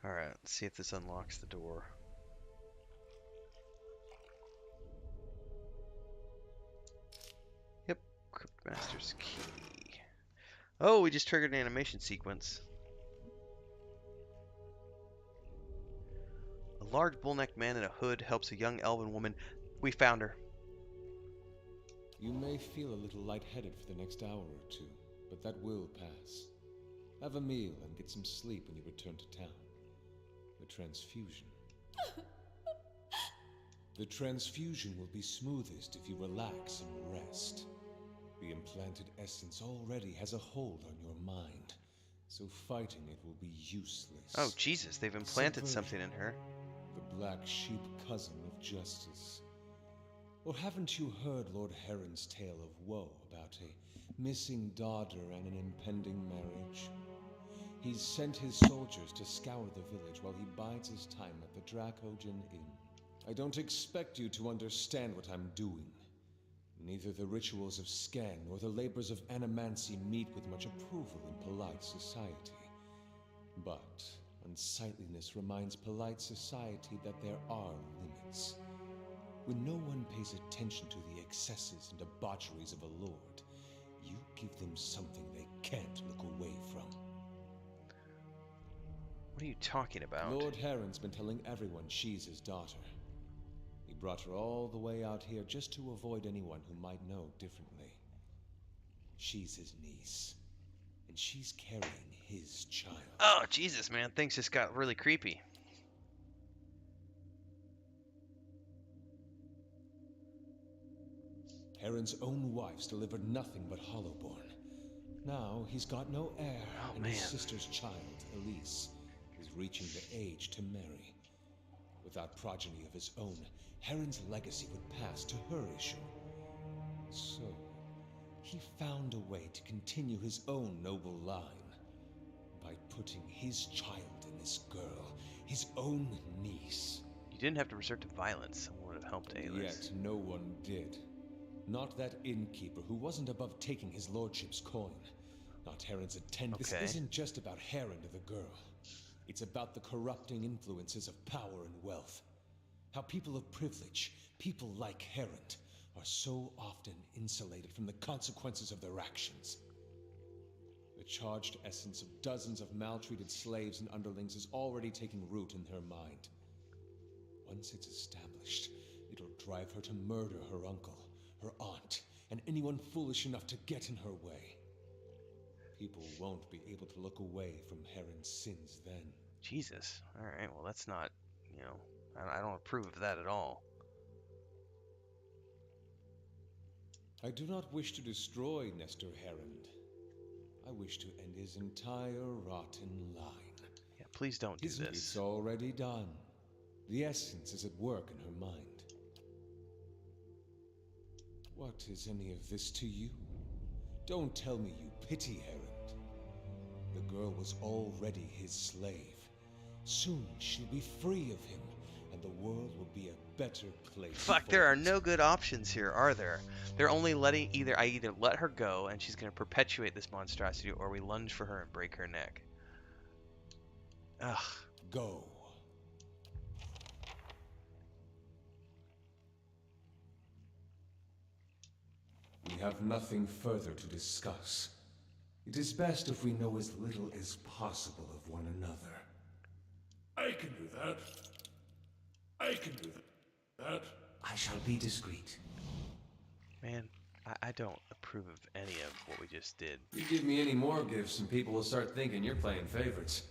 Alright, let's see if this unlocks the door. Yep, Cryptmaster's key. Oh, we just triggered an animation sequence. A large bull-necked man in a hood helps a young elven woman. We found her. You may feel a little lightheaded for the next hour or two, but that will pass. Have a meal and get some sleep when you return to town. The transfusion. The transfusion will be smoothest if you relax and rest. The implanted essence already has a hold on your mind, so fighting it will be useless. Oh, Jesus, they've implanted something in her. The black sheep cousin of justice. Or haven't you heard Lord Heron's tale of woe about a missing daughter and an impending marriage? He's sent his soldiers to scour the village while he bides his time at the Dracogen Inn. I don't expect you to understand what I'm doing. Neither the rituals of Scan nor the labors of animancy meet with much approval in polite society. But unsightliness reminds polite society that there are limits. When no one pays attention to the excesses and debaucheries of a lord, you give them something they can't look away from. What are you talking about? Lord Heron's been telling everyone she's his daughter. He brought her all the way out here just to avoid anyone who might know differently. She's his niece, and she's carrying his child. Oh, Jesus, man. Things just got really creepy. Heron's own wife's delivered nothing but Hollowborn. Now he's got no heir, and his sister's child, Elise, is reaching the age to marry. Without progeny of his own, Heron's legacy would pass to her issue. So, he found a way to continue his own noble line by putting his child in this girl, his own niece. You didn't have to resort to violence. Someone would have helped Aelys. Yet no one did. Not that innkeeper who wasn't above taking his lordship's coin. Not Heron's attendant. Okay. This isn't just about Heron to the girl. It's about the corrupting influences of power and wealth. How people of privilege, people like Heron, are so often insulated from the consequences of their actions. The charged essence of dozens of maltreated slaves and underlings is already taking root in her mind. Once it's established, it'll drive her to murder her uncle, her aunt, and anyone foolish enough to get in her way. People won't be able to look away from Heron's sins then. Jesus. All right. Well, that's not, I don't approve of that at all. I do not wish to destroy Nestor Heron. I wish to end his entire rotten line. Yeah, please don't do this. It's already done. The essence is at work in her mind. What is any of this to you? Don't tell me you pity Heron. The girl was already his slave. Soon she'll be free of him, and the world will be a better place. Fuck, there are no good options here, are there? They're only letting I either let her go and she's gonna perpetuate this monstrosity, or we lunge for her and break her neck. Ugh. Go. We have nothing further to discuss. It is best if we know as little as possible of one another. I can do that. I can do that. I shall be discreet. Man, I don't approve of any of what we just did. You give me any more gifts and people will start thinking you're playing favorites.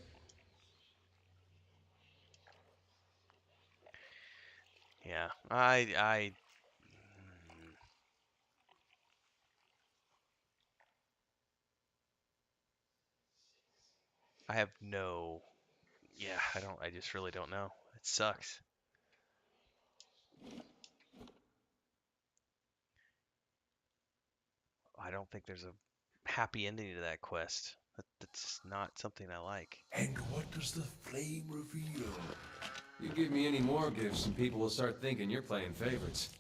Yeah, I have no... Yeah, I just really don't know. It sucks. I don't think there's a happy ending to that quest. That's not something I like. And what does the flame reveal? You give me any more gifts and people will start thinking you're playing favorites.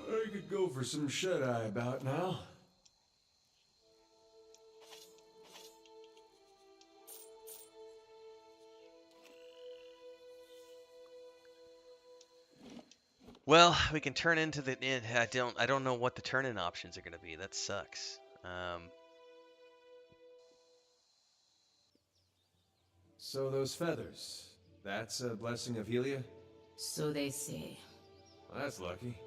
I could go for some shut-eye about now. Well, we can turn into the... I don't know what the turn-in options are going to be. That sucks. So those feathers, that's a blessing of Helia? So they say. Well, that's lucky.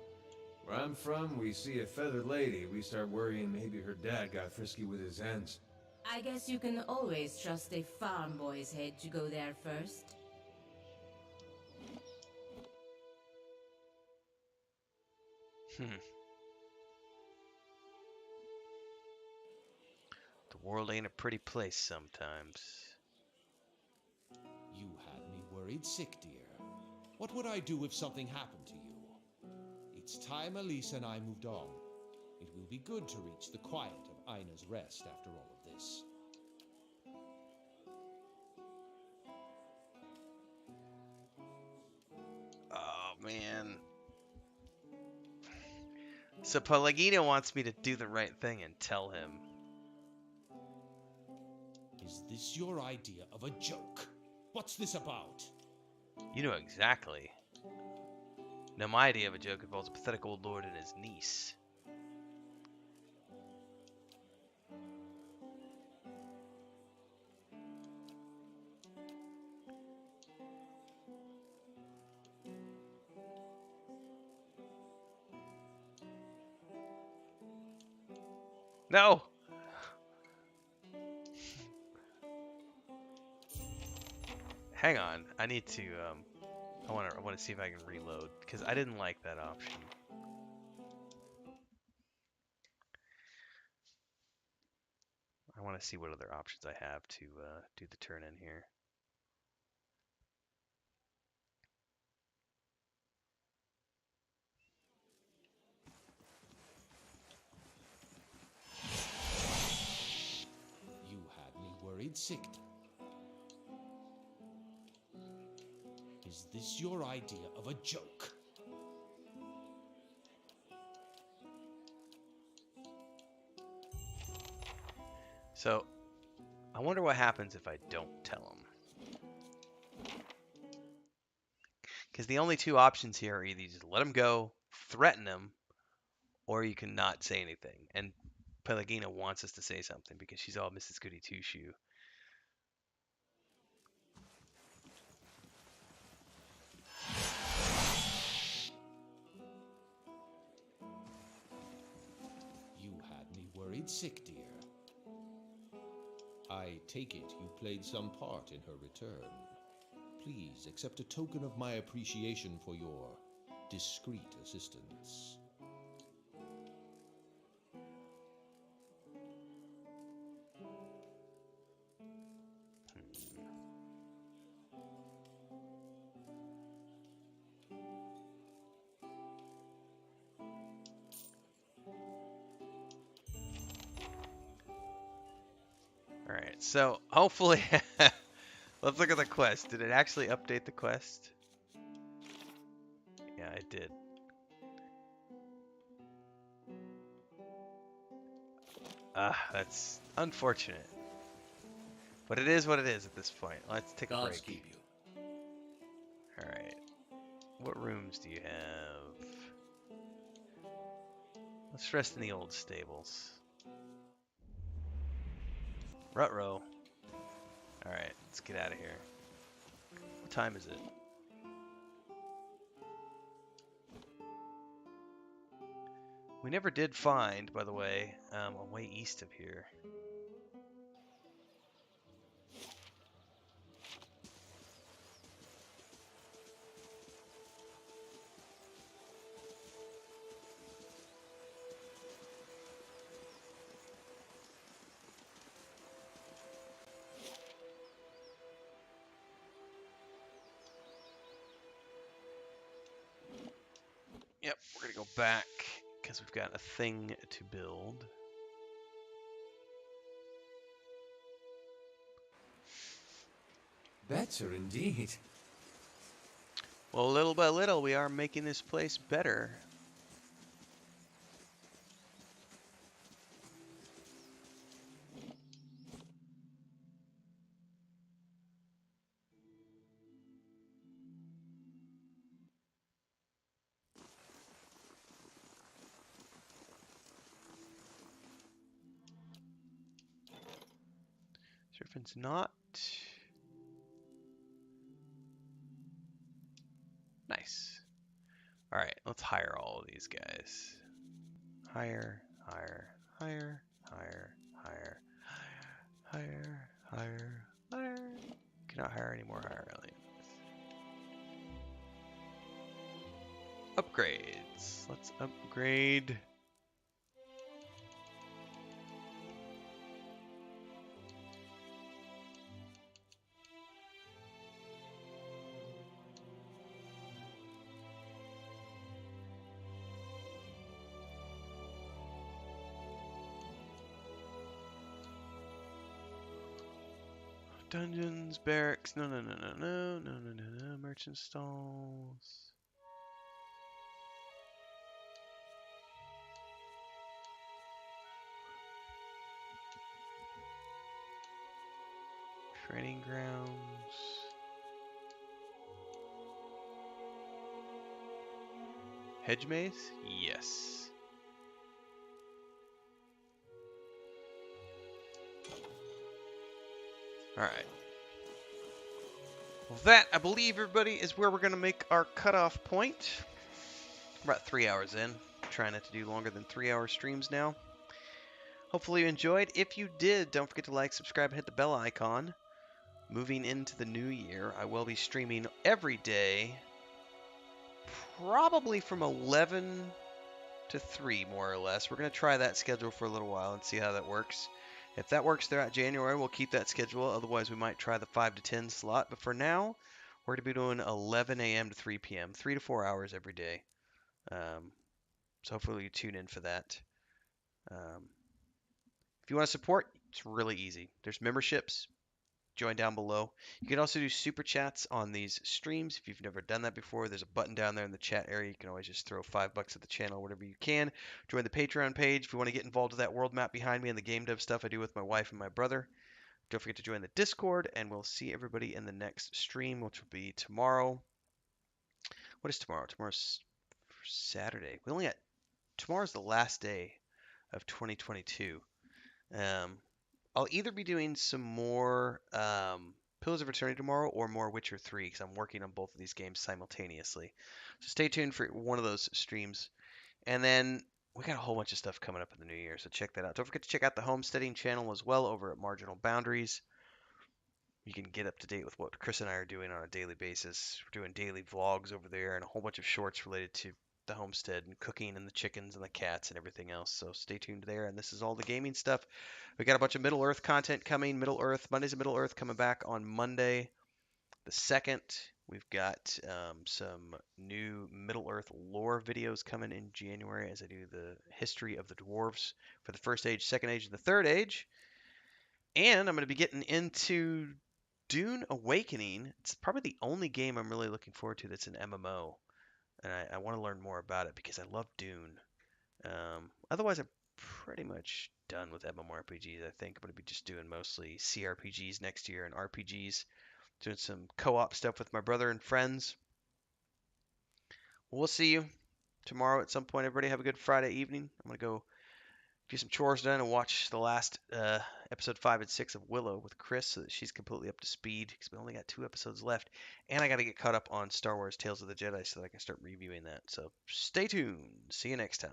Where I'm from, we see a feathered lady, we start worrying maybe her dad got frisky with his hens. I guess you can always trust a farm boy's head to go there first. The world ain't a pretty place sometimes. You had me worried sick, dear. What would I do if something happened to you? It's time Elise and I moved on. It will be good to reach the quiet of Ina's rest after all of this. Oh, man. So Pelagino wants me to do the right thing and tell him. Is this your idea of a joke? What's this about? You know exactly. Now, my idea of a joke involves a pathetic old lord and his niece. No! Hang on, I need to, I want to see if I can reload, because I didn't like that option. I want to see what other options I have to do the turn in here. You had me worried sick. Is this your idea of a joke? So, I wonder what happens if I don't tell him. Because the only two options here are either you just let him go, threaten him, or you can not say anything. And Pelagina wants us to say something because she's all Mrs. Goody Two-Shoe. You had me worried sick, dear. I take it you played some part in her return. Please accept a token of my appreciation for your discreet assistance. Alright, so hopefully, let's look at the quest. Did it actually update the quest? Yeah, it did. That's unfortunate. But it is what it is at this point. Let's take a break. Keep you. Alright. What rooms do you have? Let's rest in the old stables. Ruh-roh. Alright, let's get out of here. What time is it? We never did find, by the way, a way east of here. Yep, we're gonna go back because we've got a thing to build. Better indeed. Well, little by little, we are making this place better. Serpent's not. Nice. Alright, let's hire all of these guys. Hire, hire, hire, hire, hire, hire, hire, hire. Cannot hire any more hire aliens. Upgrades. Let's upgrade. Dungeons, barracks, no, merchant stalls. Training grounds. Hedge maze? Yes. Alright. Well, that, I believe, everybody, is where we're going to make our cutoff point. We're about 3 hours in. Trying not to do longer than 3-hour streams now. Hopefully you enjoyed. If you did, don't forget to like, subscribe, and hit the bell icon. Moving into the new year, I will be streaming every day, probably from 11 to 3, more or less. We're going to try that schedule for a little while and see how that works. If that works throughout January, we'll keep that schedule. Otherwise, we might try the 5 to 10 slot. But for now, we're going to be doing 11 a.m. to 3 p.m., 3 to 4 hours every day. So hopefully you tune in for that. If you want to support, it's really easy. There's memberships. join down below. You can also do super chats on these streams if you've never done that before. There's a button down there in the chat area. You can always just throw $5 at the channel, whatever you can. Join the Patreon page if you want to get involved with that world map behind me and the game dev stuff I do with my wife and my brother. Don't forget to join the Discord, and we'll see everybody in the next stream, which will be tomorrow. What is tomorrow? Tomorrow's Saturday. We only got tomorrow's the last day of 2022. I'll either be doing some more Pillars of Eternity tomorrow or more Witcher 3 because I'm working on both of these games simultaneously. So stay tuned for one of those streams. And then we got a whole bunch of stuff coming up in the new year, so check that out. Don't forget to check out the homesteading channel as well over at Marginal Boundaries. You can get up to date with what Chris and I are doing on a daily basis. We're doing daily vlogs over there and a whole bunch of shorts related to the homestead and cooking and the chickens and the cats and everything else. So stay tuned there. And this is all the gaming stuff. We got a bunch of Middle Earth content coming. Mondays of Middle Earth coming back on Monday the 2nd. We've got some new Middle Earth lore videos coming in January as I do the history of the dwarves for the First Age, Second Age, and the Third Age. And I'm going to be getting into Dune Awakening. It's probably the only game I'm really looking forward to that's an MMO. And I want to learn more about it because I love Dune. Otherwise, I'm pretty much done with MMORPGs, I think. I'm going to be just doing mostly CRPGs next year and RPGs. Doing some co-op stuff with my brother and friends. We'll see you tomorrow at some point. Everybody have a good Friday evening. I'm going to go get some chores done and watch the last episode 5 and 6 of Willow with Chris so that she's completely up to speed because we only got 2 episodes left. And I got to get caught up on Star Wars Tales of the Jedi so that I can start reviewing that. So stay tuned. See you next time.